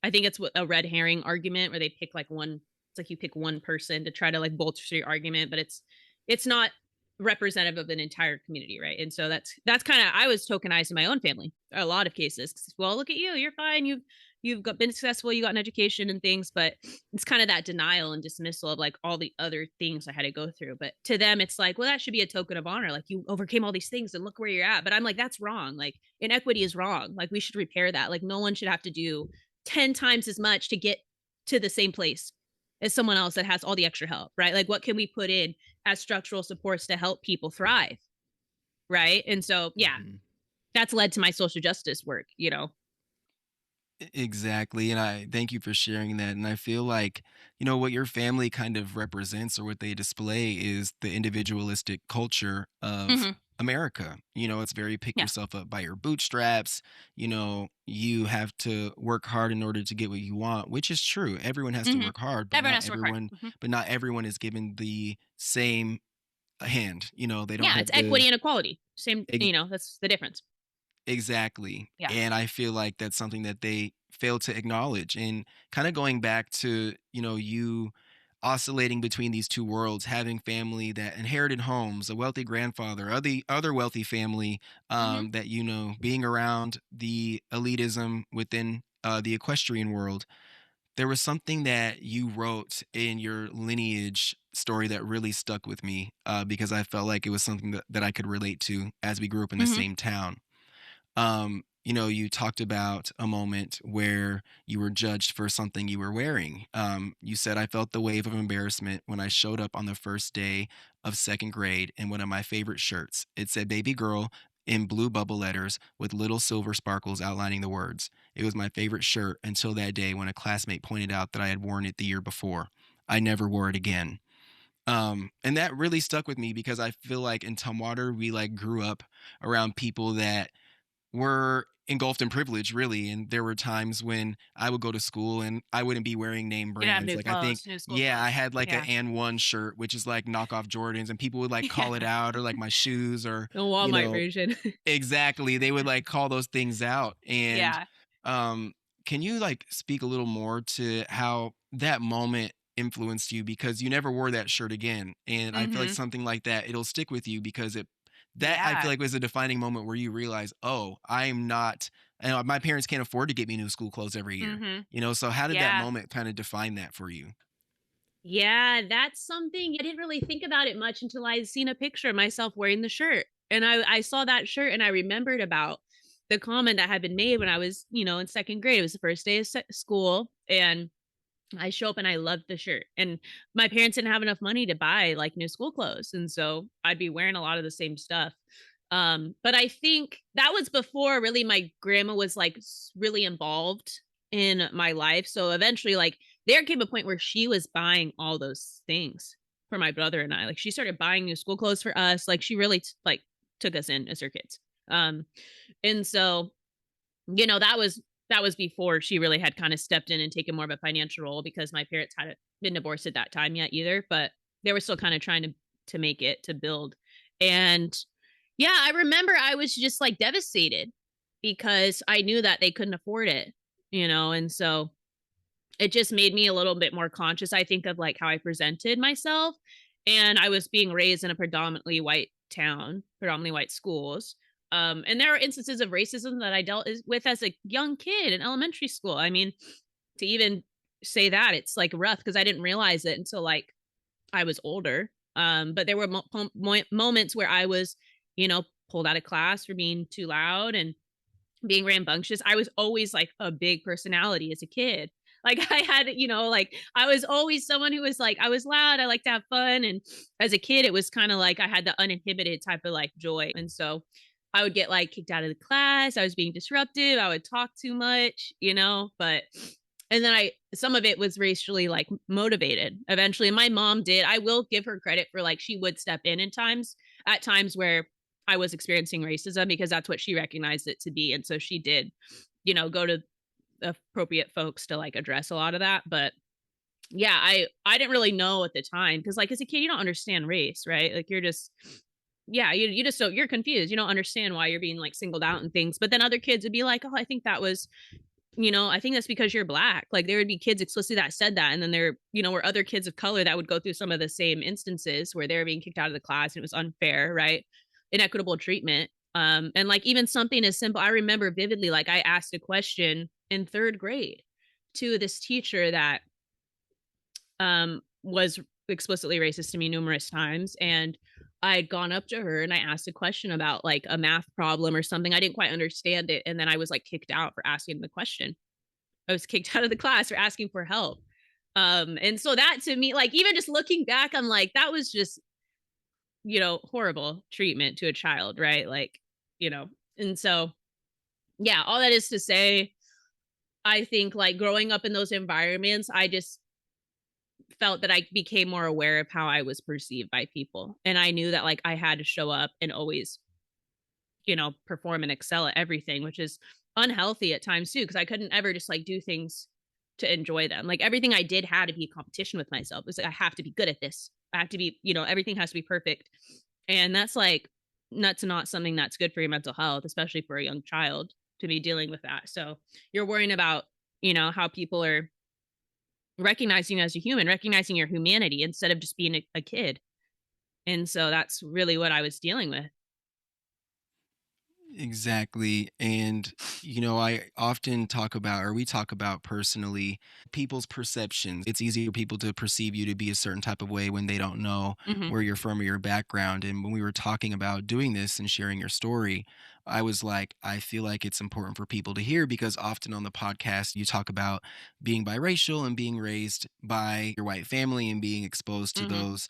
think it's a red herring argument where they pick like one, it's like you pick one person to try to like bolster your argument, but it's not representative of an entire community, right? And so that's kind of, I was tokenized in my own family a lot of cases. Well, look at you, you're fine, you've been successful, you got an education and things, but it's kind of that denial and dismissal of like all the other things I had to go through. But to them, it's like, well, that should be a token of honor. Like you overcame all these things and look where you're at. But I'm like, that's wrong. Like inequity is wrong. Like we should repair that. Like no one should have to do 10 times as much to get to the same place as someone else that has all the extra help, right? Like what can we put in as structural supports to help people thrive, right? And so, yeah, that's led to my social justice work, you know? Exactly. And I thank you for sharing that. And I feel like, you know, what your family kind of represents or what they display is the individualistic culture of Mhm. America. You know, it's very pick Yeah. yourself up by your bootstraps. You know, you have to work hard in order to get what you want, which is true. Everyone has to Mhm. work hard, but Everyone not has to work hard. everyone, Mhm. but not everyone is given the same hand. You know, they don't Yeah, have it's the equity and equality. Same, you know, that's the difference. exactly. Yeah. And I feel like that's something that they fail to acknowledge. And kind of going back to, you know, you oscillating between these two worlds, having family that inherited homes, a wealthy grandfather, other wealthy family, Mhm. that, you know, being around the elitism within the equestrian world. There was something that you wrote in your lineage story that really stuck with me because I felt like it was something that I could relate to as we grew up in the Mhm. same town. You know, you talked about a moment where you were judged for something you were wearing. You said, I felt the wave of embarrassment when I showed up on the first day of second grade in one of my favorite shirts. It said baby girl in blue bubble letters with little silver sparkles outlining the words. It was my favorite shirt until that day when a classmate pointed out that I had worn it the year before. I never wore it again. And that really stuck with me because I feel like in Tumwater, we like grew up around people that were engulfed in privilege, really. And there were times when I would go to school and I wouldn't be wearing name You have brands. new Like I think, clothes, new school yeah, I clothes. had like a Yeah. and one shirt, which is like knockoff Jordans, and people would like call it Yeah. out, or like my shoes, or The you Walmart know, version. exactly. They would like call those things out. And Yeah. um, can you like speak a little more to how that moment influenced you? Because you never wore that shirt again. And I feel like Mhm. something like that, it'll stick with you because that I feel Yeah. like was a defining moment where you realize, oh, I'm not, my parents can't afford to get me new school clothes every year. Mhm. You know, so how did that Yeah. moment kind of define that for you? Yeah, that's something I didn't really think about it much until I'd seen a picture of myself wearing the shirt. And I saw that shirt and I remembered about the comment that had been made when I was, you know, in second grade. It was the first day of school and I show up and I loved the shirt. And my parents didn't have enough money to buy like new school clothes. And so I'd be wearing a lot of the same stuff. But I think that was before really my grandma was like really involved in my life. So eventually, like, there came a point where she was buying all those things for my brother and I. Like, she started buying new school clothes for us. Like, she really like took us in as her kids. And so, you know, that was that was before she really had kind of stepped in and taken more of a financial role, because my parents hadn't been divorced at that time yet either, but they were still kind of trying to make it, to build. And yeah, I remember I was just like devastated because I knew that they couldn't afford it, and so it just made me a little bit more conscious, I think, of like how I presented myself. And I was being raised in a predominantly white town, predominantly white schools. And there are instances of racism that I dealt with as a young kid in elementary school. I mean, to even say that, it's like rough because I didn't realize it until like I was older. But there were moments where I was, pulled out of class for being too loud and being rambunctious. I was always like a big personality as a kid. Like I had, like I was always someone who was like, I was loud. I like to have fun. And as a kid, it was kind of like I had the uninhibited type of like joy. And so I would get like kicked out of the class. I was being disruptive. I would talk too much, but, and then some of it was racially like motivated eventually. And my mom did, I will give her credit for like, she would step in at times where I was experiencing racism, because that's what she recognized it to be. And so she did, go to appropriate folks to like address a lot of that. But yeah, I didn't really know at the time, because like as a kid you don't understand race, right? Like you're just, yeah, you just don't, you're confused, you don't understand why you're being like singled out and things. But then other kids would be like, oh, I think that was, I think that's because you're Black. Like there would be kids explicitly that said that, and then there were other kids of color that would go through some of the same instances where they were being kicked out of the class and it was unfair, right? Inequitable treatment. And like even something as simple, I remember vividly, like I asked a question in 3rd grade to this teacher that was explicitly racist to me numerous times. And I had gone up to her and I asked a question about like a math problem or something. I didn't quite understand it. And then I was like kicked out for asking the question. I was kicked out of the class for asking for help. And so that to me, like even just looking back, I'm like, that was just, horrible treatment to a child, right? Like, and so, yeah, all that is to say, I think like growing up in those environments, I just felt that I became more aware of how I was perceived by people. And I knew that like I had to show up and always, perform and excel at everything, which is unhealthy at times too, because I couldn't ever just like do things to enjoy them. Like everything I did had to be a competition with myself. It was like, I have to be good at this. I have to be, everything has to be perfect. And that's like, that's not something that's good for your mental health, especially for a young child to be dealing with that. So you're worrying about, how people are recognizing you as a human, recognizing your humanity instead of just being a kid. And so that's really what I was dealing with. Exactly. And, I often talk about, or we talk about personally, people's perceptions. It's easy for people to perceive you to be a certain type of way when they don't know Mm-hmm. where you're from or your background. And when we were talking about doing this and sharing your story, I was like, I feel like it's important for people to hear, because often on the podcast, you talk about being biracial and being raised by your white family and being exposed to Mm-hmm. those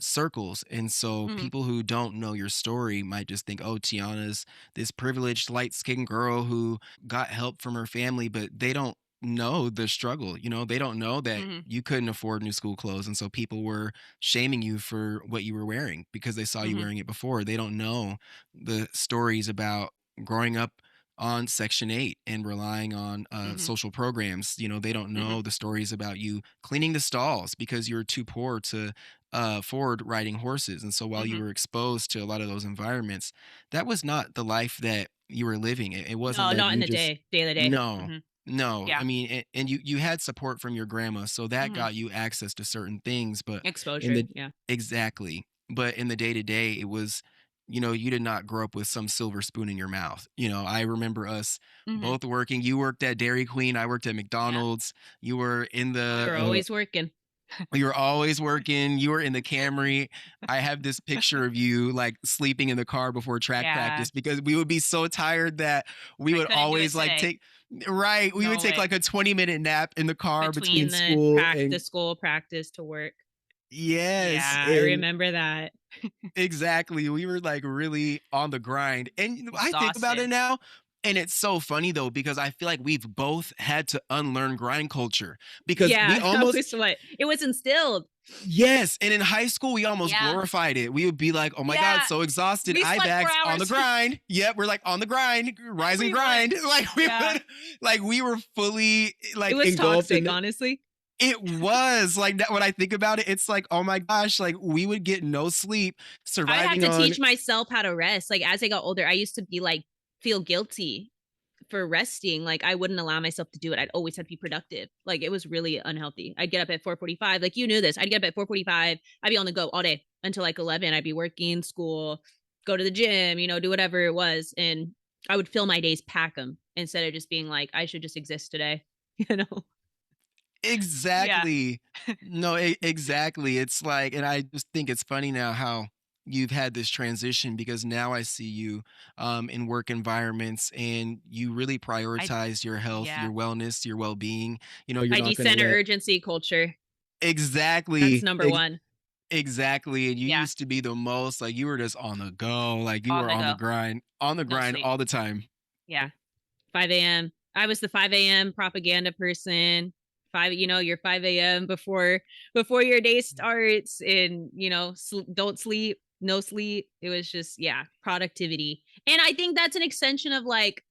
circles. And so Mm-hmm. people who don't know your story might just think, oh, Tiana's this privileged light skinned girl who got help from her family, but they don't know the struggle. They don't know that Mm-hmm. you couldn't afford new school clothes. And so people were shaming you for what you were wearing because they saw you Mm-hmm. wearing it before. They don't know the stories about growing up on Section 8 and relying on Mm-hmm. social programs. They don't Mm-hmm. know the stories about you cleaning the stalls because you were too poor to afford riding horses. And so while you Mm-hmm. were exposed to a lot of those environments, that was not the life that you were living. It wasn't No, like not in you the just, day to day. no, Mm-hmm. no. I Yeah. mean, and you had support from your grandma, so that Mm-hmm. got you access to certain things. But in Exposure. the Yeah. exactly, but in the day to day, it was, you did not grow up with some silver spoon in your mouth. I remember us Mm-hmm. both working. You worked at Dairy Queen. I worked at Yeah. McDonald's. You were in We were the always working. you were always working. You were in the Camry. I have this picture of you like sleeping in the car before track Yeah. practice because we would be so tired that we I would couldn't do it always like today. take right. We would No take way. like a 20-minute nap in the car between Between the school and school practice to work. yes. Yeah, I And remember that. exactly. We were like really on the grind. And I think about it Exhausted. now. And it's so funny though, because I feel like we've both had to unlearn grind culture because Yeah, we almost, that was what it was instilled. yes. And in high school, we almost Yeah. glorified it. We would be like, oh my Yeah. God, so exhausted. We Eye slept 4 bags on the hours. grind. Yep. We're like on the grind, rise and We would. grind. Like we Yeah. would, like we were fully like It was engulfed in toxic, honestly. it was like that. When I think about it, it's like, oh my gosh, like we would get no sleep I had surviving to on. teach myself how to rest. Like as I got older, I used to be like feel guilty for resting. Like I wouldn't allow myself to do it. I'd always have to be productive. Like it was really unhealthy. I'd get up at 4:45. Like you knew this. I'd get up at 4:45. I'd be on the go all day until like 11. I'd be working, school, go to the gym, you know, do whatever it was. And I would fill my days, pack them instead of just being like, I should just exist today, you know? Exactly. No, exactly. It's like, and I just think it's funny now how you've had this transition because now I see you in work environments and you really prioritize your health, yeah. your wellness, your well-being. You know, you're I not going decenter to let urgency culture. exactly. That's number one. Exactly. And you Yeah. used to be the most like you were just on the go, like you On were the on the go. grind, sleep. all the time. Yeah. 5 a.m. I was the 5 a.m. propaganda person. Your 5 a.m. before your day starts, and don't sleep, no sleep. It was just productivity, and I think that's an extension of like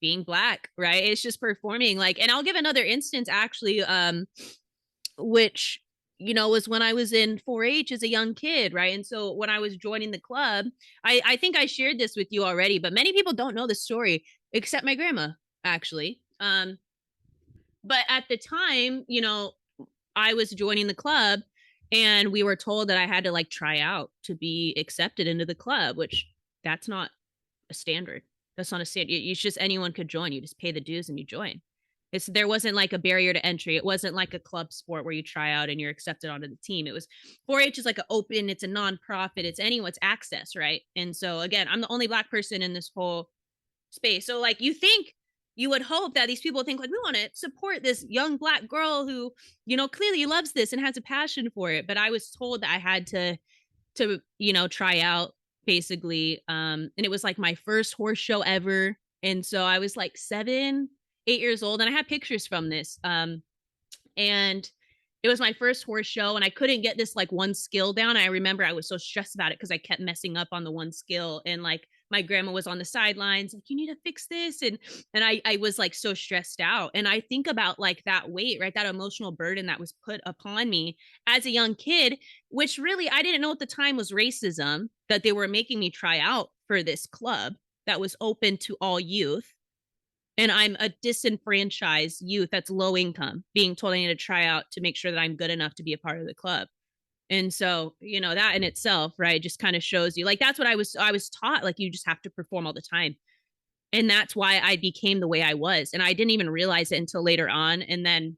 being Black, right? It's just performing like, and I'll give another instance actually, which was when I was in 4-H as a young kid, right? And so when I was joining the club, I think I shared this with you already, but many people don't know the story except my grandma, actually. But at the time, I was joining the club and we were told that I had to like try out to be accepted into the club, which that's not a standard. That's not a standard. It's just anyone could join. You just pay the dues and you join. There wasn't like a barrier to entry. It wasn't like a club sport where you try out and you're accepted onto the team. It was 4-H is like an open, it's a nonprofit, it's anyone's access, right? And so again, I'm the only Black person in this whole space. So like you would hope that these people think like, we want to support this young Black girl who, clearly loves this and has a passion for it. But I was told that I had to try out basically. And it was like my first horse show ever. And so I was like 7, 8 years old, and I have pictures from this. And it was my first horse show, and I couldn't get this like one skill down. I remember I was so stressed about it because I kept messing up on the one skill, and like my grandma was on the sidelines like, you need to fix this, and I was like so stressed out. And I think about like that weight, right, that emotional burden that was put upon me as a young kid, which really I didn't know at the time was racism, that they were making me try out for this club that was open to all youth. And I'm a disenfranchised youth that's low income, being told I need to try out to make sure that I'm good enough to be a part of the club. And so, that in itself, right, just kind of shows you like, that's what I was taught. Like, you just have to perform all the time. And that's why I became the way I was. And I didn't even realize it until later on. And then,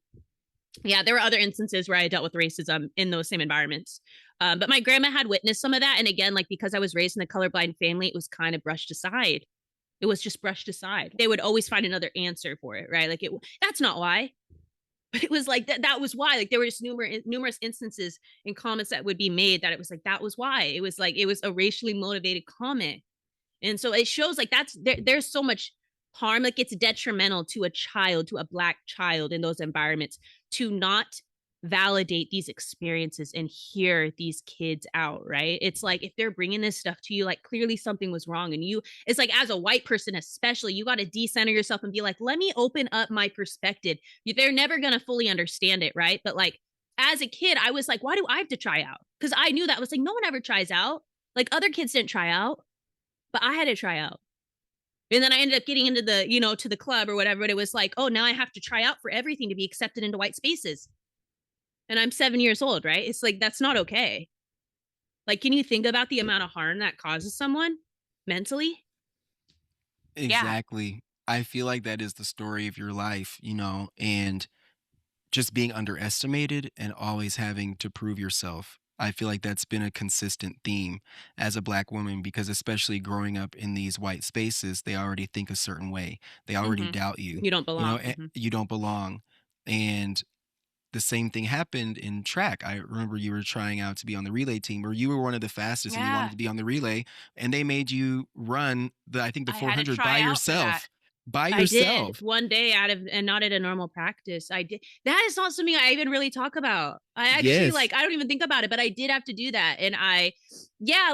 there were other instances where I dealt with racism in those same environments. But my grandma had witnessed some of that. And again, like, because I was raised in a colorblind family, it was kind of brushed aside. It was just brushed aside. They would always find another answer for it, right? Like, that's not why. But it was like that was why. Like, there were just numerous instances and comments that would be made that it was like, that was why. It was like, it was a racially motivated comment. And so it shows like there's so much harm. Like, it's detrimental to a child, to a Black child in those environments, to not validate these experiences and hear these kids out, right? It's like, if they're bringing this stuff to you, like, clearly something was wrong. And it's like, as a white person especially, you got to decenter yourself and be like, let me open up my perspective. They're never going to fully understand it, right? But like, as a kid, I was like, why do I have to try out? Because I knew that was like, no one ever tries out. Like, other kids didn't try out, but I had to try out. And then I ended up getting into the, to the club or whatever. But it was like, oh, now I have to try out for everything to be accepted into white spaces. And I'm 7 years old, right? It's like, that's not okay. Like, can you think about the amount of harm that causes someone mentally? Exactly. I feel like that is the story of your life, and just being underestimated and always having to prove yourself. I feel like that's been a consistent theme as a Black woman because, especially growing up in these white spaces, they already think a certain way. They already doubt you. You don't belong. You don't belong. And the same thing happened in track. I remember you were trying out to be on the relay team, or you were one of the fastest and you wanted to be on the relay, and they made you run the 400 by yourself. by I did yourself. one day and not at a normal practice. I did. That is not something I even really talk about. I actually Yes. I don't even think about it, but I did have to do that. And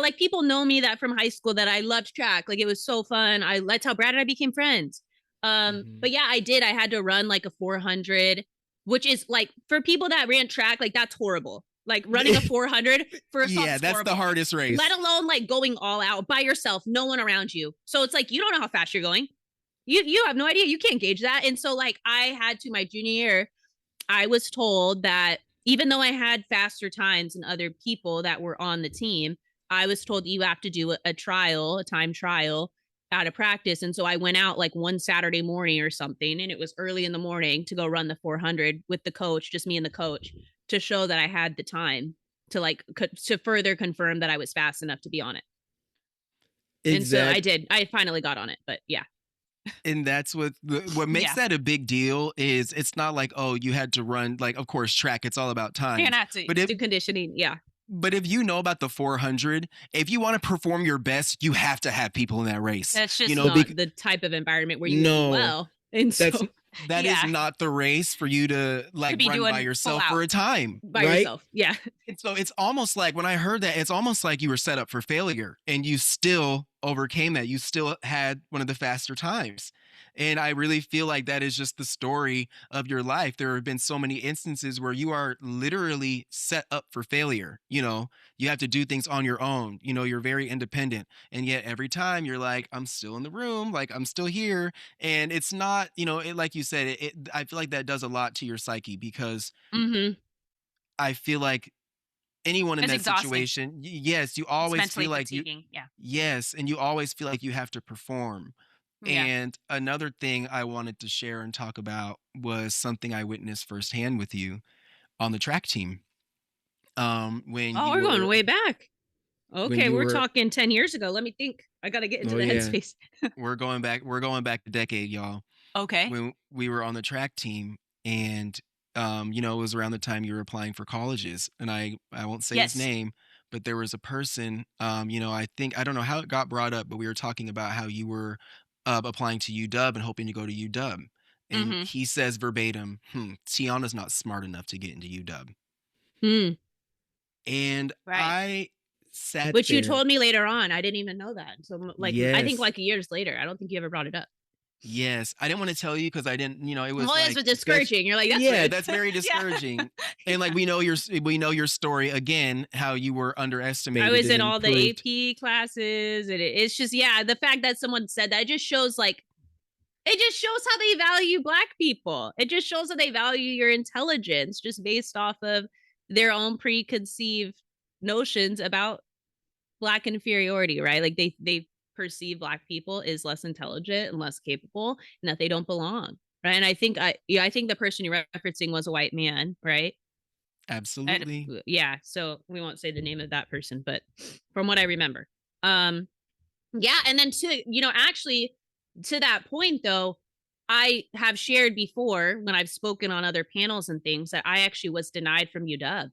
like people know me that from high school that I loved track. Like it was so fun. That's how Brad and I became friends. Mhm. But yeah, I did. I had to run like a 400, which is like for people that ran track, like that's horrible. Like running a 400 first off, Yeah, that's horrible. the hardest race. Let alone like going all out by yourself, no one around you. So it's like you don't know how fast you're going. You have no idea. You can't gauge that. And so like I had to my junior year, I was told that even though I had faster times than other people that were on the team, I was told you have to do a time trial out of practice. And so I went out like one Saturday morning or something, and it was early in the morning to go run the 400 with the coach, just me and the coach, to show that I had the time to further confirm that I was fast enough to be on it. And so I did. I finally got on it, but yeah. And that's what makes that a big deal is it's not like, oh, you had to run, like, of course, track, it's all about time. You're not but if conditioning, yeah. But if you know about the 400, if you want to perform your best, you have to have people in that race. That's just not the type of environment where you do well. And so that is not the race for you to like run by yourself for a time. By yourself. Yeah. And so it's almost like when I heard that, it's almost like you were set up for failure and you still overcame that. You still had one of the faster times. And I really feel like that is just the story of your life. There have been so many instances where you are literally set up for failure. You know, you have to do things on your own. You know, you're very independent. And yet every time you're like, I'm still in the room, like I'm still here. And it's not, you know, like you said, I feel like that does a lot to your psyche because I feel like anyone in that situation, yes, you always feel like yes, and you always feel like you have to perform. Yeah. And another thing I wanted to share and talk about was something I witnessed firsthand with you on the track team. When we're going way back. Okay, we're talking 10 years ago. Let me think. I got to get into the headspace. We're going back a decade, y'all. Okay. When we were on the track team and you know, it was around the time you were applying for colleges, and I won't say his name, but there was a person, you know, I don't know how it got brought up, but we were talking about how you were applying to UW and hoping to go to UW. And he says verbatim, Tiana's not smart enough to get into UW. And I sat Which you told me later on. I didn't even know that. So like, I think like years later, I don't think you ever brought it up. Yes, I didn't want to tell you because I didn't, you know, it was it's discouraging. You're like, that's rude. That's very discouraging. And like we know your story again, how you were underestimated. I was in all the AP classes, and it's just the fact that someone said that just shows how they value Black people. It just shows that they value your intelligence just based off of their own preconceived notions about Black inferiority, right? Like they perceive Black people as less intelligent and less capable and that they don't belong, right? And I think the person you're referencing was a white man, right? Absolutely. And, so we won't say the name of that person, but from what I remember, and then actually to that point though, I have shared before when I've spoken on other panels and things that I actually was denied from UW,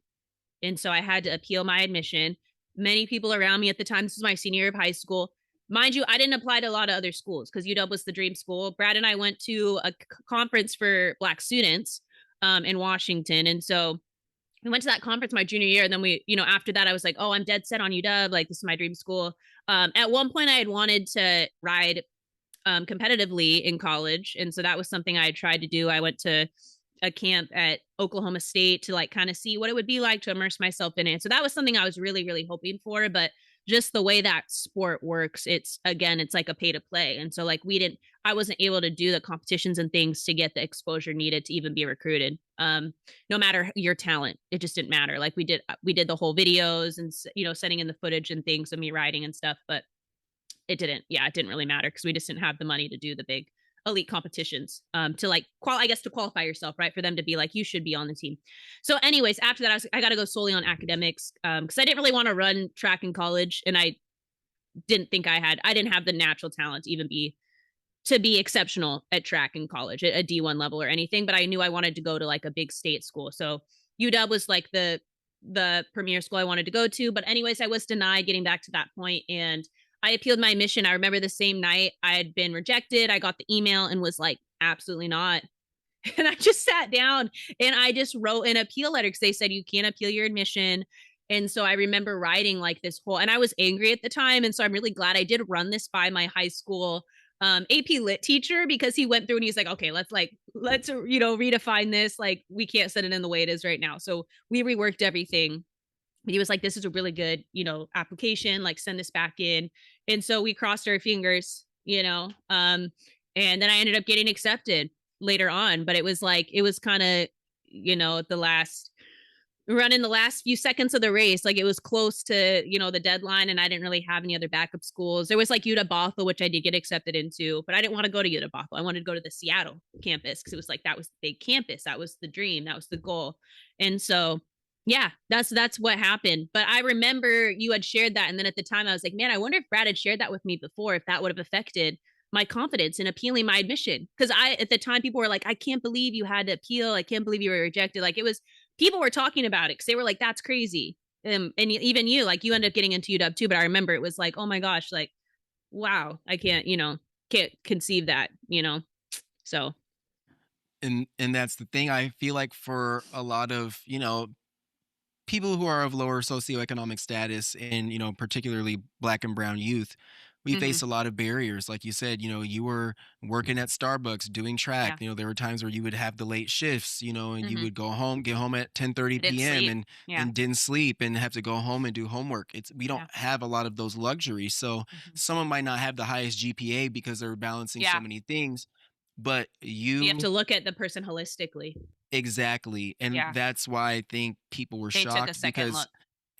and so I had to appeal my admission. Many people around me at the time, this was my senior year of high school. Mind you, I didn't apply to a lot of other schools because UW was the dream school. Brad and I went to a conference for Black students in Washington. And so we went to that conference my junior year. And then we, after that, I was like, oh, I'm dead set on UW. Like, this is my dream school. At one point, I had wanted to ride competitively in college. And so that was something I had tried to do. I went to a camp at Oklahoma State to like kind of see what it would be like to immerse myself in it. So that was something I was really, really hoping for. But just the way that sport works, it's like a pay to play. And so like I wasn't able to do the competitions and things to get the exposure needed to even be recruited. No matter your talent, it just didn't matter. Like we did the whole videos and, sending in the footage and things of me riding and stuff, but it didn't really matter because we just didn't have the money to do the big elite competitions to like to qualify yourself, right, for them to be like, you should be on the team. So anyways, after that I got to go solely on academics because I didn't really want to run track in college, and I didn't have the natural talent to even be exceptional at track in college at a D1 level or anything, but I knew I wanted to go to like a big state school. So UW was like the premier school I wanted to go to. But anyways, I was denied getting back to that point, and I appealed my admission. I remember the same night I had been rejected. I got the email and was like, absolutely not. And I just sat down and I just wrote an appeal letter because they said you can't appeal your admission. And so I remember writing like this whole, and I was angry at the time. And so I'm really glad I did run this by my high school AP Lit teacher, because he went through and he's like, okay, let's redefine this. Like, we can't set it in the way it is right now. So we reworked everything. But he was like, this is a really good, application, like send this back in. And so we crossed our fingers, and then I ended up getting accepted later on. But it was kind of, the last running the last few seconds of the race. Like, it was close to, the deadline, and I didn't really have any other backup schools. There was like UW-Bothell, which I did get accepted into, but I didn't want to go to UW-Bothell. I wanted to go to the Seattle campus because it was like, that was the big campus. That was the dream. That was the goal. And so, yeah, that's what happened. But I remember you had shared that. And then at the time I was like, man, I wonder if Brad had shared that with me before, if that would have affected my confidence in appealing my admission. Because at the time, people were like, I can't believe you had to appeal. I can't believe you were rejected. Like, it was, people were talking about it because they were like, that's crazy. And even you, like, you ended up getting into UW too. But I remember it was like, oh my gosh, like, wow, I can't conceive that, so. And that's the thing. I feel like for a lot of, people who are of lower socioeconomic status and, particularly Black and brown youth, we face a lot of barriers. Like you said, you were working at Starbucks doing track. Yeah. There were times where you would have the late shifts, and you would get home at 10:30 Didn't p.m. sleep. Yeah. and didn't sleep and have to go home and do homework. We don't Yeah. have a lot of those luxuries. So someone might not have the highest GPA because they're balancing so Yeah. many things, but You have to look at the person holistically. exactly. And Yeah. that's why I think people were They took a shocked, second because look.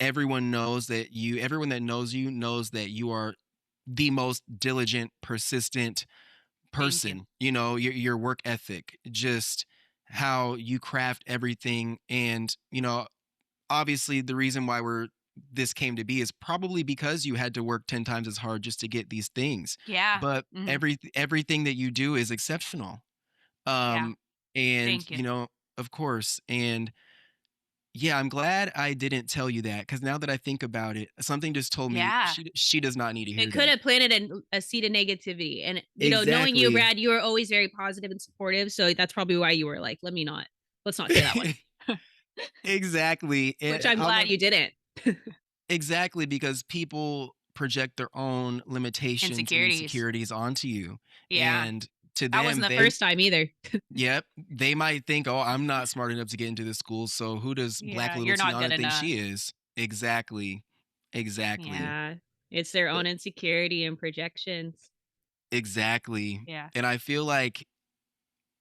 everyone that knows you knows that you are the most diligent, persistent person. Your work ethic, just how you craft everything. And, obviously the reason why this came to be is probably because you had to work 10 times as hard just to get these things. Yeah. But everything that you do is exceptional. And, Thank you. of course. And yeah, I'm glad I didn't tell you that, because now that I think about it, something just told me Yeah. she does not need to hear It could that. have planted a seed of negativity. And, knowing you, Exactly. Brad, you were always very positive and supportive. So that's probably why you were like, let's not say that one. Exactly. Which I'm glad you didn't. Exactly, because people project their own limitations and insecurities onto you. Yeah. And to That them, wasn't the first time either. yep, they might think, oh, I'm not smart enough to get into this school, so who does Black little you're not Tiana good think enough. she is? Exactly. Yeah. It's their own insecurity and projections. Exactly. Yeah. And I feel like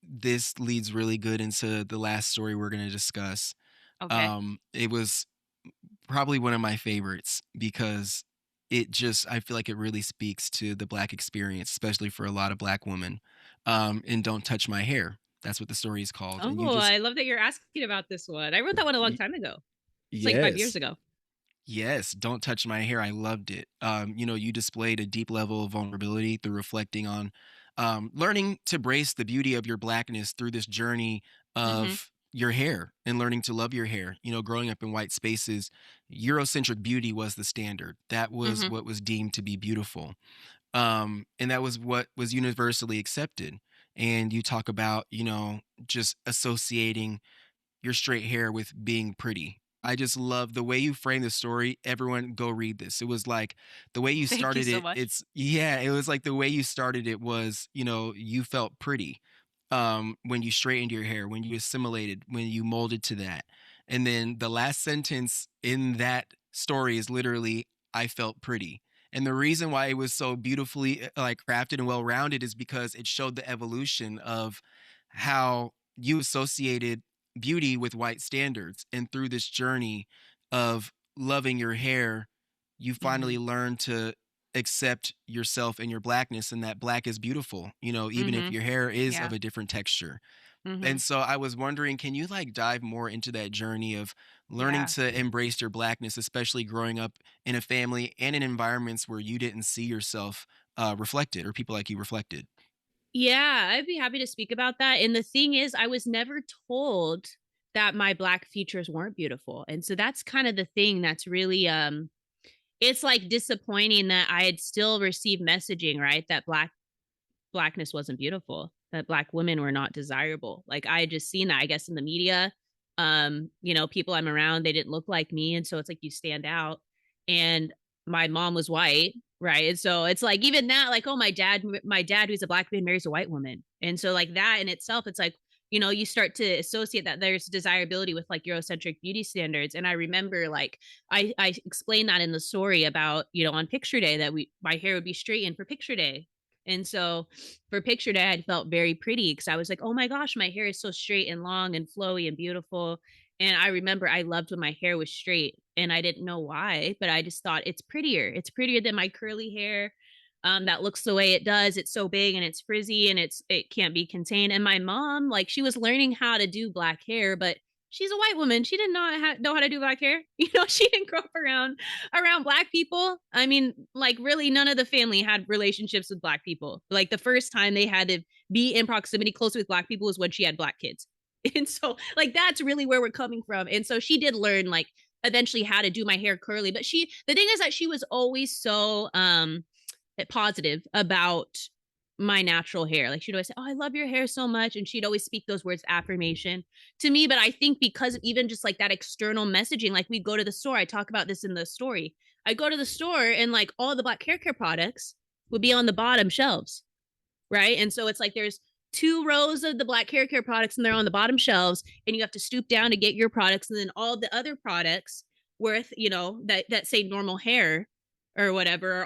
this leads really good into the last story we're going to discuss. Okay. It was probably one of my favorites because I feel like it really speaks to the Black experience, especially for a lot of Black women. And Don't Touch My Hair. That's what the story is called. And I love that you're asking about this one. I wrote that one a long time ago. It's like 5 years ago. Yes, Don't Touch My Hair. I loved it. You displayed a deep level of vulnerability through reflecting on learning to brace the beauty of your Blackness through this journey of your hair and learning to love your hair. Growing up in white spaces, Eurocentric beauty was the standard. That was what was deemed to be beautiful. And that was what was universally accepted. And you talk about, just associating your straight hair with being pretty. I just love the way you frame the story. Everyone go read this. It was like the way you Thank you started so it. much. It was like the way you started it was, you felt pretty when you straightened your hair, when you assimilated, when you molded to that. And then the last sentence in that story is literally, I felt pretty. And the reason why it was so beautifully like crafted and well-rounded is because it showed the evolution of how you associated beauty with white standards. And through this journey of loving your hair, you finally learn to accept yourself and your Blackness, and that Black is beautiful, even if your hair is of a different texture. And so I was wondering, can you like dive more into that journey of learning to embrace your Blackness, especially growing up in a family and in environments where you didn't see yourself reflected, or people like you reflected? Yeah, I'd be happy to speak about that. And the thing is, I was never told that my Black features weren't beautiful. And so that's kind of the thing that's really it's like disappointing that I had still received messaging, right? That blackness wasn't beautiful, that black women were not desirable. Like I had just seen that, I guess, in the media. You know, people I'm around, they didn't look like me. And so it's like you stand out. And my mom was white, right? And so it's like even that, like, oh, my dad who's a black man marries a white woman. And so like that in itself, it's like, you know, you start to associate that there's desirability with like Eurocentric beauty standards. And I remember like I explained that in the story about, you know, on picture day that my hair would be straightened for picture day. And so for picture day, I felt very pretty because I was like, oh my gosh, my hair is so straight and long and flowy and beautiful. And I remember I loved when my hair was straight and I didn't know why, but I just thought it's prettier. It's prettier than my curly hair. That looks the way it does. It's so big and it's frizzy and it can't be contained. And my mom, like, she was learning how to do black hair, but she's a white woman. She did not know how to do black hair. You know, she didn't grow up around black people. I mean, like, really, none of the family had relationships with black people. Like the first time they had to be in proximity close with black people was when she had black kids. And so, like, that's really where we're coming from. And so she did learn, like, eventually how to do my hair curly. But the thing is that she was always so positive about my natural hair. Like she'd always say, oh, I love your hair so much. And she'd always speak those words of affirmation to me. But I think because of even just like that external messaging, like we go to the store, I talk about this in the story. I go to the store and like all the black hair care products would be on the bottom shelves. Right. And so it's like there's 2 rows of the black hair care products and they're on the bottom shelves and you have to stoop down to get your products. And then all the other products worth, you know, that say normal hair or whatever,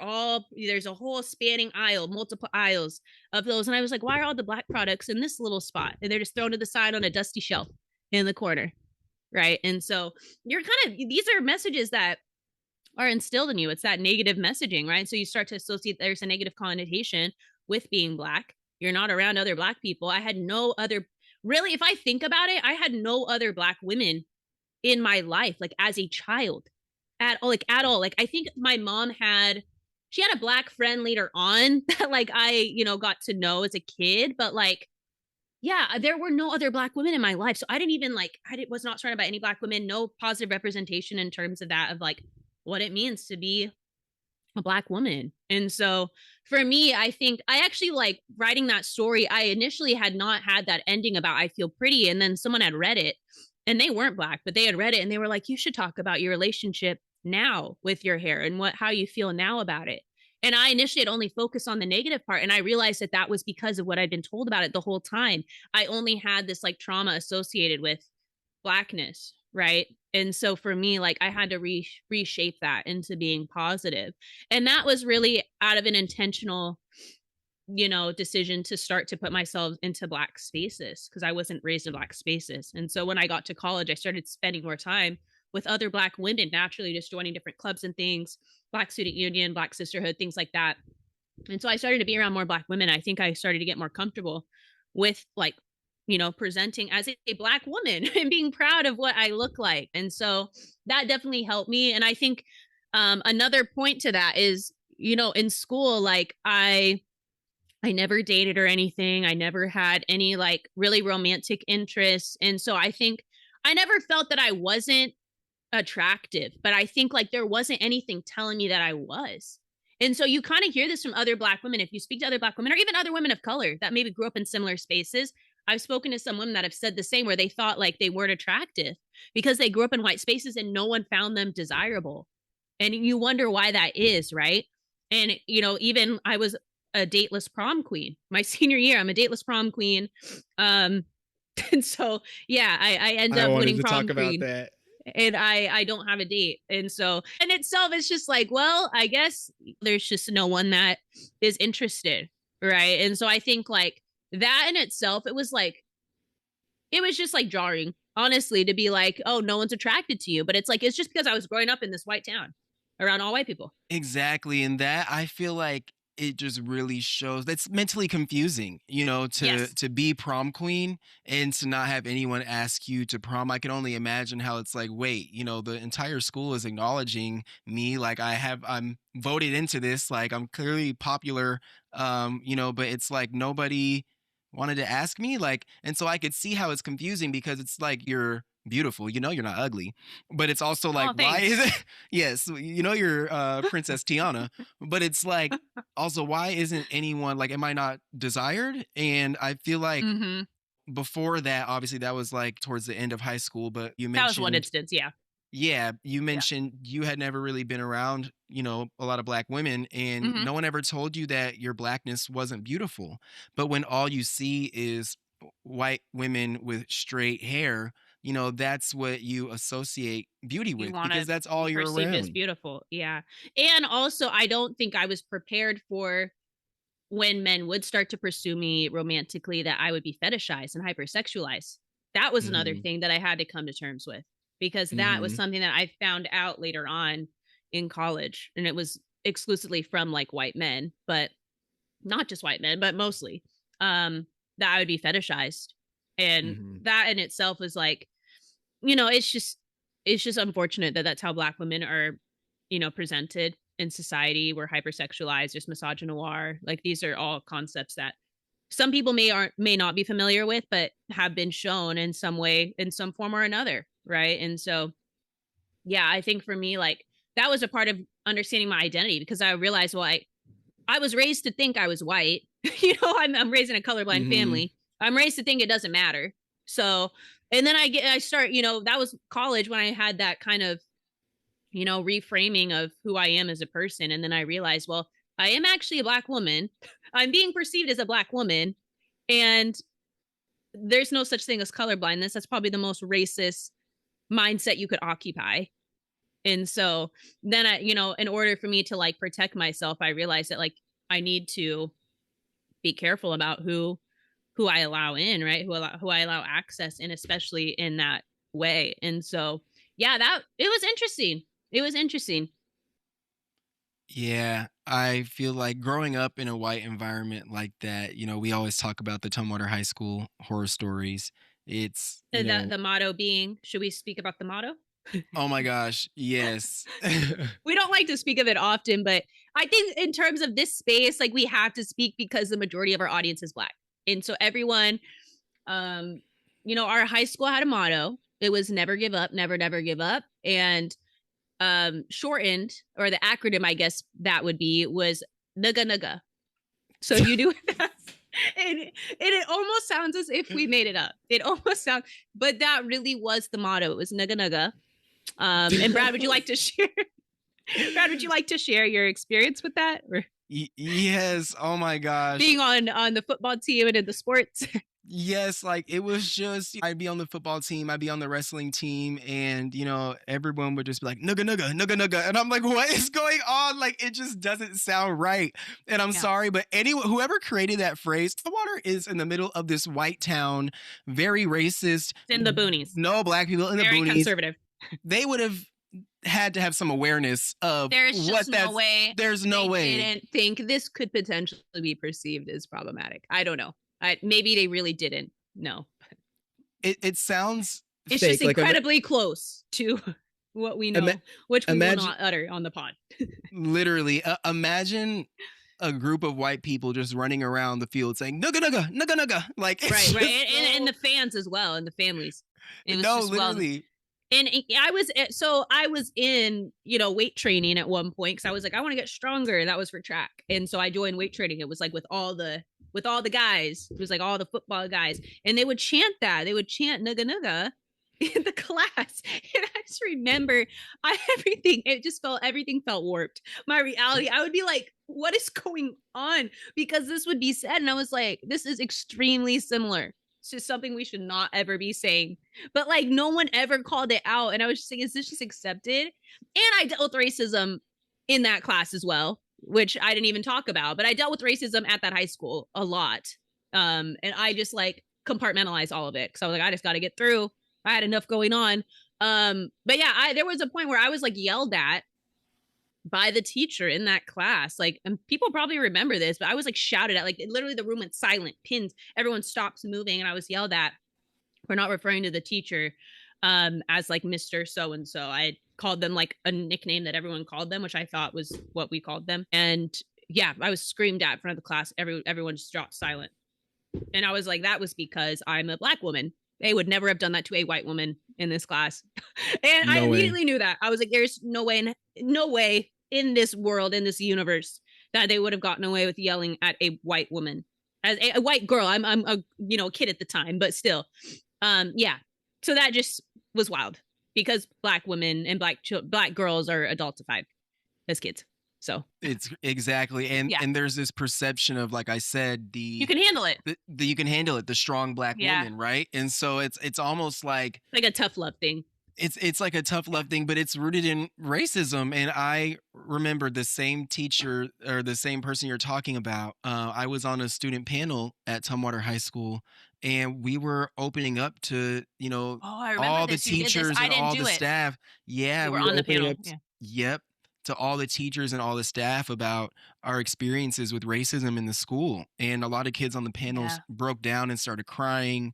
there's a whole spanning aisle, multiple aisles of those. And I was like, why are all the black products in this little spot? And they're just thrown to the side on a dusty shelf in the corner. Right. And so these are messages that are instilled in you. It's that negative messaging, right? So you start to associate there's a negative connotation with being black. You're not around other black people. I had no other, really, if I think about it, I had no other black women in my life, like as a child at all. Like I think my mom had a black friend later on that like I, you know, got to know as a kid, but like, yeah, there were no other black women in my life. So I was not surrounded by any black women, no positive representation in terms of that, of like what it means to be a black woman. And so for me, I think I actually like writing that story. I initially had not had that ending about I feel pretty. And then someone had read it and they weren't black, but they had read it and they were like, you should talk about your relationship now with your hair and how you feel now about it. And I initially had only focused on the negative part. And I realized that was because of what I'd been told about it the whole time. I only had this like trauma associated with blackness. Right. And so for me, like I had to reshape that into being positive. And that was really out of an intentional, you know, decision to start to put myself into black spaces because I wasn't raised in black spaces. And so when I got to college, I started spending more time with other black women, naturally just joining different clubs and things, Black Student Union, Black Sisterhood, things like that. And so I started to be around more black women. I think I started to get more comfortable with like, you know, presenting as a black woman and being proud of what I look like. And so that definitely helped me. And I think another point to that is, you know, in school, like I never dated or anything. I never had any like really romantic interests. And so I think I never felt that I wasn't attractive, but I think like there wasn't anything telling me that I was. And so you kind of hear this from other black women. If you speak to other black women or even other women of color that maybe grew up in similar spaces, I've spoken to some women that have said the same, where they thought like they weren't attractive because they grew up in white spaces and no one found them desirable. And you wonder why that is, right? And, you know, even I was a dateless prom queen. My senior year, I'm a dateless prom queen. And so, yeah, I end up winning prom queen. About that. And I don't have a date. And so in itself, it's just like, well, I guess there's just no one that is interested. Right. And so I think like that in itself, it was just like jarring, honestly, to be like, oh, no one's attracted to you. But it's like, it's just because I was growing up in this white town around all white people. Exactly. And that I feel like it just really shows that's mentally confusing, you know, to be prom queen and to not have anyone ask you to prom. I can only imagine how it's like, wait, you know, the entire school is acknowledging me. Like I'm voted into this, like I'm clearly popular, you know, but it's like nobody wanted to ask me, like, and so I could see how it's confusing because it's like you're beautiful. You know you're not ugly. But it's also like, Oh, why thanks. is it? Yes, you know you're Princess Tiana. But it's like, also, why isn't anyone like, am I not desired? And I feel like Mm-hmm. before that, obviously, that was like towards the end of high school. But you That was one mentioned, instance, yeah. yeah, you mentioned you had never really been around, a lot of Black women, and Mhm. no one ever told you that your Blackness wasn't beautiful. But when all you see is white women with straight hair, that's what you associate beauty You with want because to that's all be you're perceived as around. beautiful, yeah. And also, I don't think I was prepared for when men would start to pursue me romantically that I would be fetishized and hypersexualized. That was another Hmm. thing that I had to come to terms with because that was Hmm. something that I found out later on in college, and it was exclusively from like white men, but not just white men, but mostly that I would be fetishized. And Hmm. that in itself was like, it's just unfortunate that that's how Black women are, presented in society. We're hypersexualized, there's misogynoir. Like these are all concepts that some people may not be familiar with, but have been shown in some way, in some form or another, right? And so, yeah, I think for me, like that was a part of understanding my identity because I realized, well, I was raised to think I was white. I'm raised in a colorblind Hmm. family. I'm raised to think it doesn't matter. So, and then I start, that was college when I had that kind of, reframing of who I am as a person. And then I realized, well, I am actually a Black woman. I'm being perceived as a Black woman. And there's no such thing as colorblindness. That's probably the most racist mindset you could occupy. And so then in order for me to like protect myself, I realized that like I need to be careful about who I allow in, right? Who I allow access in, especially in that way. And so, yeah, that it was interesting. It was interesting. Yeah, I feel like growing up in a white environment like that, we always talk about the Tumwater High School horror stories. It's, The motto being, should we speak about the motto? oh my gosh, yes. We don't like to speak of it often, but I think in terms of this space, like we have to speak because the majority of our audience is Black. And so everyone, um, our high school had a motto. It was never give up, never, never give up. And shortened, or the acronym, I guess that would be, was Nuga Nuga. So you do that. And it almost sounds as if we made it up. It almost sounds, but that really was the motto. It was Nuga Nuga. And Brad, would you like to share? Brad, would you like to share your experience with that, or Yes, oh my gosh. being on the football team and in the sports? Yes, like it was just, I'd be on the football team, I'd be on the wrestling team, and everyone would just be like, nugga nugga, nugga nugga. And I'm like, what is going on? Like it just doesn't sound right. And I'm Yeah. sorry, but anyone, whoever created that phrase, the water is in the middle of this white town, very racist. It's in the boonies. No Black people in Very the boonies. conservative. They would have had to have some awareness of There's what just no that's. way. There's no they way. didn't think this could potentially be perceived as problematic. I don't know. Maybe they really didn't know. It sounds It's fake, just incredibly close to what we know, which we will not utter on the pod. Literally, imagine a group of white people just running around the field saying "nugga nugga nugga nugga," like right, and the fans as well, and the families. It was just literally. And I was in, weight training at one point because I was like, I want to get stronger. That was for track. And so I joined weight training. It was like with all the guys. It was like all the football guys. And they would chant that. They would chant nugga nugga in the class. And I just remember everything felt warped. My reality, I would be like, what is going on? Because this would be said. And I was like, this is extremely similar. It's just something we should not ever be saying. But like no one ever called it out. And I was just saying, is this just accepted? And I dealt with racism in that class as well, which I didn't even talk about. But I dealt with racism at that high school a lot. And I just like compartmentalized all of it. Because I was like, I just got to get through. I had enough going on. But yeah, there was a point where I was like yelled at by the teacher in that class. Like, and people probably remember this, but I was like shouted at, like literally the room went silent, pins, everyone stops moving. And I was yelled at for not referring to the teacher as like Mr. So-and-so. I called them like a nickname that everyone called them, which I thought was what we called them. And yeah, I was screamed at in front of the class. Everyone just dropped silent. And I was like, that was because I'm a Black woman. They would never have done that to a white woman in this class. And I No way. immediately knew that. I was like, there's no way in this world, in this universe, that they would have gotten away with yelling at a white woman. As a white girl, I'm a kid at the time, but still. Yeah. So that just was wild because Black women and Black girls are adultified as kids. So It's exactly. And Yeah. and there's this perception of, like I said, you can handle it. you can handle it, the strong Black Yeah. woman, right? And so it's almost like Like a tough love thing. it's like a tough love thing, but it's rooted in racism. And I remember the same teacher or the same person you're talking about. I was on a student panel at Tumwater High School, and we were opening up to, Oh, I remember all the this. You did this. teachers I and didn't all do the it. staff. Yeah, You were we on the opening panel. up Yeah. Yep, to all the teachers and all the staff about our experiences with racism in the school. And a lot of kids on the panels Yeah. broke down and started crying.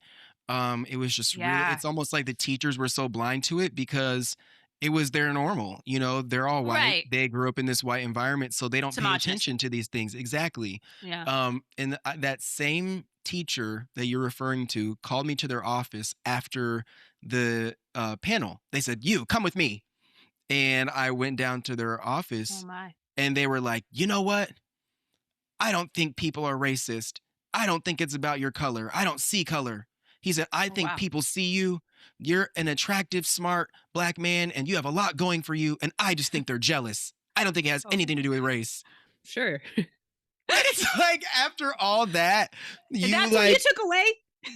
It was just really, Yeah. it's almost like the teachers were so blind to it because it was their normal. They're all white. Right. They grew up in this white environment, so they don't It's pay homogenous. attention to these things. Exactly. Yeah. And that same teacher that you're referring to called me to their office after the panel. They said, "You come with me." And I went down to their office, Oh my. and they were like, "You know what? I don't think people are racist. I don't think it's about your color. I don't see color." He said, "I Oh, think wow. people see you. You're an attractive, smart Black man, and you have a lot going for you. And I just think they're jealous. I don't think it has Oh. anything to do with race." Sure. And it's like, after all that, you That's what you took away?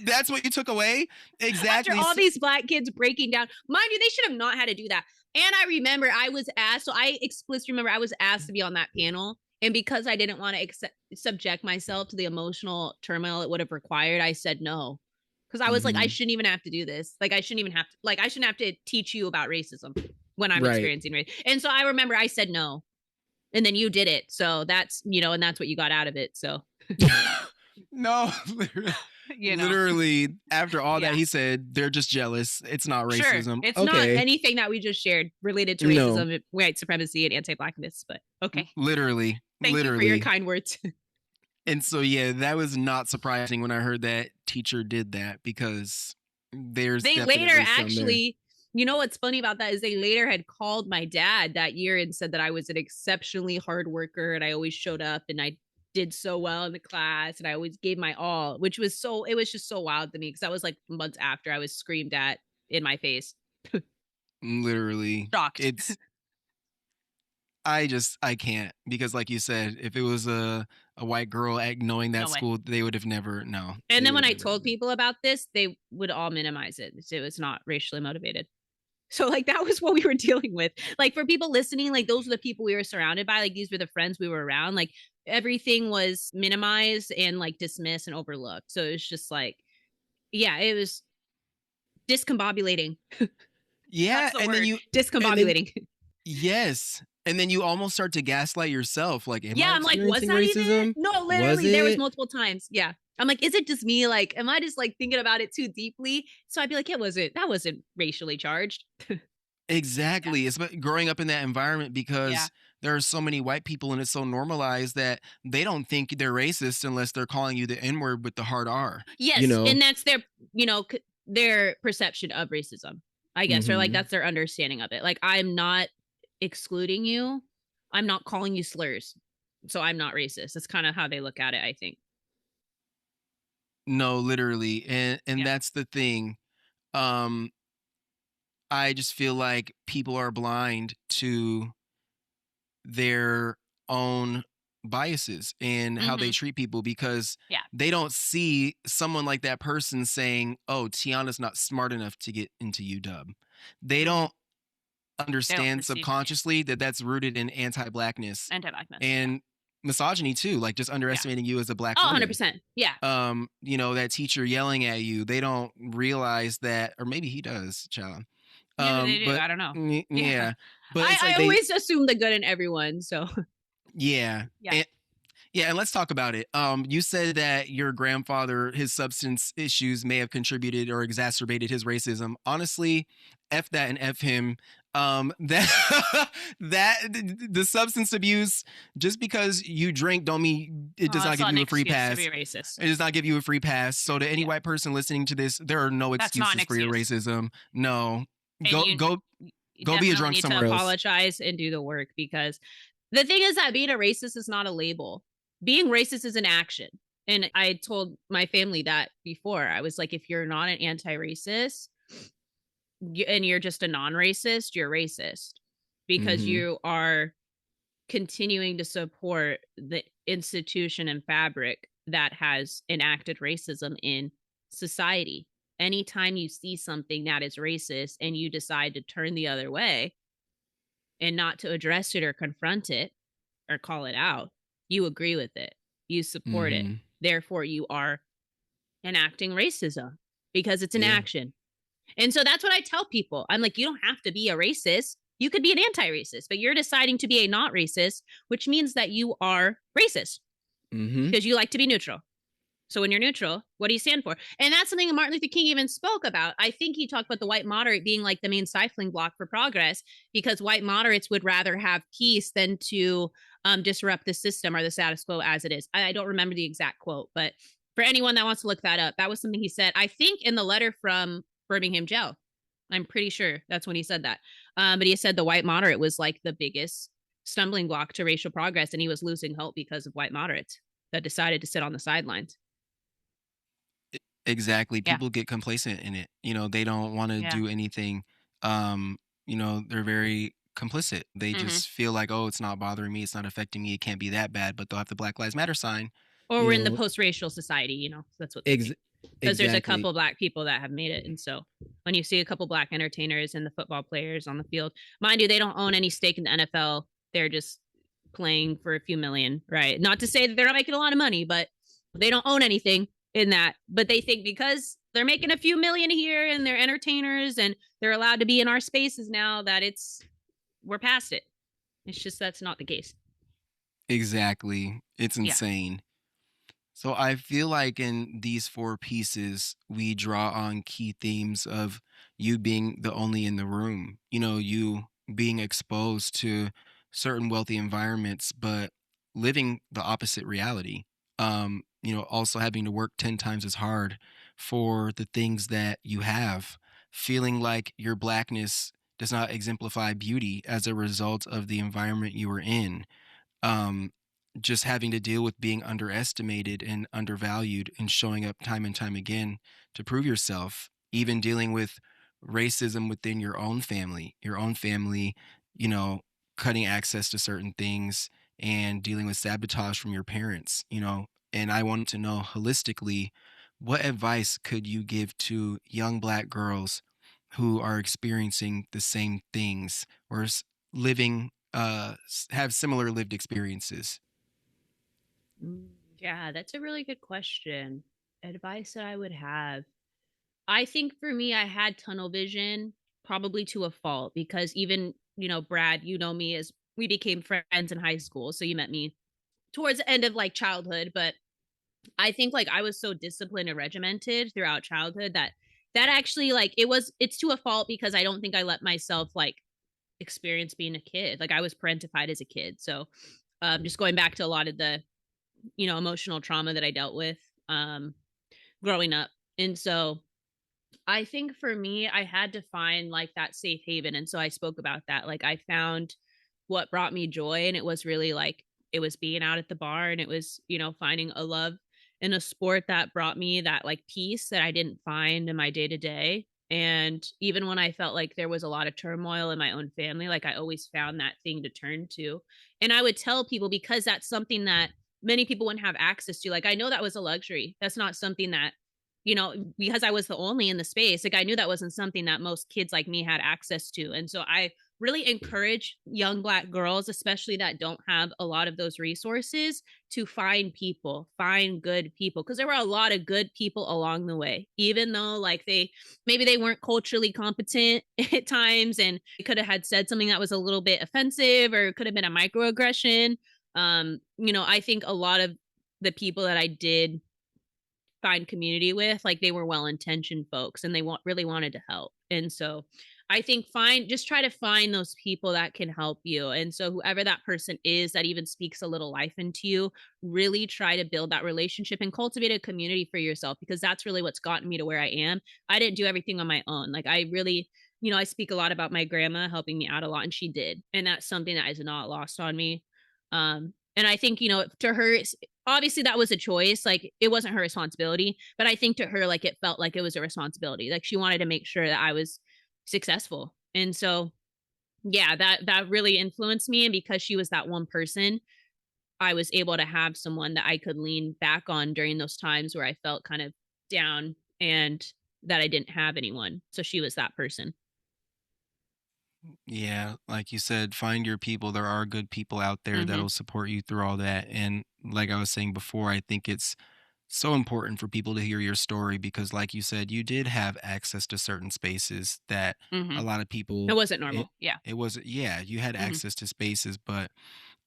that's what you took away? Exactly. After all these Black kids breaking down. Mind you, they should have not had to do that. And I remember I was asked, so I explicitly remember I was asked to be on that panel. And because I didn't want to subject myself to the emotional turmoil it would have required, I said no. Because I was like, I Mhm. shouldn't even have to do this. Like, I shouldn't have to teach you about racism when I'm Right. experiencing race. And so I remember I said no. And then you did it. So that's, and that's what you got out of it. So, No, literally, after all that, Yeah. he said, "They're just jealous. It's not Sure. racism." It's not Okay. anything that we just shared related to No. racism, white supremacy, and anti-Blackness. But okay. Literally. Thank you for your kind words. And so, yeah, that was not surprising when I heard that teacher did that, because there's They definitely later some there. actually, what's funny about that is they later had called my dad that year and said that I was an exceptionally hard worker and I always showed up and I did so well in the class and I always gave my all, which was it was just so wild to me because that was like months after I was screamed at in my face. Literally. Shocked. It's I can't, because like you said, if it was a white girl knowing that No way. school, they would have never, no. And they then when would I have never told done it. people about this, they would all minimize it. It was not racially motivated. So like that was what we were dealing with. Like for people listening, like those were the people we were surrounded by. Like these were the friends we were around. Like everything was minimized and like dismissed and overlooked. So it was just like, yeah, it was discombobulating. Yeah, That's the and then word. you Discombobulating. yes, and then you almost start to gaslight yourself. Like, am I I'm like, was experiencing that racism? even? No, literally, there was it? multiple times. Yeah. I'm like, is it just me? Like, am I just like thinking about it too deeply? So I'd be like, that wasn't racially charged. Exactly. It's about growing up in that environment, because Yeah. there are so many white people and it's so normalized that they don't think they're racist unless they're calling you the N-word with the hard R. Yes. You know? And that's their, their perception of racism, I guess, or like Mhm. that's their understanding of it. Like, I'm not excluding you. I'm not calling you slurs. So I'm not racist. That's kind of how they look at it, I think. No, literally. And Yeah. that's the thing. Um, I just feel like people are blind to their own biases and how they treat people, because Yeah. they don't see someone like that person saying, "Oh, Tiana's not smart enough to get into UW." They don't understand perceive it, yeah. subconsciously that that's rooted in anti-Blackness Anti-Blackness. and misogyny too, like just underestimating you as a Black Oh, woman. 100%. Yeah. That teacher yelling at you, they don't realize that, or maybe he does, child. Maybe they do. But I don't know. yeah. But it's I like they, always assume the good in everyone. So yeah. Yeah. And let's talk about it. You said that your grandfather, his substance issues may have contributed or exacerbated his racism. Honestly, F that and F him. That the substance abuse, just because you drink don't mean it does not give you a free pass. To be racist. It does not give you a free pass. So to any white person listening to this, there are no excuses for your racism. No. Go be a drunk somewhere else. Apologize and do the work, because the thing is that being a racist is not a label. Being racist is an action. And I told my family that before. I was like, if you're not an anti-racist and you're just a non-racist, you're racist, because you are continuing to support the institution and fabric that has enacted racism in society. Anytime you see something that is racist and you decide to turn the other way and not to address it or confront it or call it out, you agree with it. You support it. Therefore, you are enacting racism because it's an action. And so that's what I tell people. I'm like, you don't have to be a racist. You could be an anti-racist, but you're deciding to be a not racist, which means that you are racist because you like to be neutral. So when you're neutral, what do you stand for? And that's something that Martin Luther King even spoke about. I think he talked about the white moderate being like the main stifling block for progress, because white moderates would rather have peace than to disrupt the system or the status quo as it is. I don't remember the exact quote, but for anyone that wants to look that up, that was something he said, I think in the letter from Birmingham jail. I'm pretty sure that's when he said that. But he said the white moderate was like the biggest stumbling block to racial progress, and he was losing hope because of white moderates that decided to sit on the sidelines. Exactly. People get complacent in it. You know, they don't want to do anything. You know, they're very complicit. They just feel like, oh, it's not bothering me. It's not affecting me. It can't be that bad. But they'll have the Black Lives Matter sign. Or we're in the post-racial society, you know, that's what they think. Because there's a couple Black people that have made it. And so when you see a couple Black entertainers and the football players on the field, mind you, they don't own any stake in the NFL. They're just playing for a few million, right? Not to say that they're not making a lot of money, but they don't own anything in that. But they think because they're making a few million here and they're entertainers and they're allowed to be in our spaces now, that we're past it. It's just that's not the case. Exactly. It's insane. So I feel like in these 4 pieces, we draw on key themes of you being the only in the room, you know, you being exposed to certain wealthy environments, but living the opposite reality. You know, also having to work 10 times as hard for the things that you have, feeling like your Blackness does not exemplify beauty as a result of the environment you were in. Just having to deal with being underestimated and undervalued and showing up time and time again to prove yourself, even dealing with racism within your own family, you know, cutting access to certain things and dealing with sabotage from your parents, you know. And I wanted to know holistically, what advice could you give to young Black girls who are experiencing the same things or living, have similar lived experiences? Yeah, that's a really good question. Advice that I would have. I think for me, I had tunnel vision probably to a fault, because even, you know, Brad, you know me, as we became friends in high school. So you met me towards the end of like childhood. But I think like I was so disciplined and regimented throughout childhood that actually like it's to a fault, because I don't think I let myself like experience being a kid. Like I was parentified as a kid. So just going back to a lot of the, you know, emotional trauma that I dealt with growing up. And so I think for me, I had to find like that safe haven. And so I spoke about that. Like I found what brought me joy. And it was really like, it was being out at the bar, and it was, you know, finding a love in a sport that brought me that like peace that I didn't find in my day to day. And even when I felt like there was a lot of turmoil in my own family, like I always found that thing to turn to. And I would tell people, because that's something that many people wouldn't have access to. Like, I know that was a luxury. That's not something that, you know, because I was the only in the space, like I knew that wasn't something that most kids like me had access to. And so I really encourage young Black girls, especially that don't have a lot of those resources, to find good people. Because there were a lot of good people along the way, even though like maybe they weren't culturally competent at times, and they could have had said something that was a little bit offensive, or it could have been a microaggression. You know, I think a lot of the people that I did find community with, like they were well-intentioned folks and they really wanted to help. And so I think just try to find those people that can help you. And so whoever that person is that even speaks a little life into you, really try to build that relationship and cultivate a community for yourself, because that's really what's gotten me to where I am. I didn't do everything on my own. Like I really, I speak a lot about my grandma helping me out a lot, and she did. And that's something that is not lost on me. And I think, to her, obviously that was a choice. Like it wasn't her responsibility, but I think to her, like it felt like it was a responsibility. Like she wanted to make sure that I was successful. And so, yeah, that really influenced me. And because she was that one person, I was able to have someone that I could lean back on during those times where I felt kind of down and that I didn't have anyone. So she was that person. Yeah, like you said, find your people. There are good people out there Mm-hmm. that'll support you through all that. And like I was saying before, I think it's so important for people to hear your story because, like you said, you did have access to certain spaces that Mm-hmm. a lot of It people, wasn't it, normal. Yeah. it was, yeah, you had Mm-hmm. access to spaces, but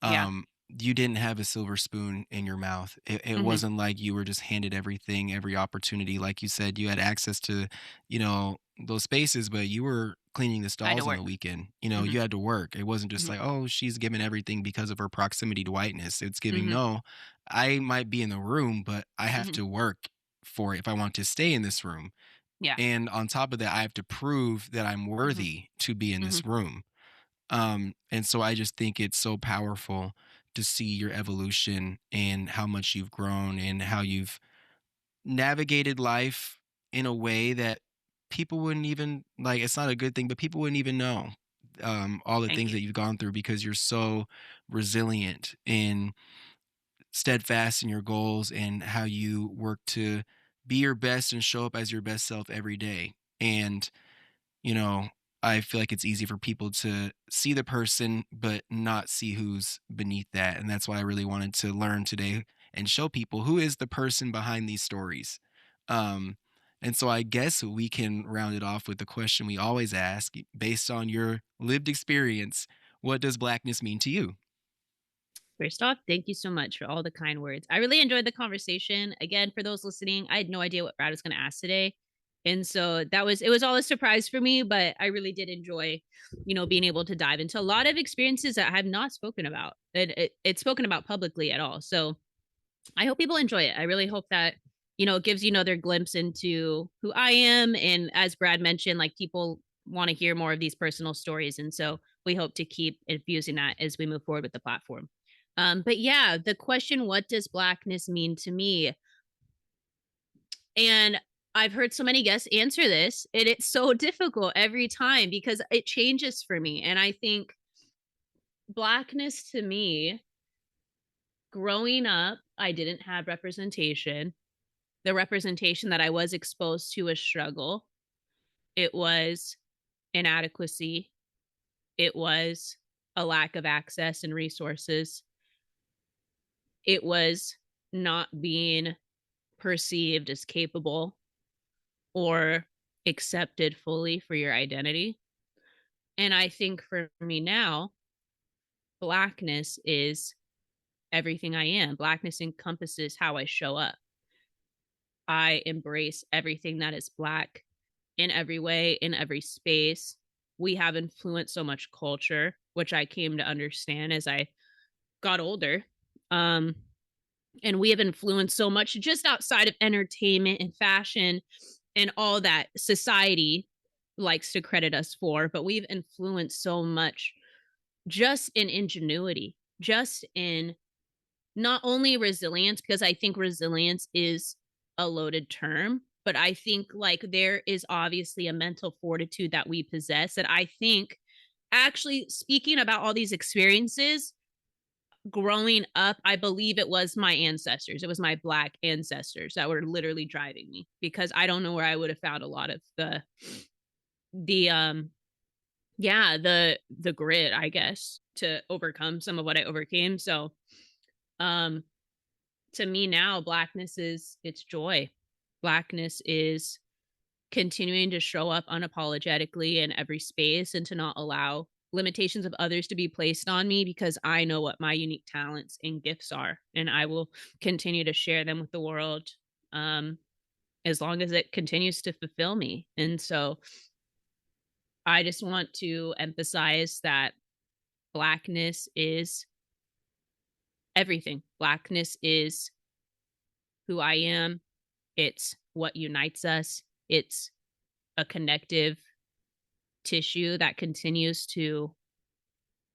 Yeah. you didn't have a silver spoon in your mouth. It Mm-hmm. wasn't like you were just handed everything, every opportunity. Like you said, you had access to, those spaces, but you were cleaning the I had to stalls on the work. weekend. Mm-hmm. You had to work. It wasn't just Mm-hmm. like, oh, she's given everything because of her proximity to whiteness. It's giving, Mm-hmm. no, I might be in the room, but I have Mm-hmm. to work for it if I want to stay in this room. Yeah. And on top of that, I have to prove that I'm Mm-hmm. worthy to be in Mm-hmm. this room. And so I just think it's so powerful to see your evolution and how much you've grown and how you've navigated life in a way that people wouldn't even like. It's not a good thing, but people wouldn't even know all the Thank things you. that you've gone through because you're so resilient and steadfast in your goals and how you work to be your best and show up as your best self every day. And you know, I feel like it's easy for people to see the person, but not see who's beneath that. And that's what I really wanted to learn today and show people who is the person behind these stories. Um, and so I guess we can round it off with the question we always ask based on your lived experience. What does blackness mean to you? First off, thank you so much for all the kind words. I really enjoyed the conversation. Again, for those listening, I had no idea what Brad was going to ask today. And so it was all a surprise for me, but I really did enjoy, being able to dive into a lot of experiences that I have not spoken about, it's spoken about publicly at all. So I hope people enjoy it. I really hope that, it gives you another glimpse into who I am. And as Brad mentioned, like people want to hear more of these personal stories. And so we hope to keep infusing that as we move forward with the platform. But yeah, the question, what does blackness mean to me? And I've heard so many guests answer this, and it's so difficult every time because it changes for me. And I think blackness to me, growing up, I didn't have representation. The representation that I was exposed to was struggle. It was inadequacy. It was a lack of access and resources. It was not being perceived as capable or accepted fully for your identity. And I think for me now, blackness is everything I am. Blackness encompasses how I show up. I embrace everything that is black in every way, in every space. We have influenced so much culture, which I came to understand as I got older. Um, and we have influenced so much just outside of entertainment and fashion and all that society likes to credit us for, but we've influenced so much just in ingenuity, just in not only resilience, because I think resilience is a loaded term, but I think like there is obviously a mental fortitude that we possess that I think actually speaking about all these experiences growing up, I believe it was my ancestors. It was my black ancestors that were literally driving me because I don't know where I would have found a lot of the yeah, the grit, I guess, to overcome some of what I overcame. So um to me now, blackness is it's joy. Blackness is continuing to show up unapologetically in every space and to not allow limitations of others to be placed on me because I know what my unique talents and gifts are and I will continue to share them with the world. as long as it continues to fulfill me. And so I just want to emphasize that Blackness is everything. Blackness is who I am. It's what unites us. It's a connective tissue that continues to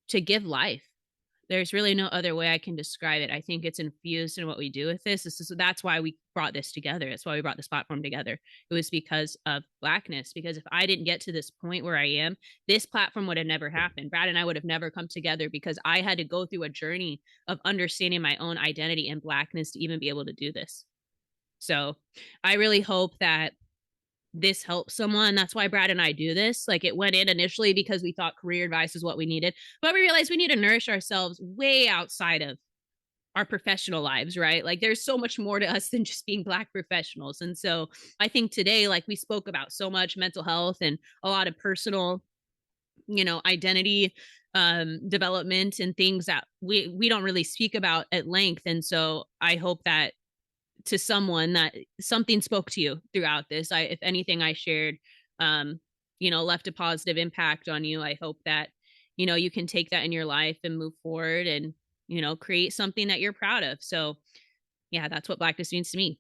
give life. There's really no other way I can describe it. I think it's infused in what we do with this. That's why we brought this together. That's why we brought this platform together. It was because of Blackness. Because if I didn't get to this point where I am, this platform would have never happened. Brad and I would have never come together because I had to go through a journey of understanding my own identity and Blackness to even be able to do this. So I really hope that this helps someone. That's why Brad and I do this. Like, it went in initially because we thought career advice is what we needed, but we realized we need to nourish ourselves way outside of our professional lives, right? Like, there's so much more to us than just being Black professionals. And so I think today, like, we spoke about so much mental health and a lot of personal, identity development and things that we don't really speak about at length. And so I hope that to someone that something spoke to you throughout this. If anything I shared, left a positive impact on you. I hope that, you can take that in your life and move forward and, create something that you're proud of. So yeah, that's what Blackness means to me.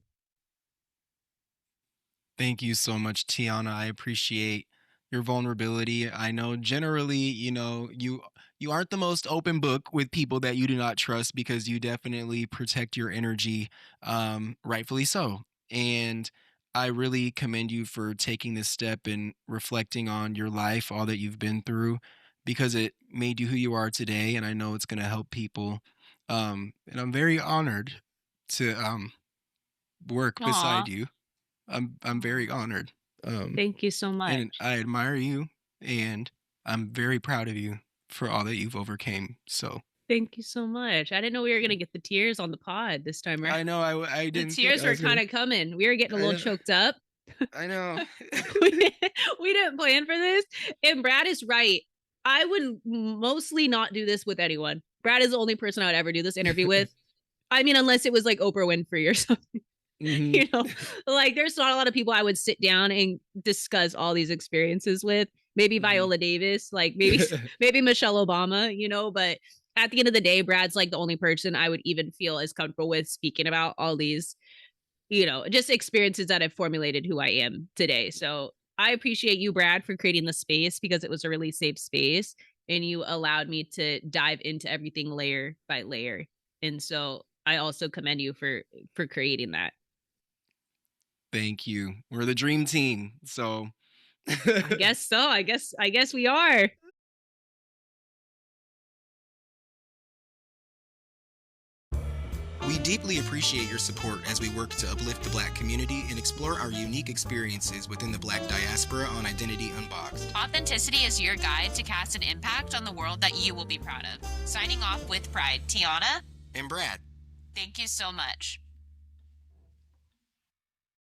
Thank you so much, Tiana. I appreciate your vulnerability. I know generally, you aren't the most open book with people that you do not trust because you definitely protect your energy, rightfully so. And I really commend you for taking this step and reflecting on your life, all that you've been through, because it made you who you are today. And I know it's going to help people. And I'm very honored to work Aw, beside you. I'm very honored. thank you so much. And I admire you, and I'm very proud of you for all that you've overcame. So Thank you so much. I didn't know we were going to get the tears on the pod this time around. I know I The didn't think tears I were was gonna. kind of coming. We were getting a little choked up. I know. We didn't plan for this. And Brad is right. I would mostly not do this with anyone. Brad is the only person I would ever do this interview with. I mean, unless it was like Oprah Winfrey or something. Mhm. Like, there's not a lot of people I would sit down and discuss all these experiences with. Maybe Mhm. Viola Davis, like maybe Michelle Obama, but at the end of the day, Brad's like the only person I would even feel as comfortable with speaking about all these, just experiences that have formulated who I am today. So I appreciate you, Brad, for creating the space because it was a really safe space and you allowed me to dive into everything layer by layer. And so I also commend you for creating that. Thank you. We're the dream team. So I guess so. I guess we are. we deeply appreciate your support as we work to uplift the Black community and explore our unique experiences within the Black diaspora on Identity Unboxed. Authenticity is your guide to cast an impact on the world that you will be proud of. Signing off with pride, Tiana And Brad. Thank you so much.